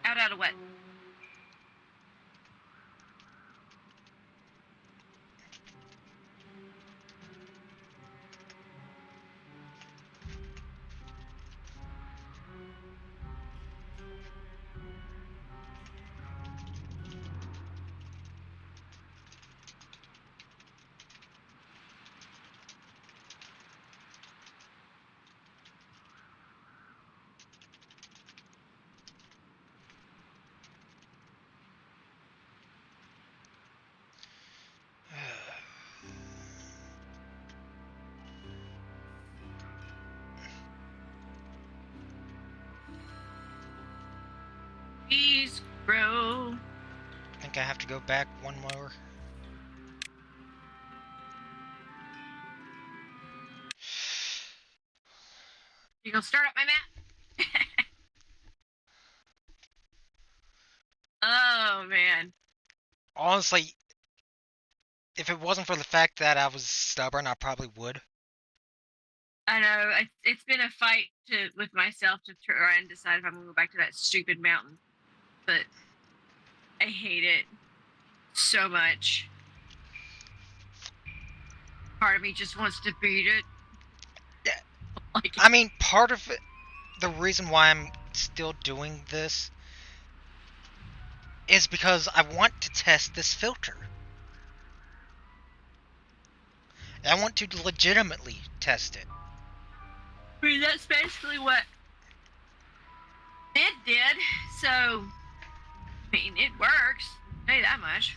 Out of what? Please grow. I think I have to go back one more. You gonna start up my map? Oh, man. Honestly, if it wasn't for the fact that I was stubborn, I probably would. I know. It's been a fight with myself to try and decide if I'm going to go back to that stupid mountain. But I hate it so much. Part of me just wants to beat it. Yeah. Like, I mean, part of it, the reason why I'm still doing this is because I want to test this filter. I want to legitimately test it. I mean, that's basically what it did. So, I mean, it works. I'll tell you that much.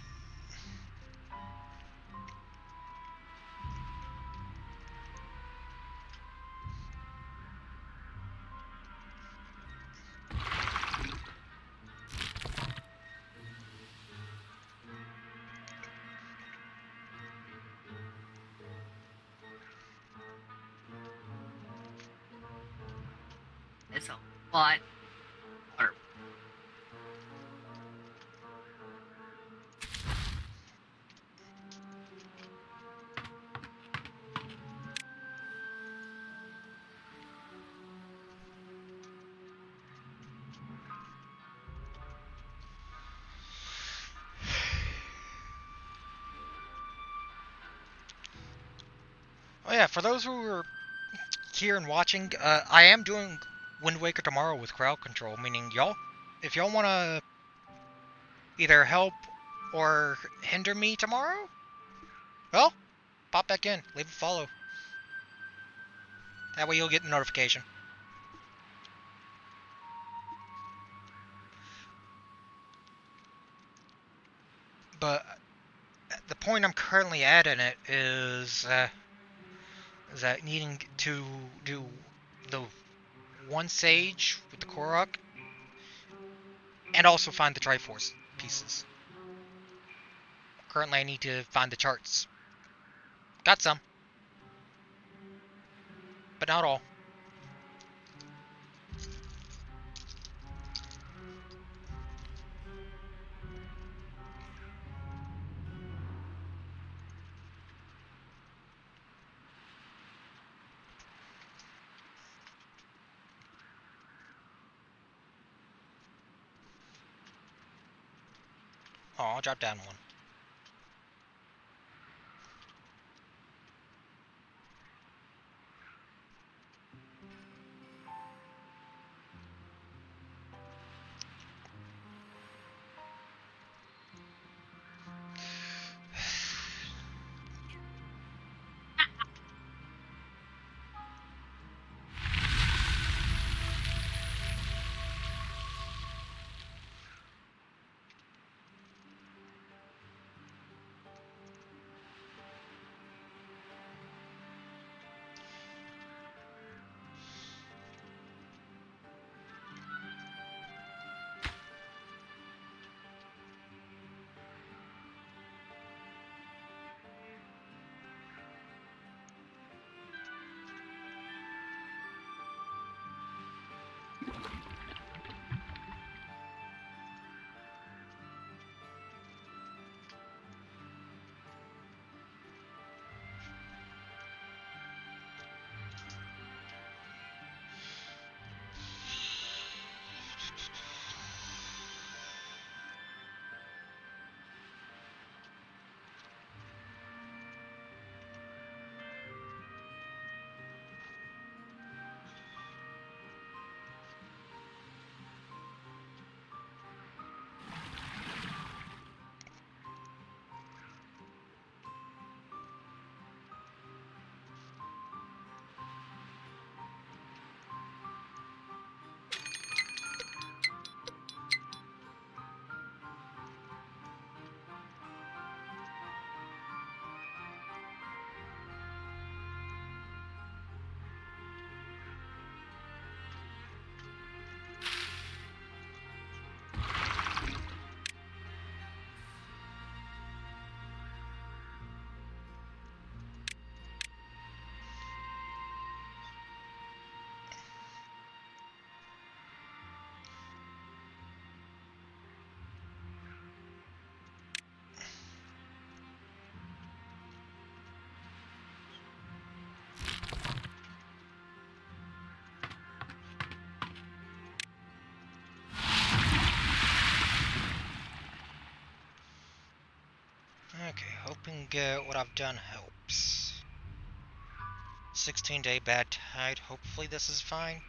It's a lot. Oh yeah, for those who are here and watching, I am doing Wind Waker tomorrow with crowd control, meaning y'all, if y'all want to either help or hinder me tomorrow, well, pop back in, leave a follow. That way you'll get a notification. But the point I'm currently at in it is that needing to do the 1 sage with the Korok, and also find the Triforce pieces. Currently I need to find the charts. Got some, but not all. Oh, I'll drop down one. Okay, hoping what I've done helps. 16-day bad tide. Hopefully this is fine.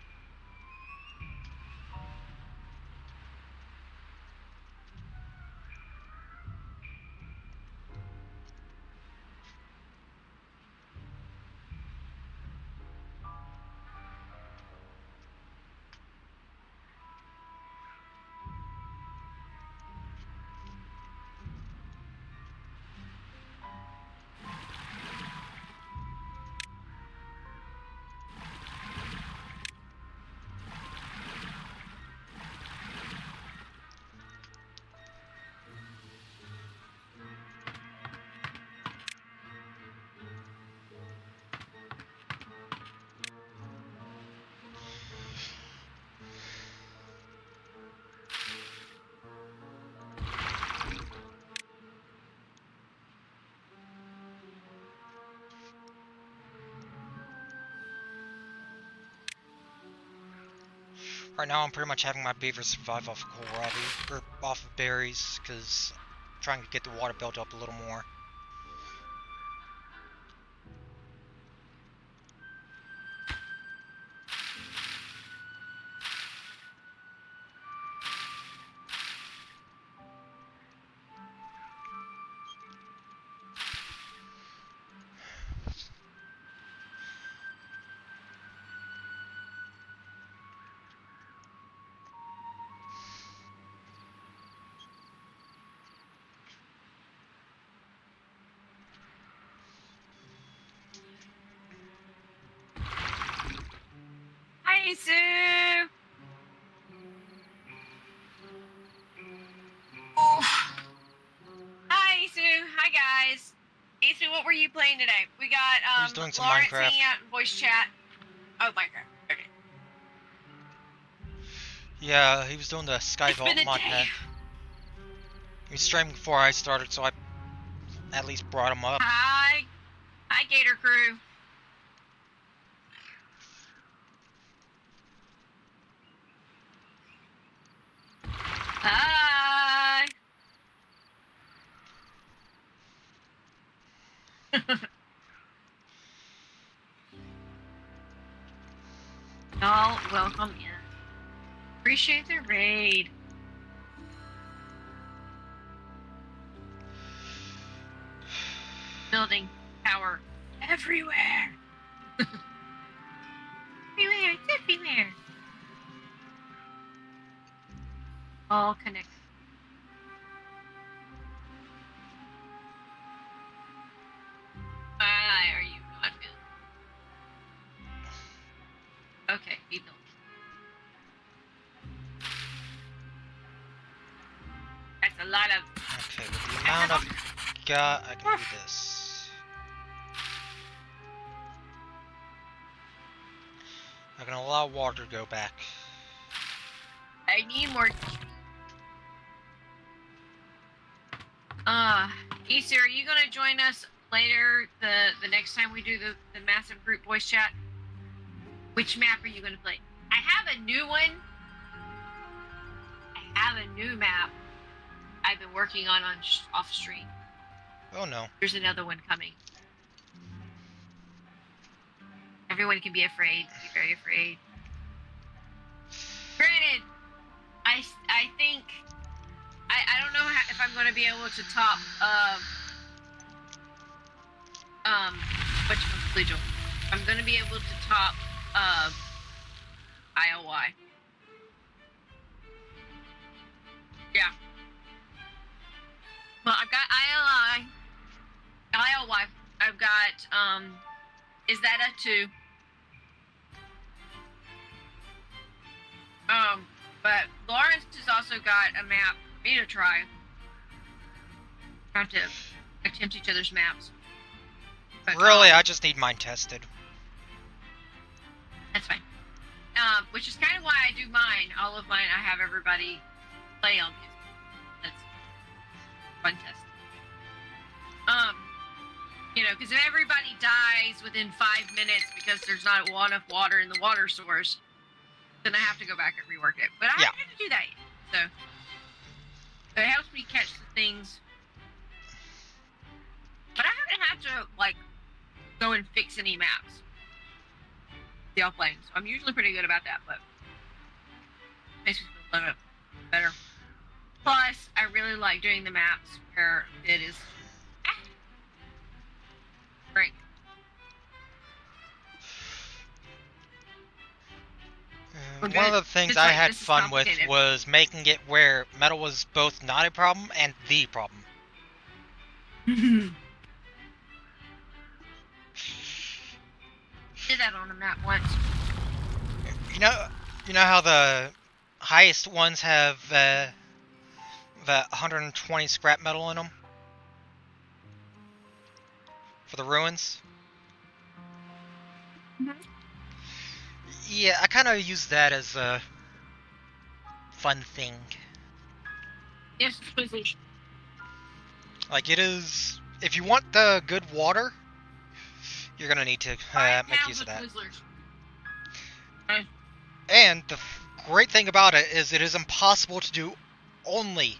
Right now I'm pretty much having my beavers survive off of kohlrabi, or off of berries, because I'm trying to get the water built up a little more. Hey, Sue. Hi, Sue. Hi, guys. Hey, Sue, what were you playing today? We got He was doing some Lawrence Minecraft. hanging out in voice chat. Oh, Minecraft. Okay. Yeah, he was doing the It's Skyvault been a mod day. pack. He was streaming before I started, so I at least brought him up. Hi. Hi, Gator Crew. Hi. Y'all, welcome in. Appreciate the raid. Building power everywhere. Everywhere, it's everywhere. All connected. Why are you not building? Okay, be building. That's a lot of. Okay, with the amount I've got, I can do this. I can allow water to go back. I need more. Issa, are you gonna join us later the next time we do the massive group voice chat? Which map are you gonna play? I have a new one. I have a new map I've been working on off stream. Oh no. There's another one coming. Everyone can be afraid. Be very afraid. Granted, I think I don't know if I'm going to be able to top Vigil. I'm going to be able to top ILY. Yeah. Well, I've got ILY. I've got is that a 2? But Lawrence has also got a map for me to try. Have to attempt each other's maps. But, Really, I just need mine tested. That's fine. Which is kind of why I do mine. All of mine, I have everybody play on. That's fun test. Because if everybody dies within 5 minutes because there's not enough water in the water source, then I have to go back and rework it. But I haven't had to do that yet, so it helps me catch the things. But I haven't had to go and fix any maps. Y'all playing, so I'm usually pretty good about that. But makes me feel a little bit better. Plus, I really like doing the maps where it is great. One of the things I had fun with was making it where metal was both not a problem and the problem. Did that on a map once. You know how the highest ones have the 120 scrap metal in them for the ruins. Yeah, I kind of use that as a fun thing. Yes, position. Like it is, if you want the good water, you're gonna need to make use of that. And the great thing about it is impossible to do only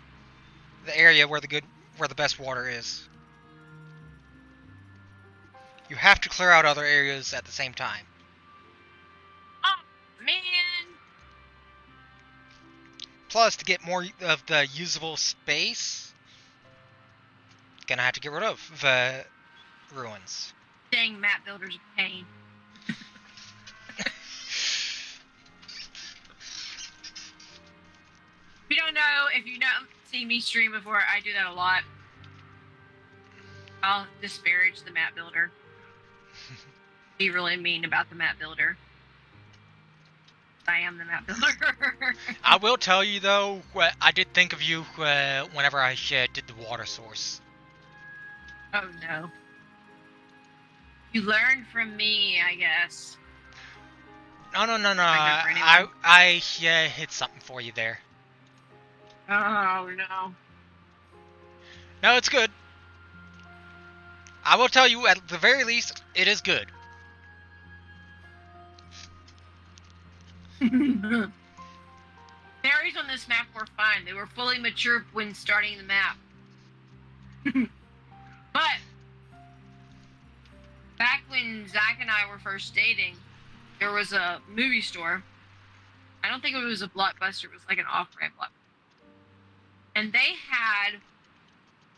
the area where the best water is. You have to clear out other areas at the same time. Oh man! Plus, to get more of the usable space, gonna have to get rid of the ruins. Dang, map builder's a pain. If you don't see me stream before, I do that a lot. I'll disparage the map builder. Be really mean about the map builder. I am the map builder. I will tell you though, I did think of you whenever I did the water source. Oh no. You learned from me, I guess. No. Not good for anyone. I hit something for you there. Oh no. No, it's good. I will tell you, at the very least, it is good. Berries on this map were fine. They were fully mature when starting the map. But back when Zach and I were first dating, there was a movie store. I don't think it was a Blockbuster. It was like an off-brand Blockbuster. And they had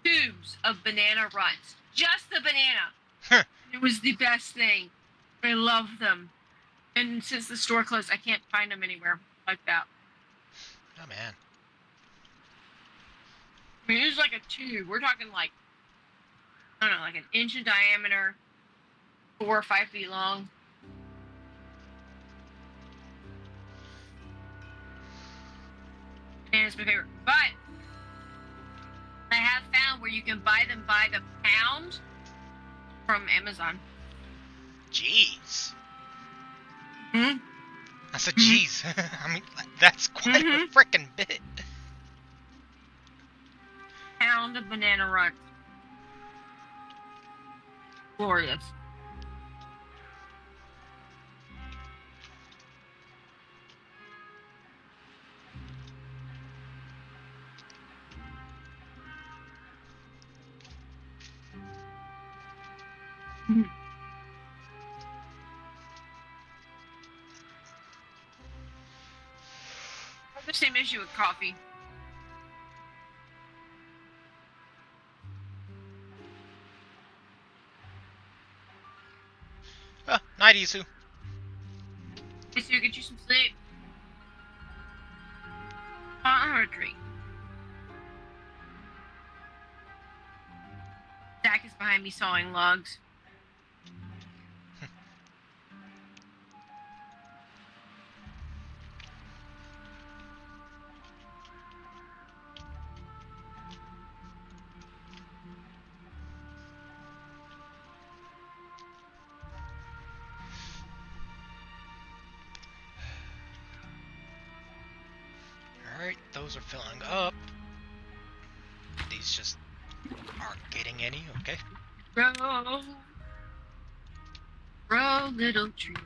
tubes of banana runs. Just the banana. It was the best thing. I love them. And since the store closed, I can't find them anywhere like that. Oh, man. I mean, it was like a tube. We're talking like, I don't know, like an inch in diameter, 4 or 5 feet long. And it's my favorite. But I have found where you can buy them by the pound from Amazon. Jeez. Hmm? I said, jeez. I mean, that's quite a freaking bit. Pound of banana runs. Glorious. I have the same issue with coffee. Oh, night, Isu. Hey, Sue, get you some sleep. I'm gonna drink. Zach is behind me sawing logs. Alright, those are filling up. These just aren't getting any, okay. Grow. Grow, little tree.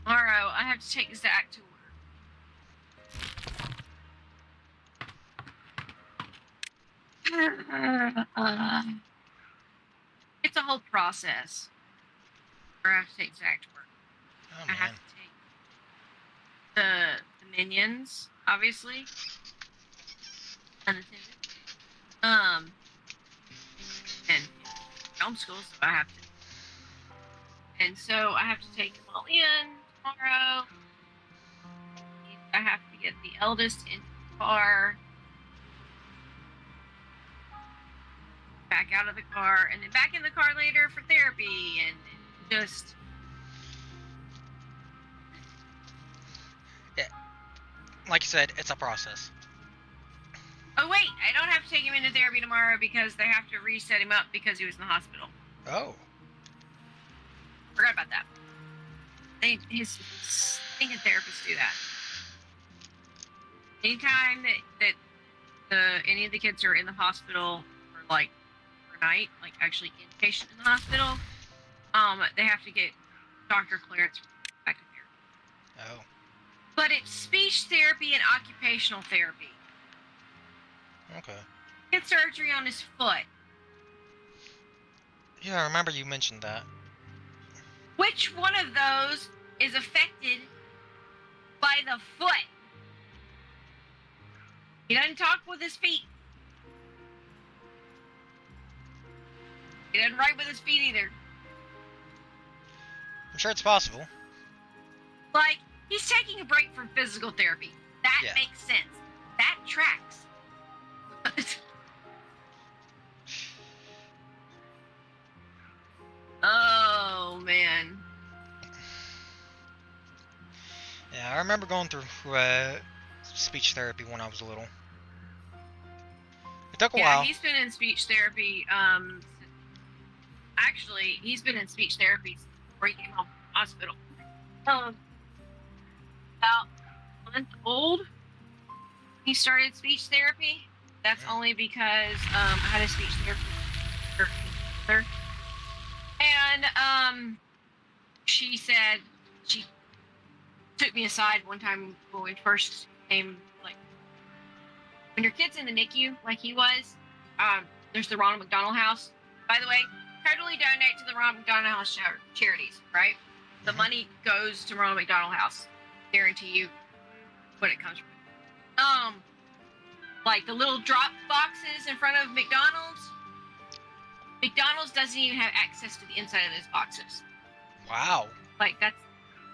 Tomorrow, I have to take Zach to work. It's a whole process. Or I have to take Zach to work. Oh, I man. have to take the minions, obviously. Unattended. And homeschool, so I have to. And so I have to take them all in tomorrow. I have to get the eldest in the car, back out of the car, and then back in the car later for therapy, and just. Yeah. Like you said, it's a process. Oh wait, I don't have to take him into therapy tomorrow because they have to reset him up because he was in the hospital. Oh. Forgot about that. His thinking therapists do that. Anytime that any of the kids are in the hospital for like overnight, like actually inpatient in the hospital, they have to get doctor clearance back to therapy. Oh. But it's speech therapy and occupational therapy. Okay. He had surgery on his foot. Yeah, I remember you mentioned that. Which one of those is affected by the foot? He doesn't talk with his feet. He doesn't write with his feet either. I'm sure it's possible. Like, he's taking a break from physical therapy. That Yeah. makes sense. That tracks. Oh, man. Yeah, I remember going through speech therapy when I was little. It took a Yeah, while. he's been in speech therapy. Actually, he's been in speech therapy since before he came home from the hospital. About a month old, he started speech therapy. That's only because I had a speech therapist, and she said she took me aside one time when we first came. Like, when your kid's in the NICU, like he was, there's the Ronald McDonald House. By the way, totally donate to the Ronald McDonald House charities, right? The money goes to Ronald McDonald House. Guarantee you what it comes from. Like the little drop boxes in front of McDonald's. McDonald's doesn't even have access to the inside of those boxes. Wow. Like that's,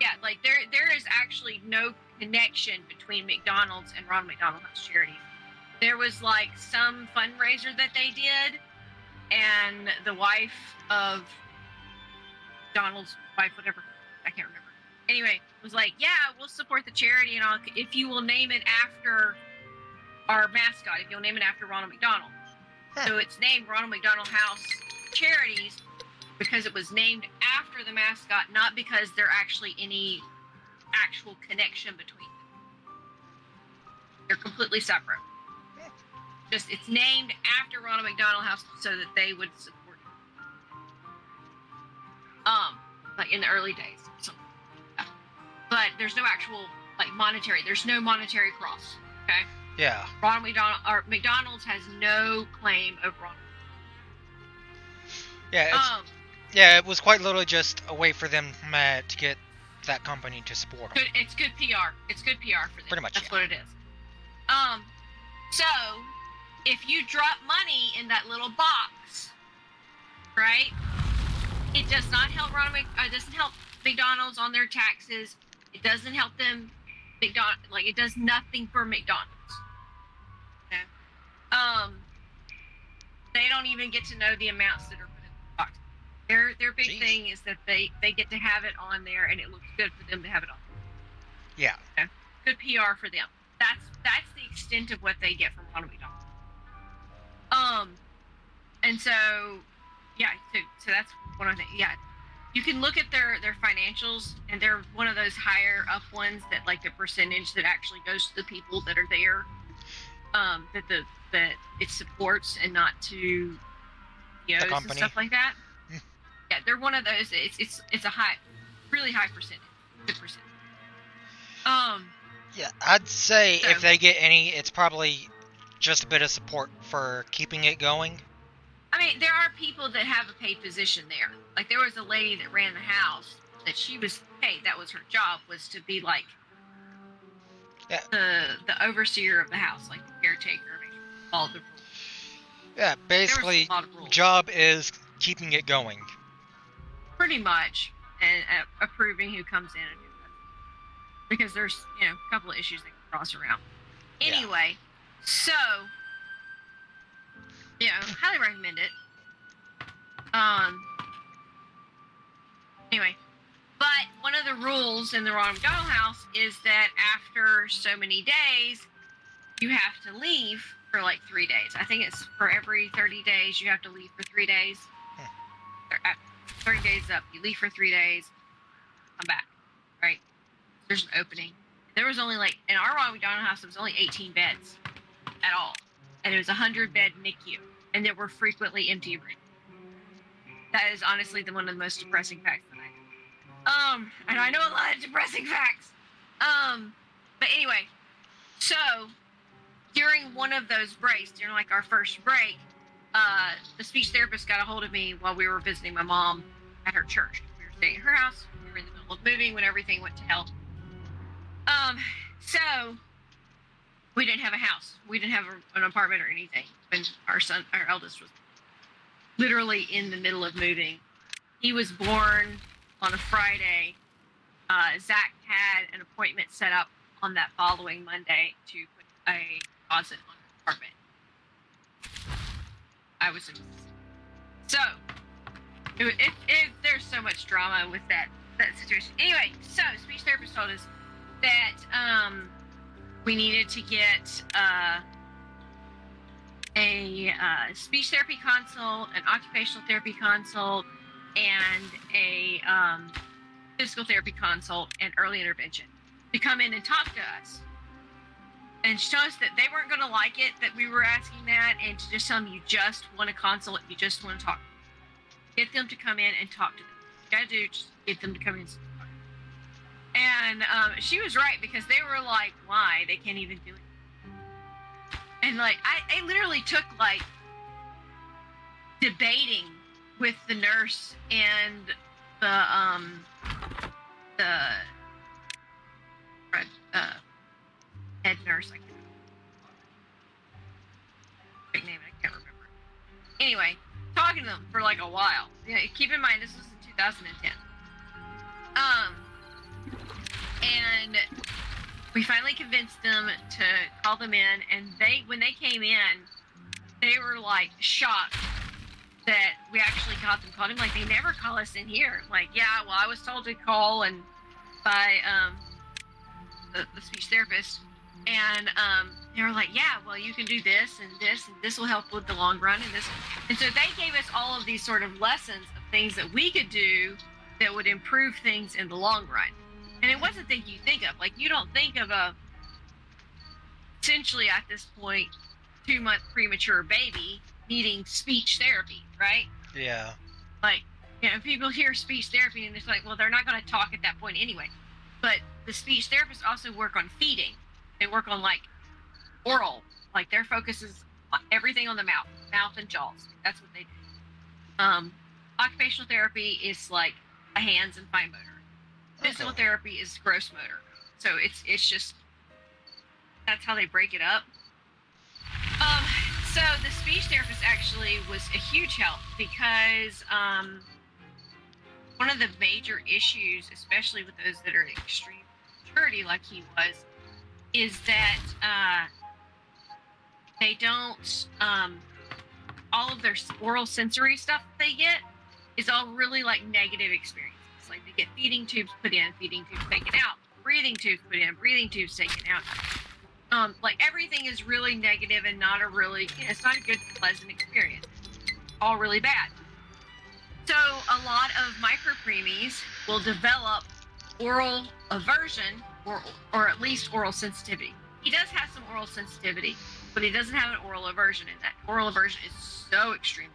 yeah, like there is actually no connection between McDonald's and Ronald McDonald House Charities. There was like some fundraiser that they did, and the wife of Donald's wife, whatever, I can't remember. Anyway, was like, yeah, we'll support the charity and all if you will name it after our mascot, if you'll name it after Ronald McDonald. So it's named Ronald McDonald House Charities because it was named after the mascot, not because there actually any actual connection between them. They're completely separate. Just it's named after Ronald McDonald House so that they would support it. Like in the early days. But there's no actual like monetary. There's no monetary cross. Okay. Yeah. Ronald McDonald or McDonald's has no claim over Ronald. Yeah. Yeah, it was quite literally just a way for them to get that company to support them. It's good PR. It's good PR for them. Pretty much. That's Yeah. what it is. So if you drop money in that little box, right? It does not help it doesn't help McDonald's on their taxes. It doesn't help them. It does nothing for McDonald's. Okay? They don't even get to know the amounts that are put in the box. Their big thing is that they get to have it on there, and it looks good for them to have it on. Yeah. Okay? Good PR for them. That's the extent of what they get from Ronald McDonald. And so, yeah, so that's one of the yeah. You can look at their financials, and they're one of those higher up ones that like the percentage that actually goes to the people that are there, that it supports and not to CEOs and stuff like that. Yeah, they're one of those. It's a high, really high percentage, good percentage. Yeah, I'd say So, if they get any, it's probably just a bit of support for keeping it going. I mean, there are people that have a paid position there. Like there was a lady that ran the house that she was paid. That was her job, was to be like the overseer of the house, like the caretaker, all the rules. Yeah, basically, a lot of rules. job is keeping it going. Pretty much, and approving who comes in and who doesn't. Because there's a couple of issues that can cross around. Anyway, so highly recommend it. Anyway, but one of the rules in the Ronald McDonald House is that after so many days, you have to leave for like 3 days. I think it's for every 30 days you have to leave for 3 days. 30 days up, you leave for 3 days, come back, right? There's an opening. There was only like, in our Ronald McDonald House, there was only 18 beds at all. And it was a 100-bed NICU. And there were frequently empty rooms. That is honestly one of the most depressing facts that I know. And I know a lot of depressing facts. But anyway, so during one of those breaks, during like our first break, the speech therapist got a hold of me while we were visiting my mom at her church. We were staying at her house. We were in the middle of moving when everything went to hell. So we didn't have a house. We didn't have an apartment or anything when our eldest was literally in the middle of moving. He was born on a Friday, Zach had an appointment set up on that following Monday to put a deposit on the apartment. I was in. So, there's so much drama with that situation. Anyway, so speech therapist told us that we needed to get a speech therapy consult, an occupational therapy consult, and a physical therapy consult and early intervention to come in and talk to us. And she told us that they weren't going to like it, that we were asking that, and to just tell them you just want a consult, you just want to talk. Get them to come in and talk to them. You got to do, just get them to come in and talk. And she was right, because they were like, why? They can't even do it. And like, I literally took like debating with the nurse and the head nurse. I can't remember. Big name, I can't remember. Anyway, talking to them for like a while. Yeah, keep in mind this was in 2010. And we finally convinced them to call them in, and when they came in, they were like shocked that we actually got them called in. Like, they never call us in here. Like, yeah, well, I was told to call and by the speech therapist, and they were like, yeah, well, you can do this and this will help with the long run and this. And so they gave us all of these sort of lessons of things that we could do that would improve things in the long run. And it wasn't things you think of. Like, you don't think of essentially at this point, 2-month premature baby needing speech therapy, right? Yeah. Like, people hear speech therapy and it's like, well, they're not going to talk at that point anyway. But the speech therapists also work on feeding. They work on like oral. Like, their focus is everything on the mouth and jaws. That's what they do. Occupational therapy is like the hands and fine motor. Physical therapy is gross motor. So it's just, that's how they break it up. So the speech therapist actually was a huge help, because one of the major issues, especially with those that are at extreme maturity like he was, is that they don't, all of their oral sensory stuff that they get is all really like negative experiences. Like, they get feeding tubes put in, feeding tubes taken out, breathing tubes put in, breathing tubes taken out. Like, everything is really negative and not a really, it's not a good, pleasant experience. All really bad. So a lot of micropreemies will develop oral aversion or at least oral sensitivity. He does have some oral sensitivity, but he doesn't have an oral aversion, and that oral aversion is so extremely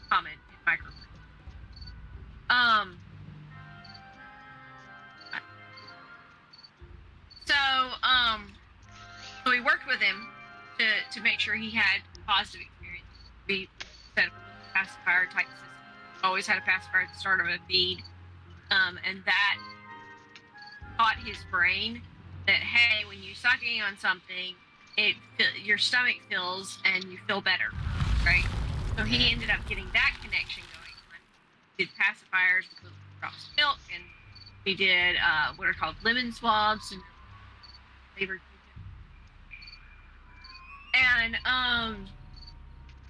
common in micropreemies. So we worked with him to make sure he had positive experience. We set up a pacifier type system. Always had a pacifier at the start of a feed, and that taught his brain that, hey, when you sucking on something, your stomach fills and you feel better, right? So he ended up getting that connection going. We did pacifiers with drops of milk, and we did what are called lemon swabs and flavored. And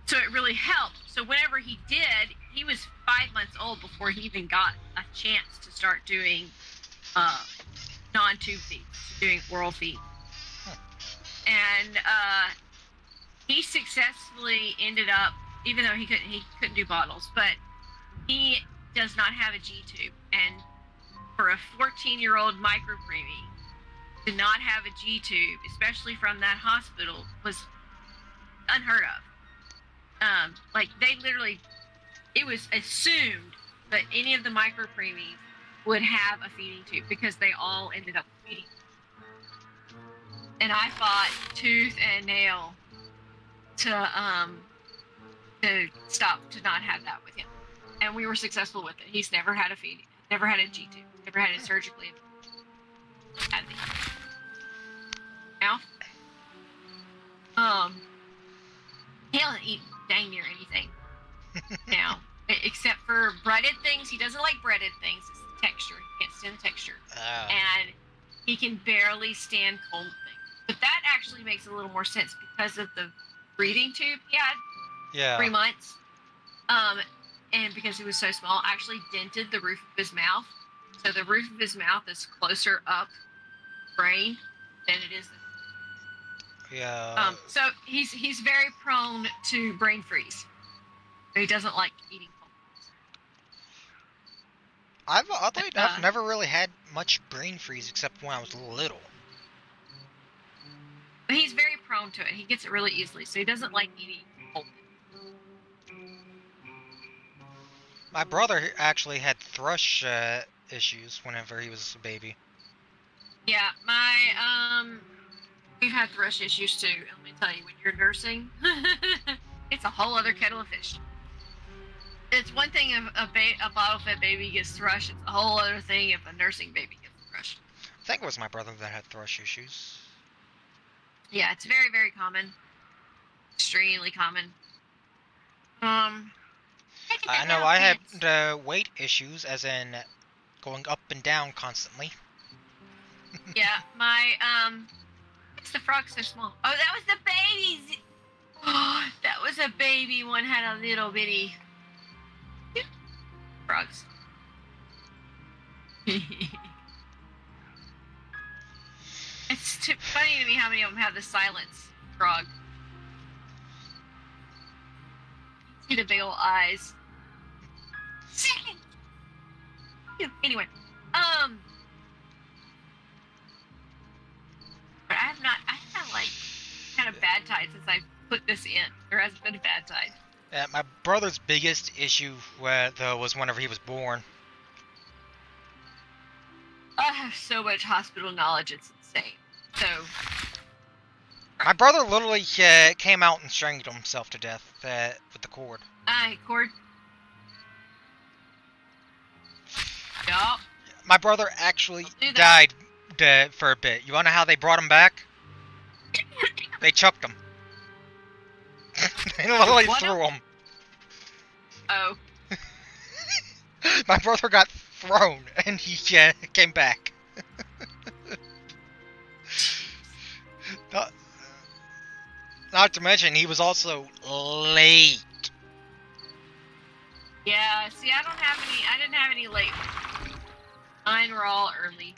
so it really helped. So whenever he did, he was 5 months old before he even got a chance to start doing non-tube feeds, doing oral feeds. And he successfully ended up, even though he couldn't do bottles, but he does not have a G-tube. And for a 14-year-old micropreemie to not have a G-tube, especially from that hospital, was unheard of. Like, they literally, it was assumed that any of the micropreemies would have a feeding tube because they all ended up feeding. And I fought tooth and nail to stop, to not have that with him. And we were successful with it. He's never had a feeding, never had a G-tube, never had it surgically. Had the mouth. He doesn't eat dang near anything now, except for breaded things. He doesn't like breaded things. It's the texture. He can't stand the texture. Oh. And he can barely stand cold things. But that actually makes a little more sense because of the breathing tube he had. Yeah. 3 months. And because he was so small, actually dented the roof of his mouth. So the roof of his mouth is closer up brain than it is. Yeah. So he's very prone to brain freeze. He doesn't like eating cold things. Oddly enough, never really had much brain freeze except when I was little. But he's very prone to it. He gets it really easily, so he doesn't like eating cold things. My brother actually had thrush issues whenever he was a baby. Yeah, we've had thrush issues too. Let me tell you, when you're nursing, it's a whole other kettle of fish. It's one thing if a bottle-fed baby gets thrush. It's a whole other thing if a nursing baby gets thrush. I think it was my brother that had thrush issues. Yeah, it's very, very common. Extremely common. I know I had weight issues, as in going up and down constantly. Yeah, it's the frog's so small. Oh, that was the babies. Oh, that was a baby one. Had a little bitty frogs. It's too funny to me how many of them have the silence frog. See the big old eyes. Anyway, but I have like kind of bad tide since I put this in. There hasn't been a bad tide. My brother's biggest issue, though, was whenever he was born. I have so much hospital knowledge, it's insane. So, my brother literally came out and strangled himself to death with the cord. Cord. Yup. My brother actually died for a bit. You wanna know how they brought him back? They chucked him. They literally threw him. Oh. My brother got thrown, and he came back. Not to mention, he was also late. Yeah, see, I didn't have any late. Mine were all early.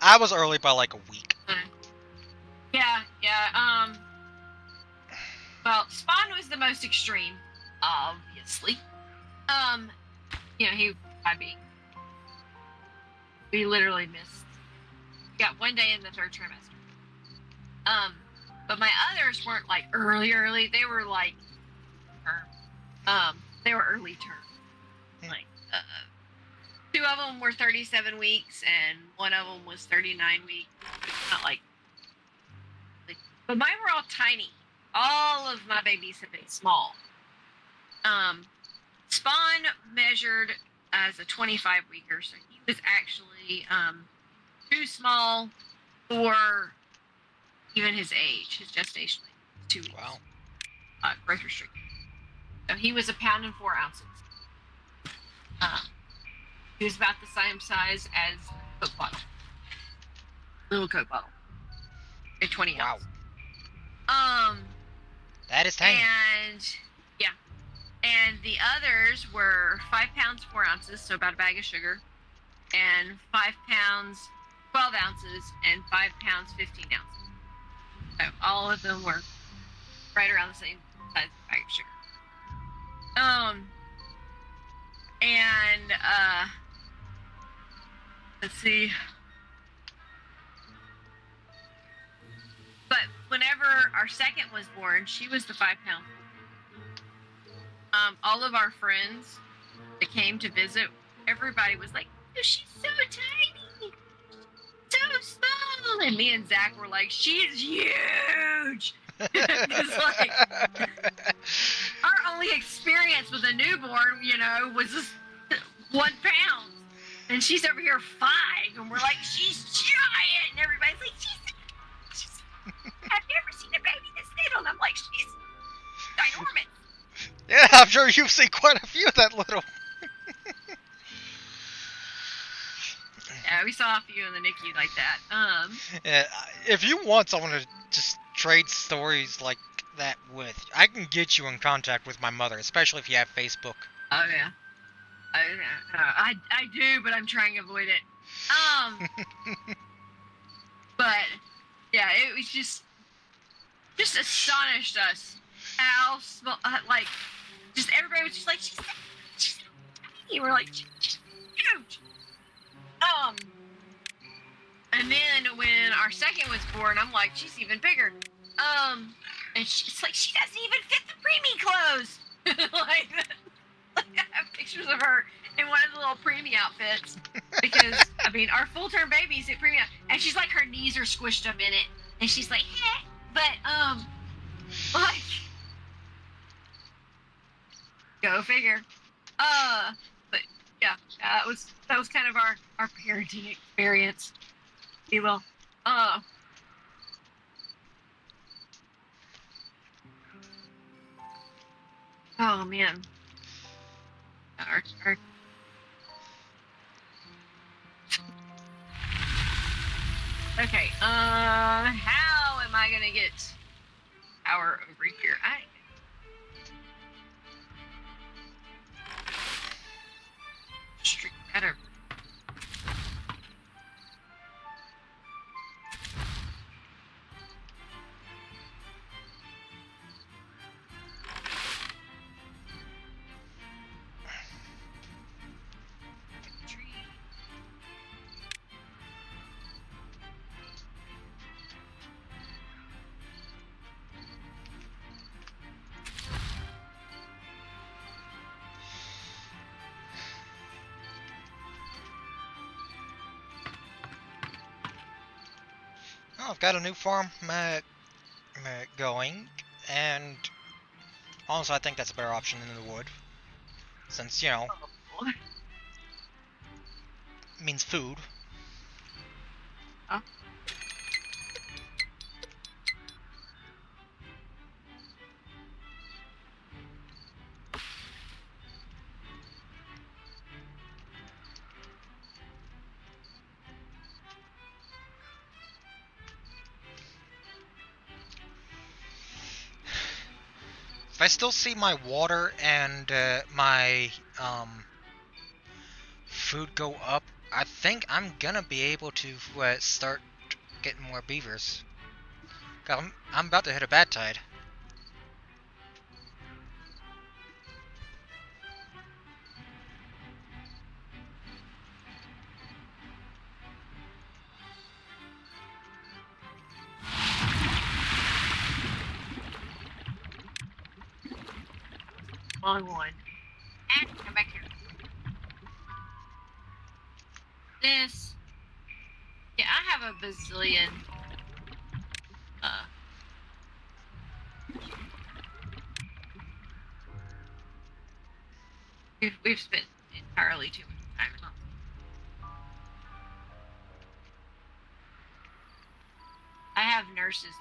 I was early by like a week. Yeah. Well, Spawn was the most extreme, obviously. We literally missed. We got 1 day in the 3rd trimester. But my others weren't like early. They were like term. They were early term. Like 2 of them were 37 weeks and 1 of them was 39 weeks. Not like, but mine were all tiny. All of my babies have been small. Spawn measured as a 25-weeker, so he was actually too small for even his age, his gestation age. 2 weeks. Wow. Growth restricted. So he was 1 pound and 4 ounces. He was about the same size as a Coke bottle. Little Coke bottle. A 20 ounce. Wow. That is tiny. And the others were 5 pounds 4 ounces, so about a bag of sugar, and 5 pounds 12 ounces, and 5 pounds 15 ounces. So all of them were right around the same size of a bag of sugar. Let's see. But whenever our second was born, she was the 5 pound. All of our friends that came to visit, everybody was like, oh, she's so tiny, so small. And me and Zach were like, she's huge. It's like, our only experience with a newborn, was just 1 pound. And she's over here 5. And we're like, she's giant. And everybody's like, she's I've never seen a baby this little. And I'm like, she's ginormous. Yeah, I'm sure you've seen quite a few of that little. Yeah, we saw a few in the NICU like that. Yeah, if you want someone to just trade stories like that with, I can get you in contact with my mother, especially if you have Facebook. Oh yeah. I do, but I'm trying to avoid it. But yeah, it was just astonished us how small, like, just everybody was just like, she's tiny. We're like, she's huge. And then when our second was born, I'm like, she's even bigger. And it's like she doesn't even fit the preemie clothes. like I have pictures of her in one of the little preemie outfits because I mean our full-term babies at preemie, and she's like her knees are squished up in it, and she's like, eh. But like, go figure. But yeah, that was kind of our parenting experience, if you will. Oh man. Our Okay, how am I gonna get power over here? Street better. Oh, I've got a new farm going, and honestly, I think that's a better option than the wood, since you know, means food. Huh? If I still see my water and my food go up, I think I'm gonna be able to start getting more beavers. I'm about to hit a bad tide. Wrong one. And come back here. This. Yeah, I have a bazillion. We've spent entirely too much time on. I have nurses.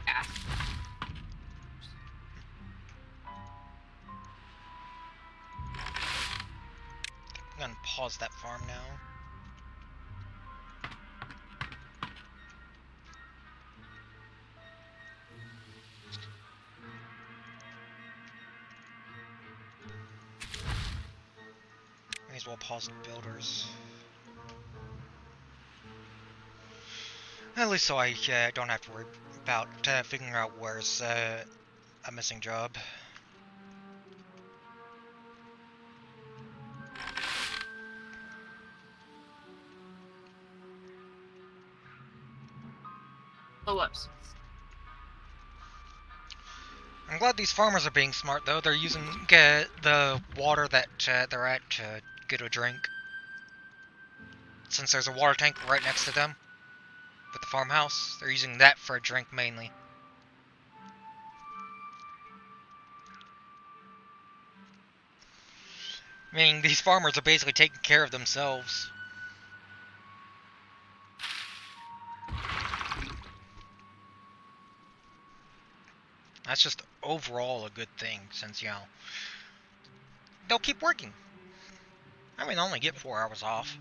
Yeah. I'm gonna pause that farm now. May as well pause the builders. At least so I don't have to worry about figuring out where's a missing job. Blow-ups. I'm glad these farmers are being smart, though. They're using the water that they're at to get a drink. Since there's a water tank right next to them with the farmhouse, they're using that for a drink mainly. Meaning these farmers are basically taking care of themselves. That's just overall a good thing, since, you know, they'll keep working. I mean, they only get 4 hours off.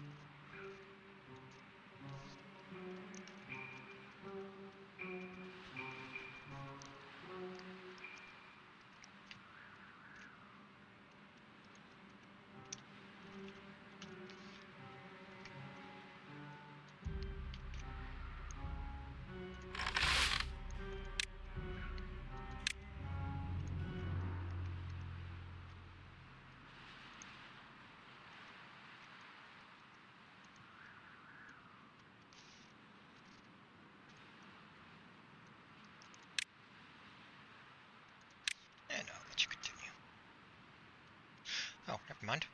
And I'll let you continue. Oh, never mind.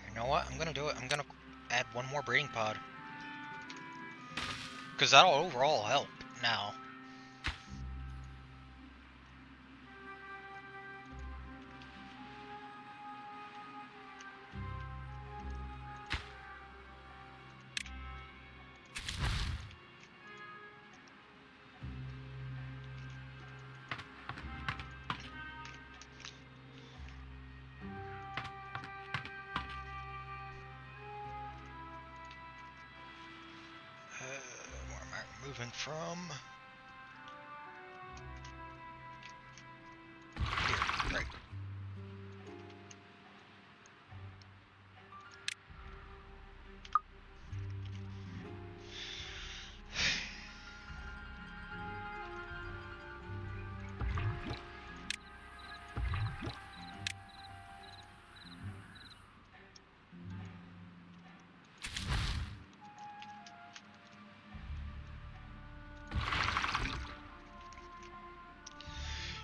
You know what? I'm gonna do it. I'm gonna add 1 more breeding pod. Because that'll overall help now. Where am I moving from? Here, right.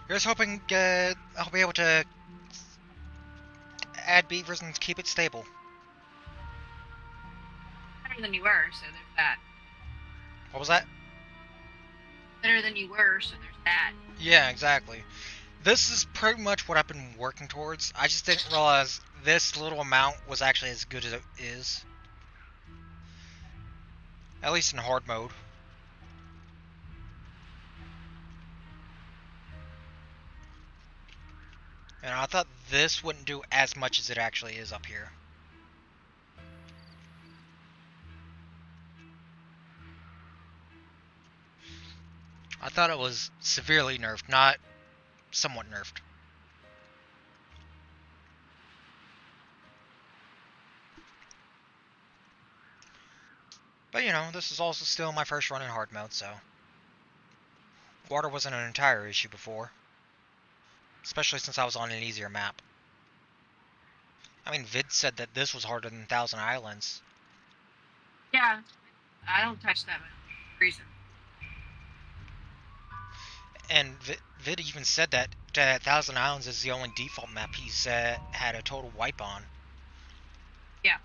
Here's hoping I'll be able to add beavers and keep it stable. Better than you were, so there's that. What was that? Better than you were, so there's that. Yeah, exactly. This is pretty much what I've been working towards. I just didn't realize this little amount was actually as good as it is. At least in hard mode. And I thought this wouldn't do as much as it actually is up here. I thought it was severely nerfed, not somewhat nerfed. But you know, this is also still my first run in hard mode, so water wasn't an entire issue before. Especially since I was on an easier map. I mean, Vid said that this was harder than Thousand Islands. Yeah, I don't touch that much reason. And Vid even said that Thousand Islands is the only default map he's had a total wipe on. Yeah.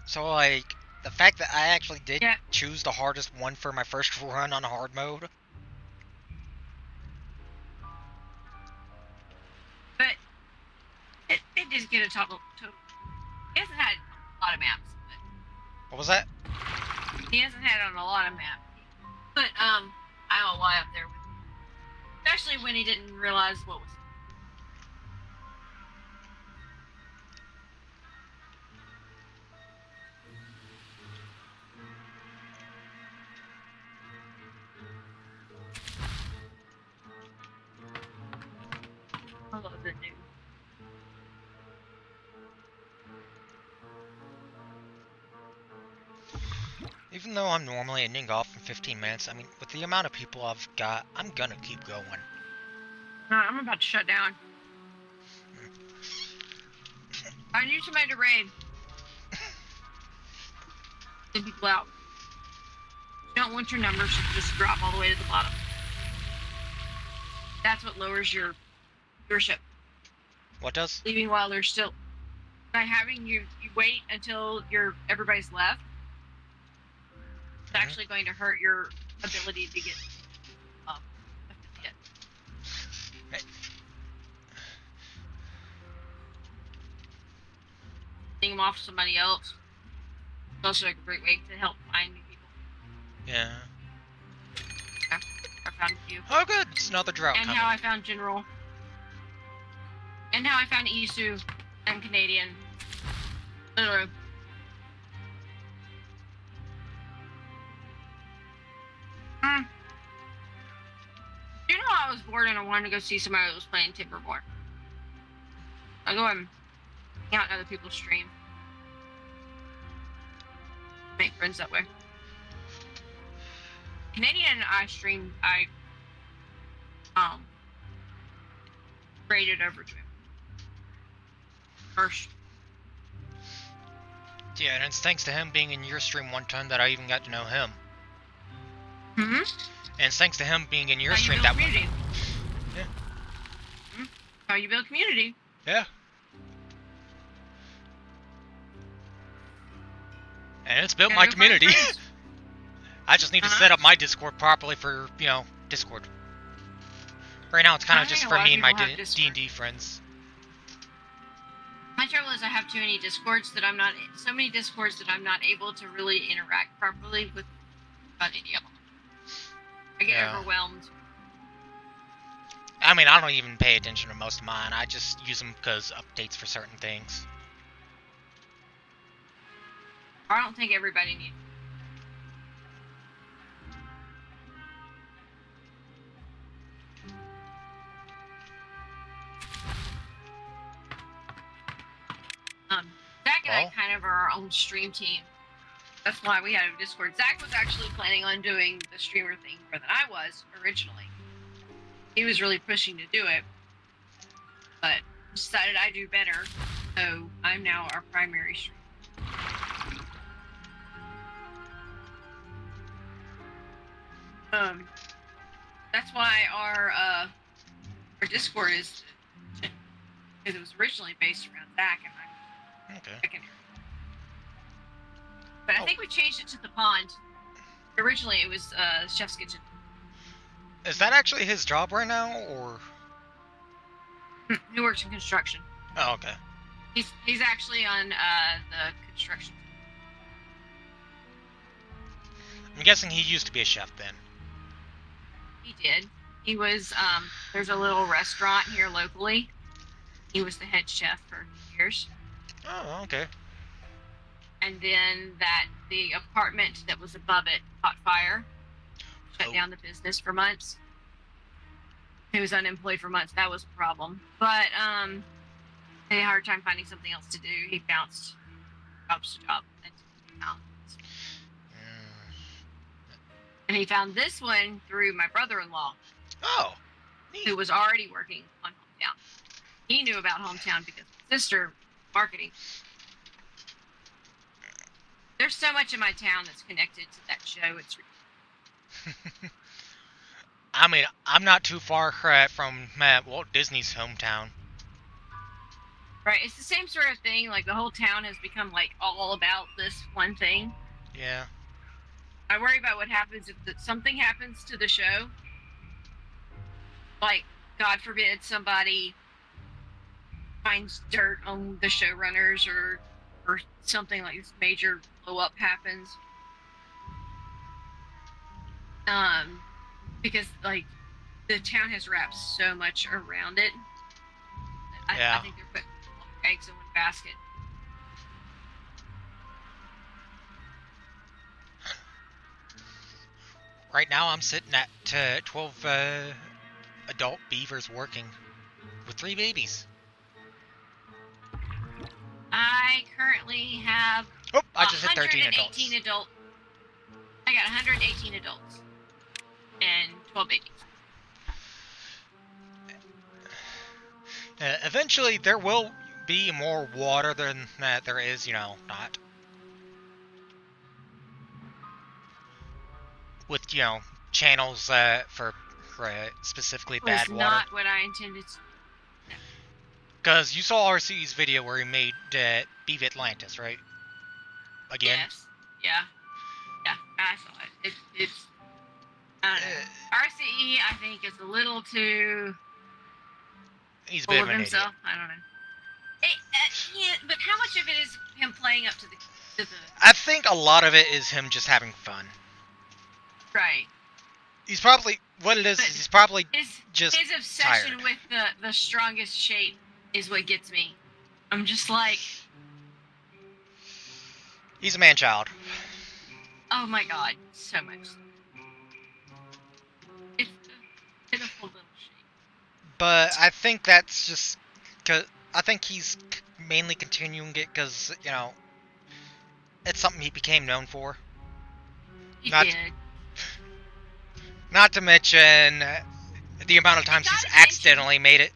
So, like, the fact that I actually did Yeah. choose the hardest one for my first run on hard mode. But it did get a total. He hasn't had a lot of maps. What was that? He hasn't had on a lot of maps. But I don't know why up there. Especially when he didn't realize what was. I love the new. Even though I'm normally ending off in 15 minutes, I mean, with the amount of people I've got, I'm gonna keep going. No, I'm about to shut down. I need somebody to raid. Send people out. You don't want your numbers to just drop all the way to the bottom. That's what lowers your viewership. What does? Leaving while they're still. By having you wait until everybody's left. It's actually going to hurt your ability to get affiliate. them off to somebody else. It's also a great way to help find new people. Yeah. I found a few. Oh, good. It's another drought And coming. how I found General. And how I found Isu and Canadian. Literally. You know, I was bored and I wanted to go see somebody that was playing Timberborn. I go and hang out on other people's stream. Make friends that way. Canadian, I raided over to him first. Yeah, and it's thanks to him being in your stream one time that I even got to know him. Mm-hmm. And it's thanks to him being in your How stream you that build one time. community. Yeah. Mm-hmm. How you build community. Yeah. And it's built my community. I just need to set up my Discord properly for, you know, Discord. Right now it's kind of just for me and my D&D friends. My trouble is I have too many Discords that I'm not, so many Discords that I'm not able to really interact properly with any of them. I get overwhelmed. I mean, I don't even pay attention to most of mine. I just use them because updates for certain things. I don't think everybody needs. Zach and I kind of are our own stream team. That's why we had a Discord. Zach was actually planning on doing the streamer thing more than I was originally. He was really pushing to do it, but decided I do better, so I'm now our primary streamer. That's why our Discord is, because it was originally based around Zach and I'm secondary. But I think we changed it to the pond. Originally it was Chef's Kitchen. Is that actually his job right now, or? He works in construction. Oh, okay. He's actually on the construction. I'm guessing he used to be a chef then. He did. He was, there's a little restaurant here locally. He was the head chef for years. Oh, okay. And then the apartment that was above it caught fire. Shut down the business for months. He was unemployed for months. That was a problem. But, he had a hard time finding something else to do. He bounced jobs to job. And he found this one through my brother-in-law. Oh, neat. Who was already working on Hometown. He knew about Hometown because his sister marketing. There's so much in my town that's connected to that show. It's I mean, I'm not too far from Walt Disney's Hometown. Right, it's the same sort of thing. Like, the whole town has become, like, all about this one thing. Yeah. I worry about what happens if something happens to the show. Like, God forbid somebody finds dirt on the showrunners or something like this major blow up happens. Because, like, the town has wrapped so much around it. I think they're putting eggs in one basket. Right now I'm sitting at 12 adult beavers working with 3 babies. I currently have I just hit 13 adults. I got 118 adults and 12 babies. Eventually there will be more water than there is, not. With, channels for specifically bad water. That's not what I intended to. Because you saw RC's video where he made Beef Atlantis, right? Again? Yes. Yeah, I saw it. It's I don't know. RCE, I think, is a little too he's a full bit of an himself. idiot. I don't know. But how much of it is him playing up to the? I think a lot of it is him just having fun. Right. He's probably what it is. But He's probably his tired. obsession with the strongest shape is what gets me. I'm just like, he's a man-child. oh my god, so much. It's a pitiful little shape. But I think that's just because I think he's mainly continuing it because it's something he became known for. He Not- did. Not to mention the amount of times he's accidentally made it.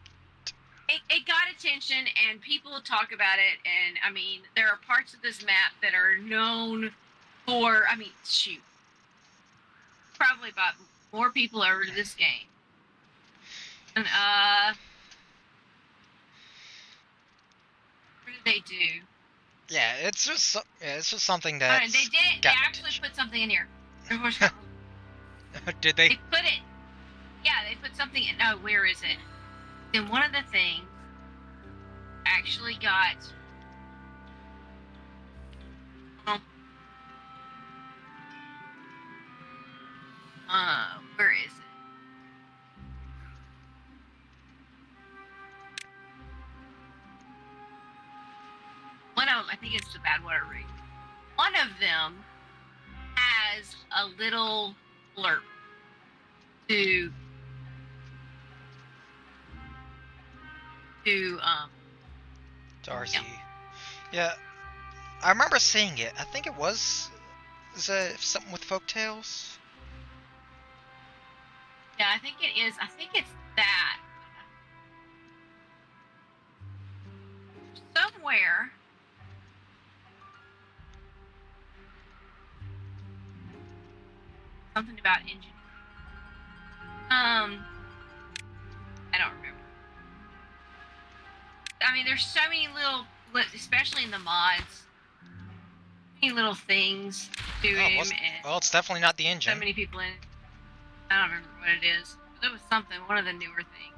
It got attention, and people talk about it. And I mean, there are parts of this map that are known for. I mean, shoot, probably brought more people over to this game. And what did they do? Yeah, it's just something that They did it. They actually put something in here. Did they? They put it. Yeah, they put something in. No, where is it? Then one of the things actually got. Where is it? One of them, I think it's the Badwater Ring. One of them has a little blurb to RC. Yeah, I remember seeing it. I think it was. Is it something with folktales? Yeah, I think it is. I think it's that. Somewhere. Something about engineering. I don't remember. I mean, there's so many little, especially in the mods, many little things to him. Well, it's definitely not the engine. So many people in it. I don't remember what it is. But it was something, one of the newer things.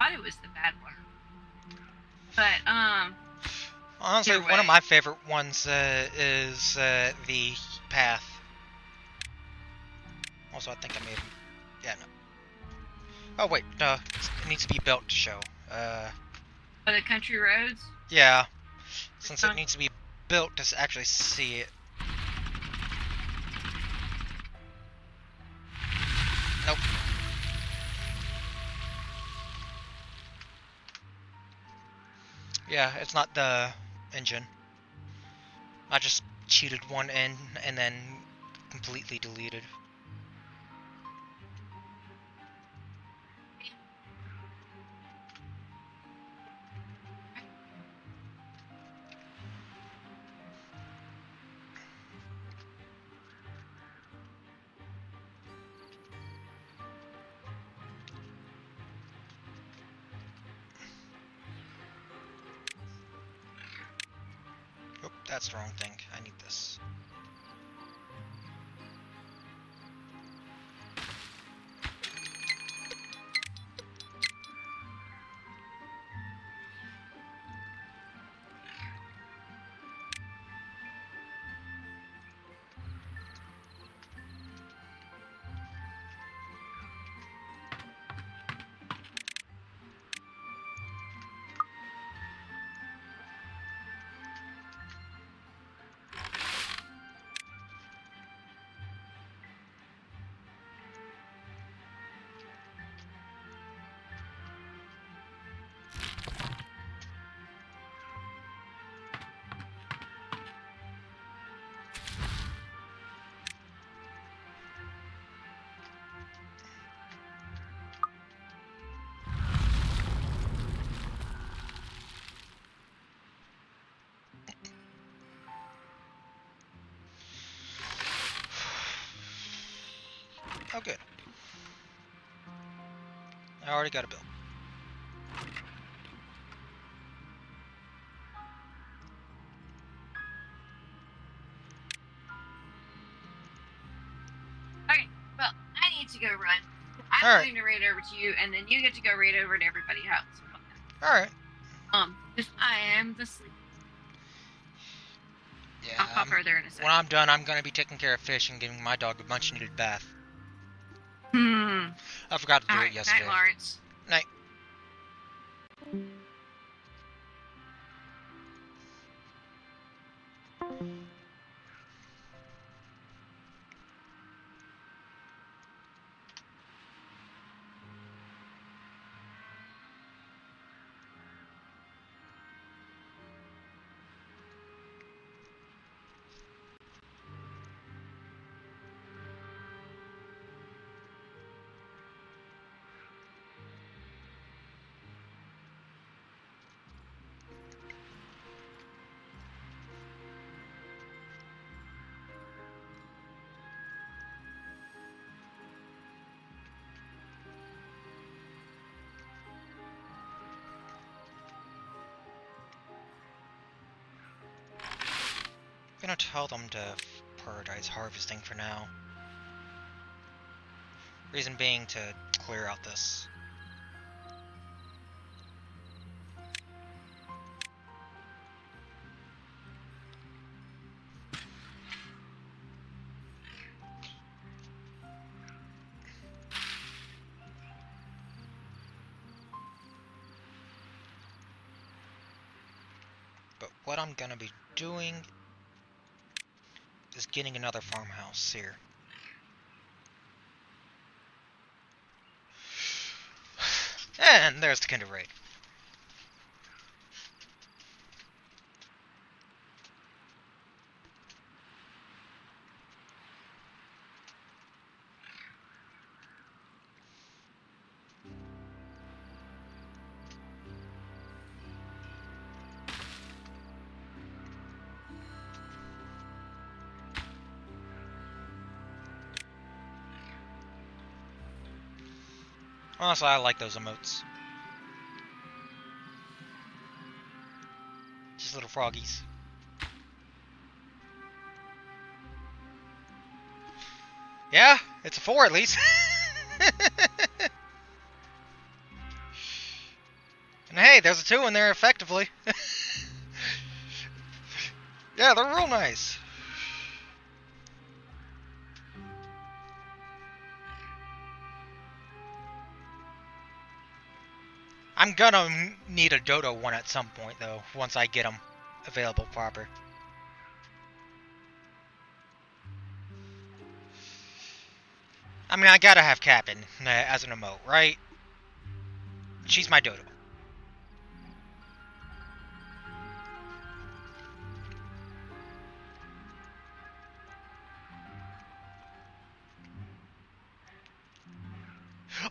I thought it was the Badwater. But, honestly, one of my favorite ones is the path. Also, I think I made him. Yeah, no. Oh, wait, no. It needs to be built to show. the country roads? Yeah. Since it needs to be built to actually see it. Nope. Yeah, it's not the engine. I just cheated one end and then completely deleted. Oh, that's the wrong thing. I need this. Oh, good. I already got a bill. Okay, well, I need to go run. I'm going to raid over to you, and then you get to go raid over to everybody else. Alright. Just I am the sleep. Yeah, I'll pop over there in a second. When I'm done, I'm gonna be taking care of fish and giving my dog a much needed bath. I forgot to do it yesterday. Night, Lawrence. Night. I'm gonna tell them to prioritize harvesting for now. Reason being to clear out this. But what I'm gonna be doing is getting another farmhouse here. And there's the Kinder Raid. Honestly, I like those emotes. Just little froggies. Yeah, it's a 4 at least. And hey, there's a 2 in there effectively. Yeah, they're real nice. I'm gonna need a dodo one at some point though, once I get them available proper. I mean, I gotta have Cap'n as an emote, right? She's my dodo.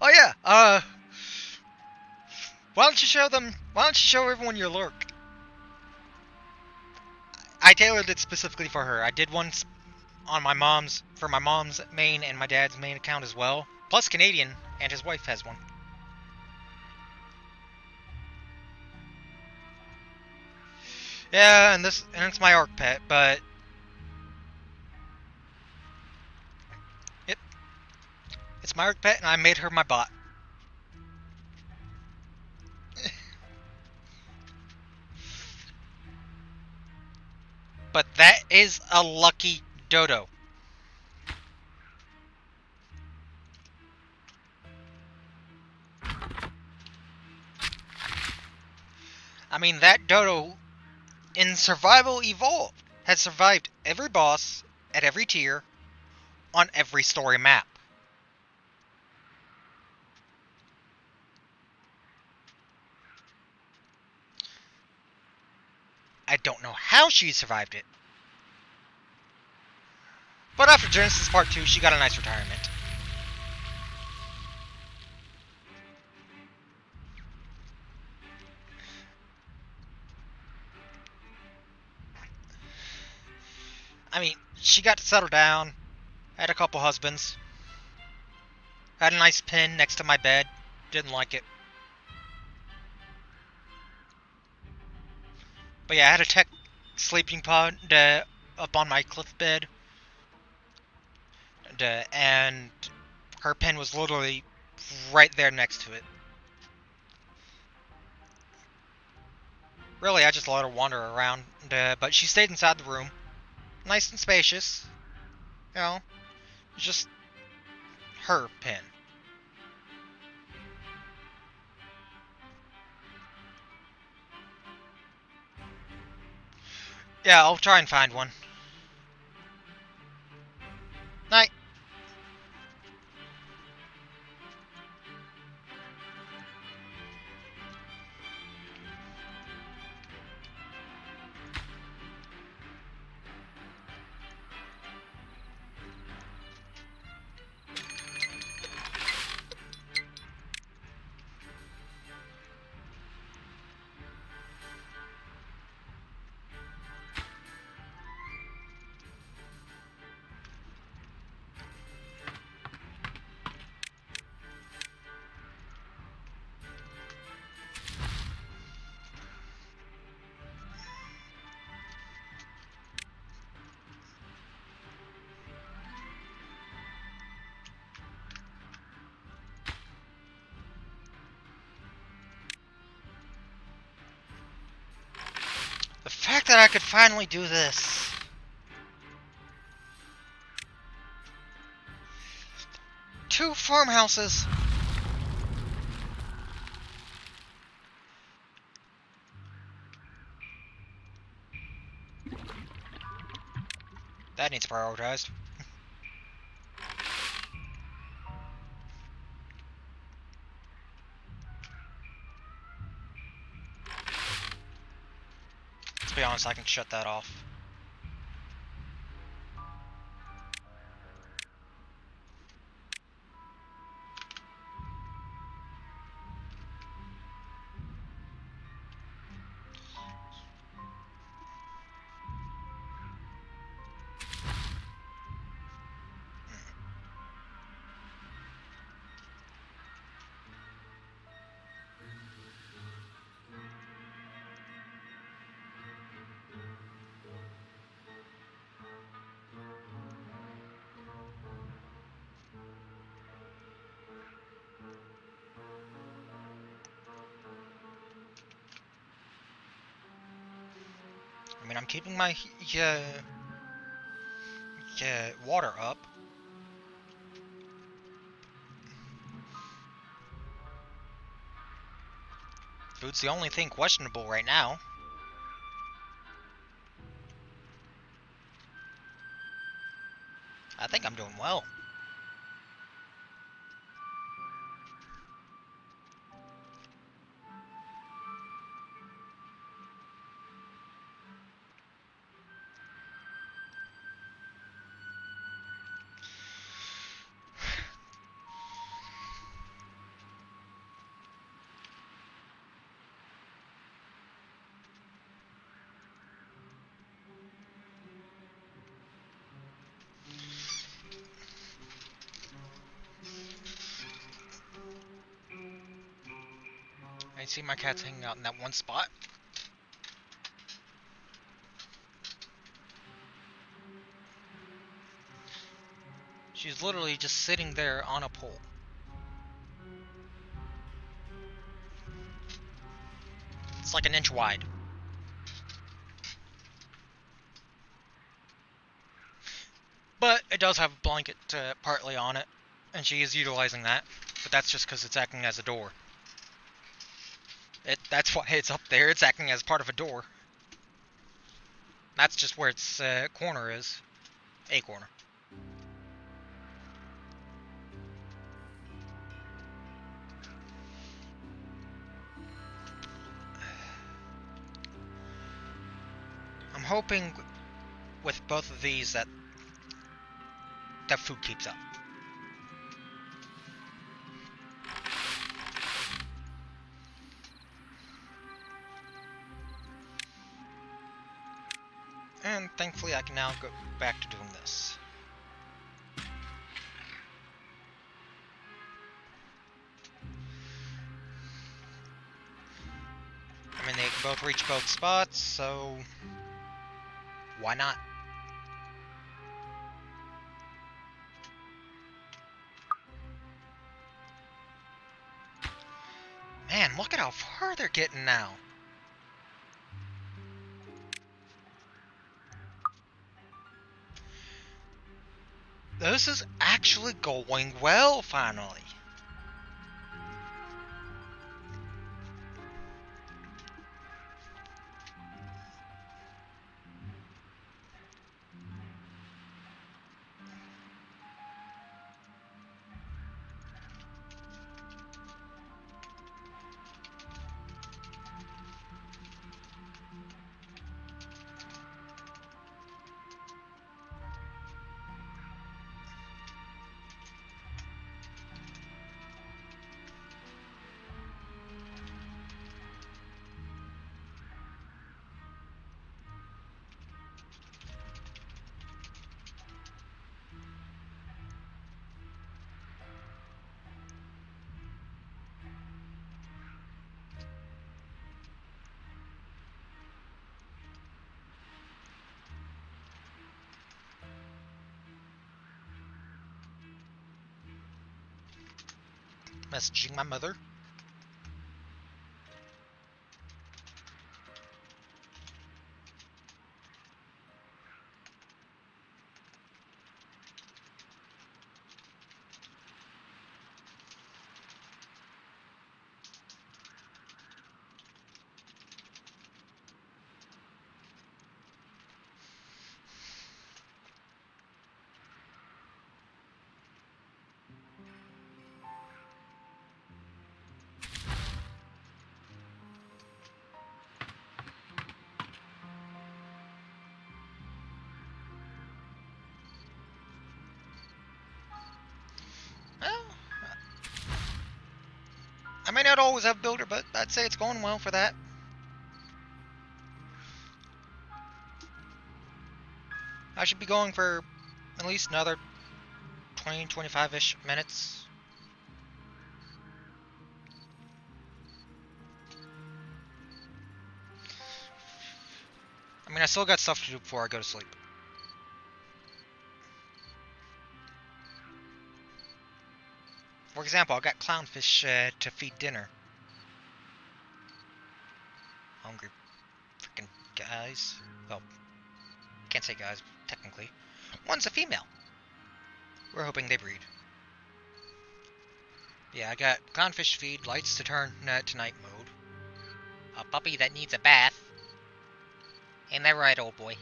Oh yeah, why don't you show everyone your lurk? I tailored it specifically for her. I did one on my mom's main and my dad's main account as well. Plus Canadian, and his wife has one. Yeah, and it's my ARC pet, but it's my ARC pet, and I made her my bot. But that is a lucky dodo. I mean, that dodo in Survival Evolved has survived every boss at every tier on every story map. I don't know how she survived it. But after Genesis Part 2, she got a nice retirement. I mean, she got to settle down, had a couple husbands, had a nice pin next to my bed, didn't like it. But yeah, I had a tech sleeping pod up on my cliff bed, and her pin was literally right there next to it. Really, I just let her wander around, but she stayed inside the room. Nice and spacious. You know, it's just her pen. Yeah, I'll try and find one. Night. The fact that I could finally do this. Two farmhouses. That needs prioritized. Let's be honest, I can shut that off. I mean, I'm keeping my water up. Food's the only thing questionable right now. I think I'm doing well. I see my cat's hanging out in that one spot. She's literally just sitting there on a pole. It's like an inch wide. But it does have a blanket partly on it, and she is utilizing that. But that's just because it's acting as a door. That's why it's up there. It's acting as part of a door. That's just where its corner is. A corner. I'm hoping with both of these that food keeps up. And thankfully I can now go back to doing this. I mean, they both reach both spots, so why not? Man, look at how far they're getting now. This is actually going well, finally. Messaging my mother. Well, I may not always have builder, but I'd say it's going well for that. I should be going for at least another 20, 25-ish minutes. I mean, I still got stuff to do before I go to sleep. For example, I got clownfish to feed dinner. Hungry freaking guys. Well, can't say guys, technically. One's a female. We're hoping they breed. Yeah, I got clownfish feed, lights to turn to night mode. A puppy that needs a bath. Ain't that right, old boy?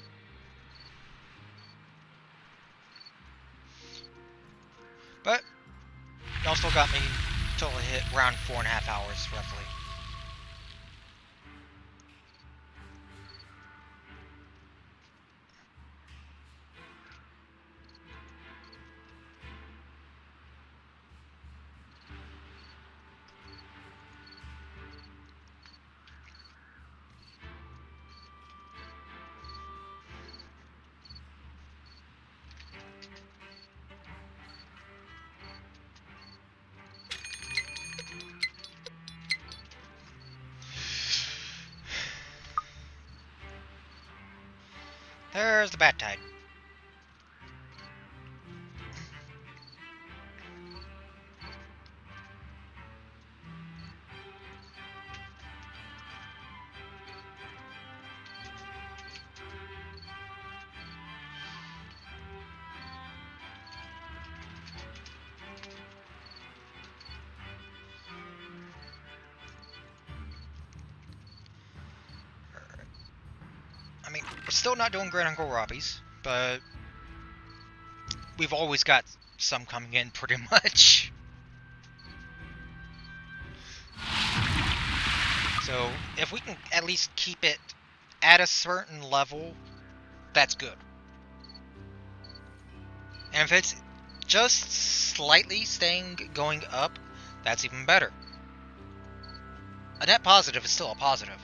But y'all still got me till I hit around 4.5 hours, roughly. There's the bat tide. I mean, we're still not doing great on kohlrabis, but we've always got some coming in pretty much. So if we can at least keep it at a certain level, that's good. And if it's just slightly going up, that's even better. A net positive is still a positive.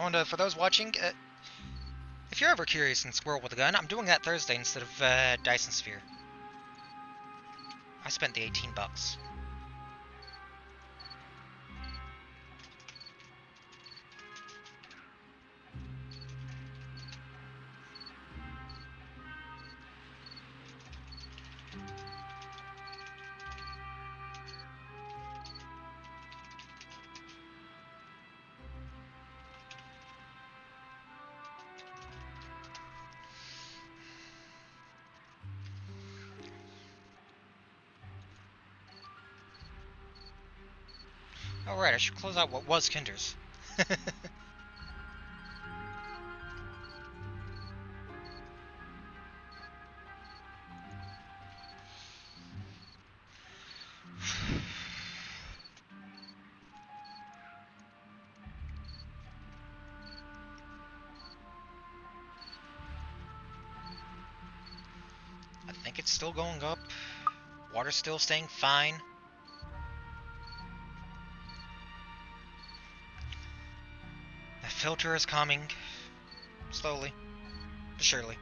And for those watching, if you're ever curious in Squirrel with a Gun, I'm doing that Thursday instead of Dyson Sphere. I spent the $18. Oh right, I should close out what was Kinder's. I think it's still going up. Water's still staying fine. The filter is coming. Slowly. But surely.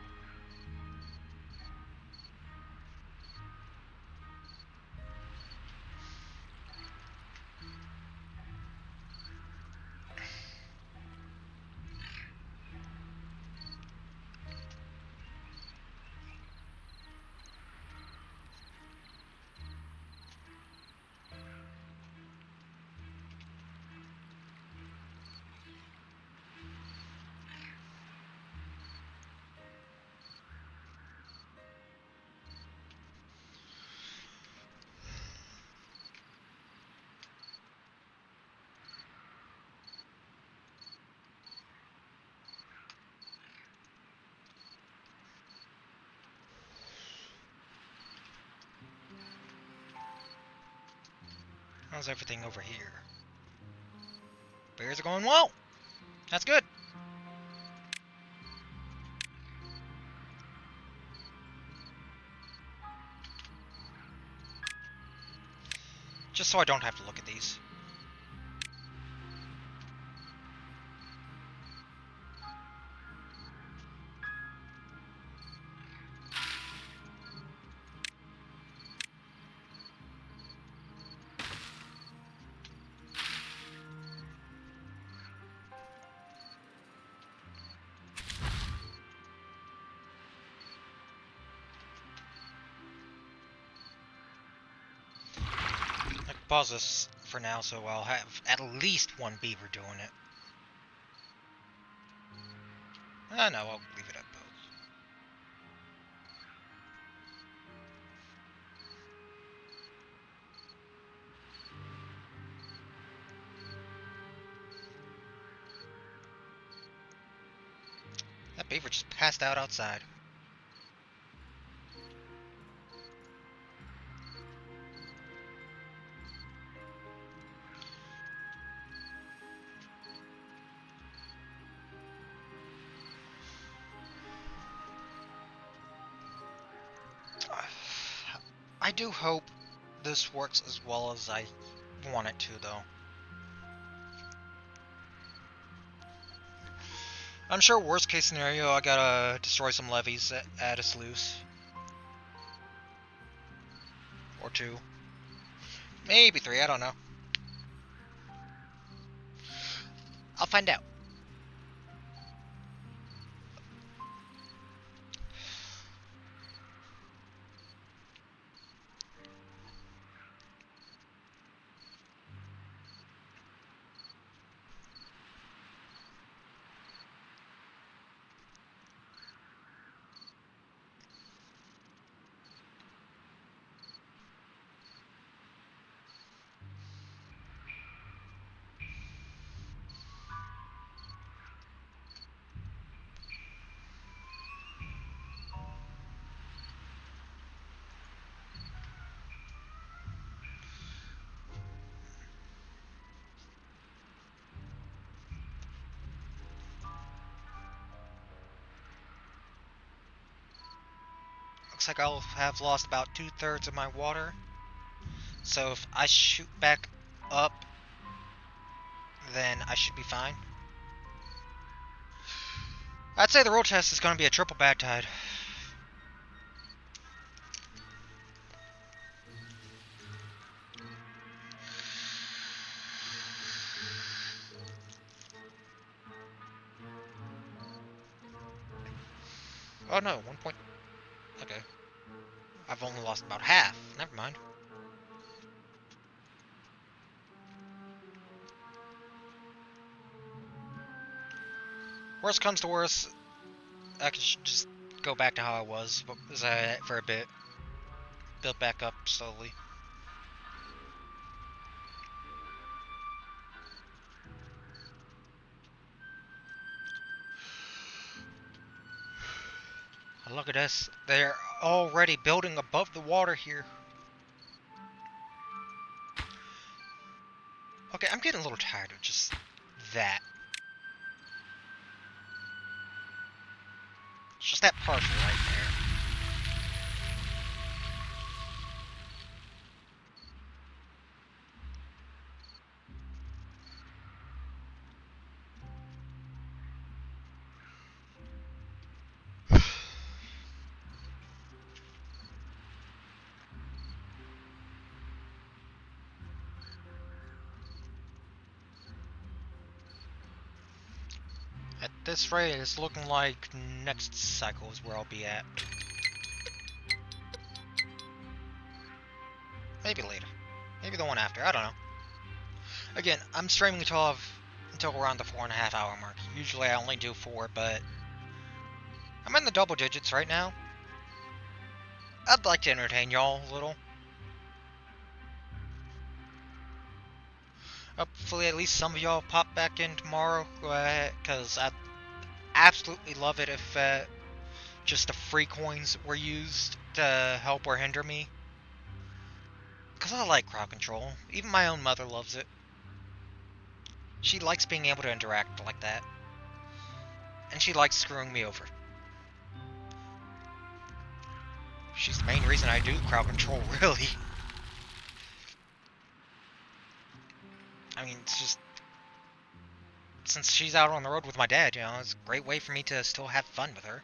How's everything over here? Bears are going well. That's good. Just so I don't have to look at these. I can pause this for now so I'll have at least one beaver doing it. No, I'll leave it at both. That beaver just passed out outside. I do hope this works as well as I want it to, though. I'm sure worst case scenario, I gotta destroy some levees at a sluice. Or two. Maybe three, I don't know. I'll find out. Looks like I'll have lost about 2/3 of my water. So if I shoot back up, then I should be fine. I'd say the roll test is going to be a triple bad tide. Oh no, 1 point. Okay. I've only lost about half. Never mind. Worst comes to worst, I can just go back to how I was for a bit. Build back up slowly. look at this. They're already building above the water here. Okay, I'm getting a little tired of just that. It's just that parcel right there. At this rate, it's looking like next cycle is where I'll be at. Maybe later. Maybe the one after, I don't know. Again, I'm streaming until around the 4.5 hour mark. Usually I only do 4, but I'm in the double digits right now. I'd like to entertain y'all a little. Hopefully at least some of y'all pop back in tomorrow, because I'd absolutely love it if just the free coins were used to help or hinder me. Because I like crowd control. Even my own mother loves it. She likes being able to interact like that. And she likes screwing me over. She's the main reason I do crowd control, really. I mean, it's just... Since she's out on the road with my dad, you know, it's a great way for me to still have fun with her.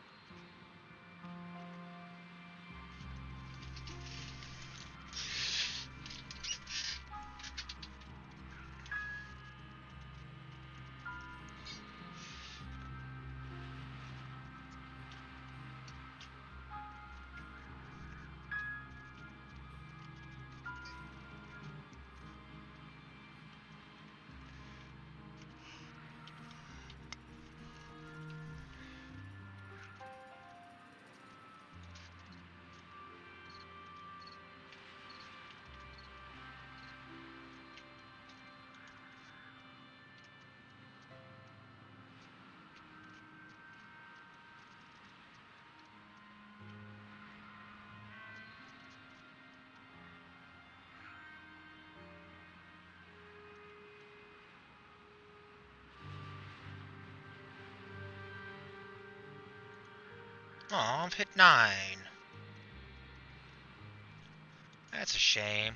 Aw, I've hit 9. That's a shame.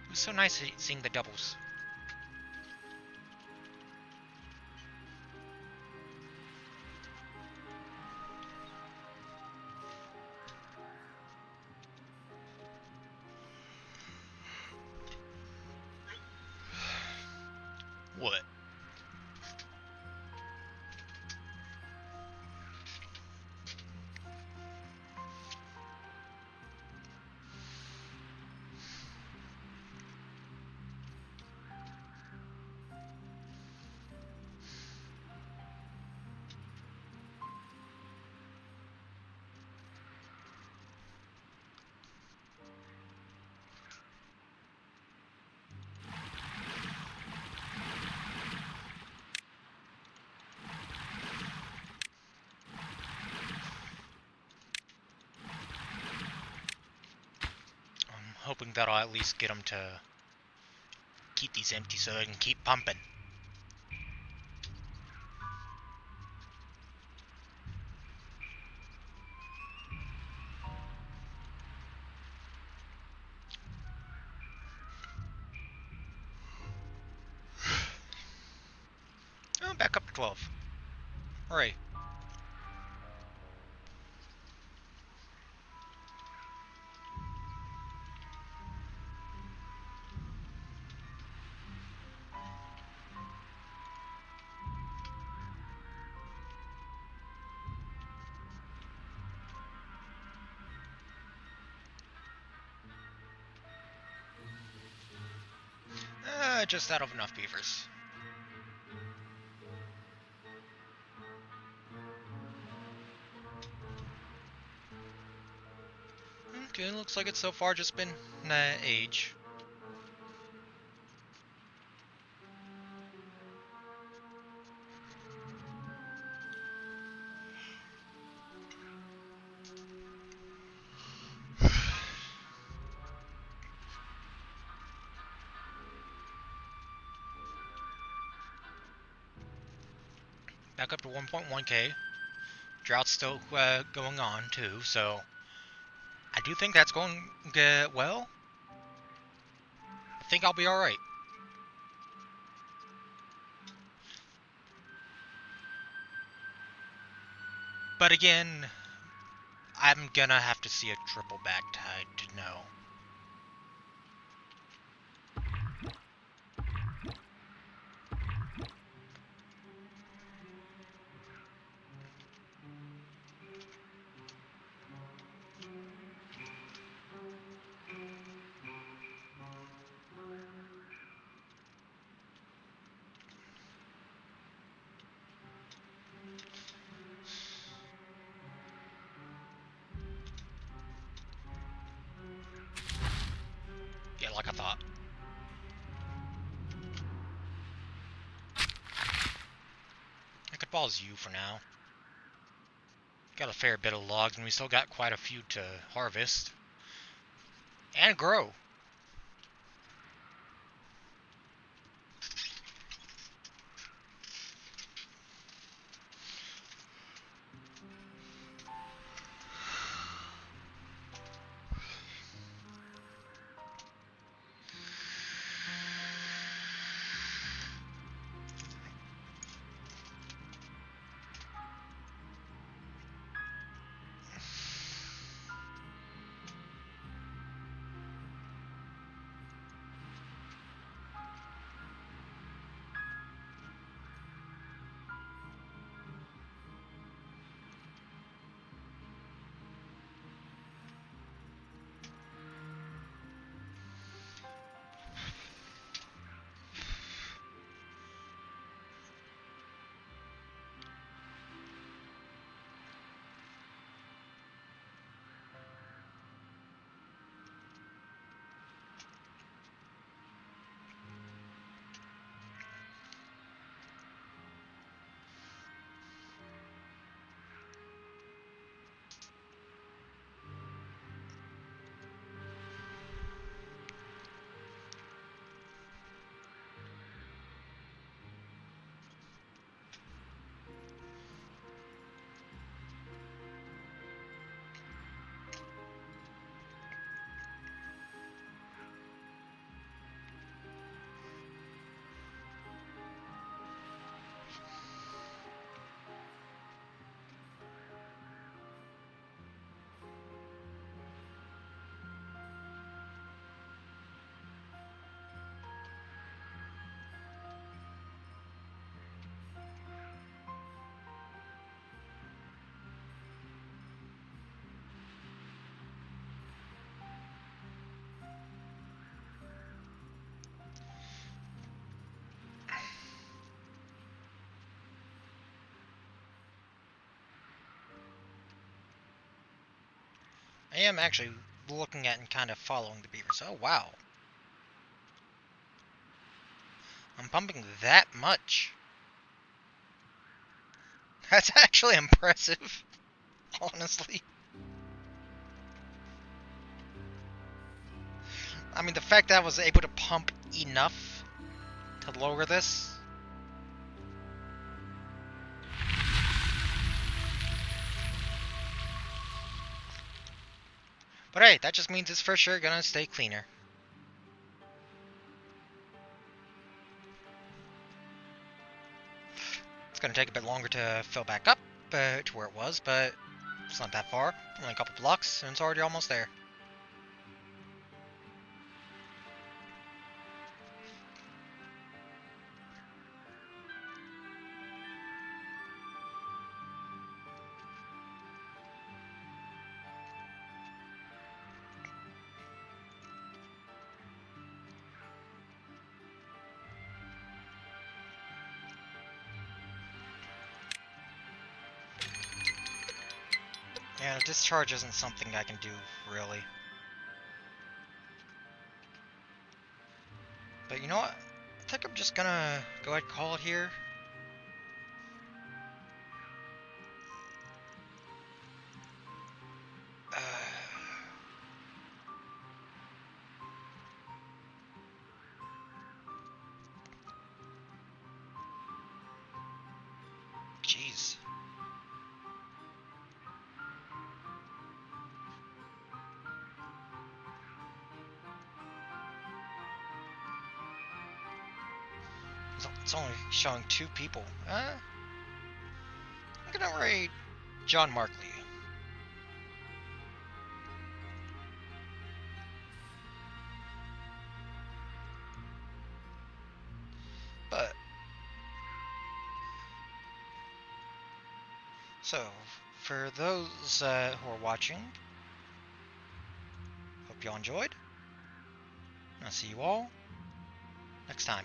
It was so nice seeing the doubles. What? Hoping that'll at least get them to keep these empty so they can keep pumping. Oh, back up to 12. Hooray. Just out of enough beavers. Okay, looks like it's so far just been age. back up to 1.1k. Drought's still going on too, so I do think that's going well. I think I'll be alright. But again, I'm gonna have to see a triple back tide to know. Yeah, like I thought. I could pause you for now. Got a fair bit of logs, and we still got quite a few to harvest. And grow. I am actually looking at and kind of following the beavers. Oh, wow. I'm pumping that much. That's actually impressive, honestly. I mean, the fact that I was able to pump enough to lower this. But hey, that just means it's for sure gonna stay cleaner. It's gonna take a bit longer to fill back up to where it was, but it's not that far. Only a couple blocks, and it's already almost there. Yeah, discharge isn't something I can do, really. But you know what? I think I'm just gonna go ahead and call it here. It's only showing 2 people. I'm gonna rate John Markley. But so, for those who are watching, hope you all enjoyed. I'll see you all next time.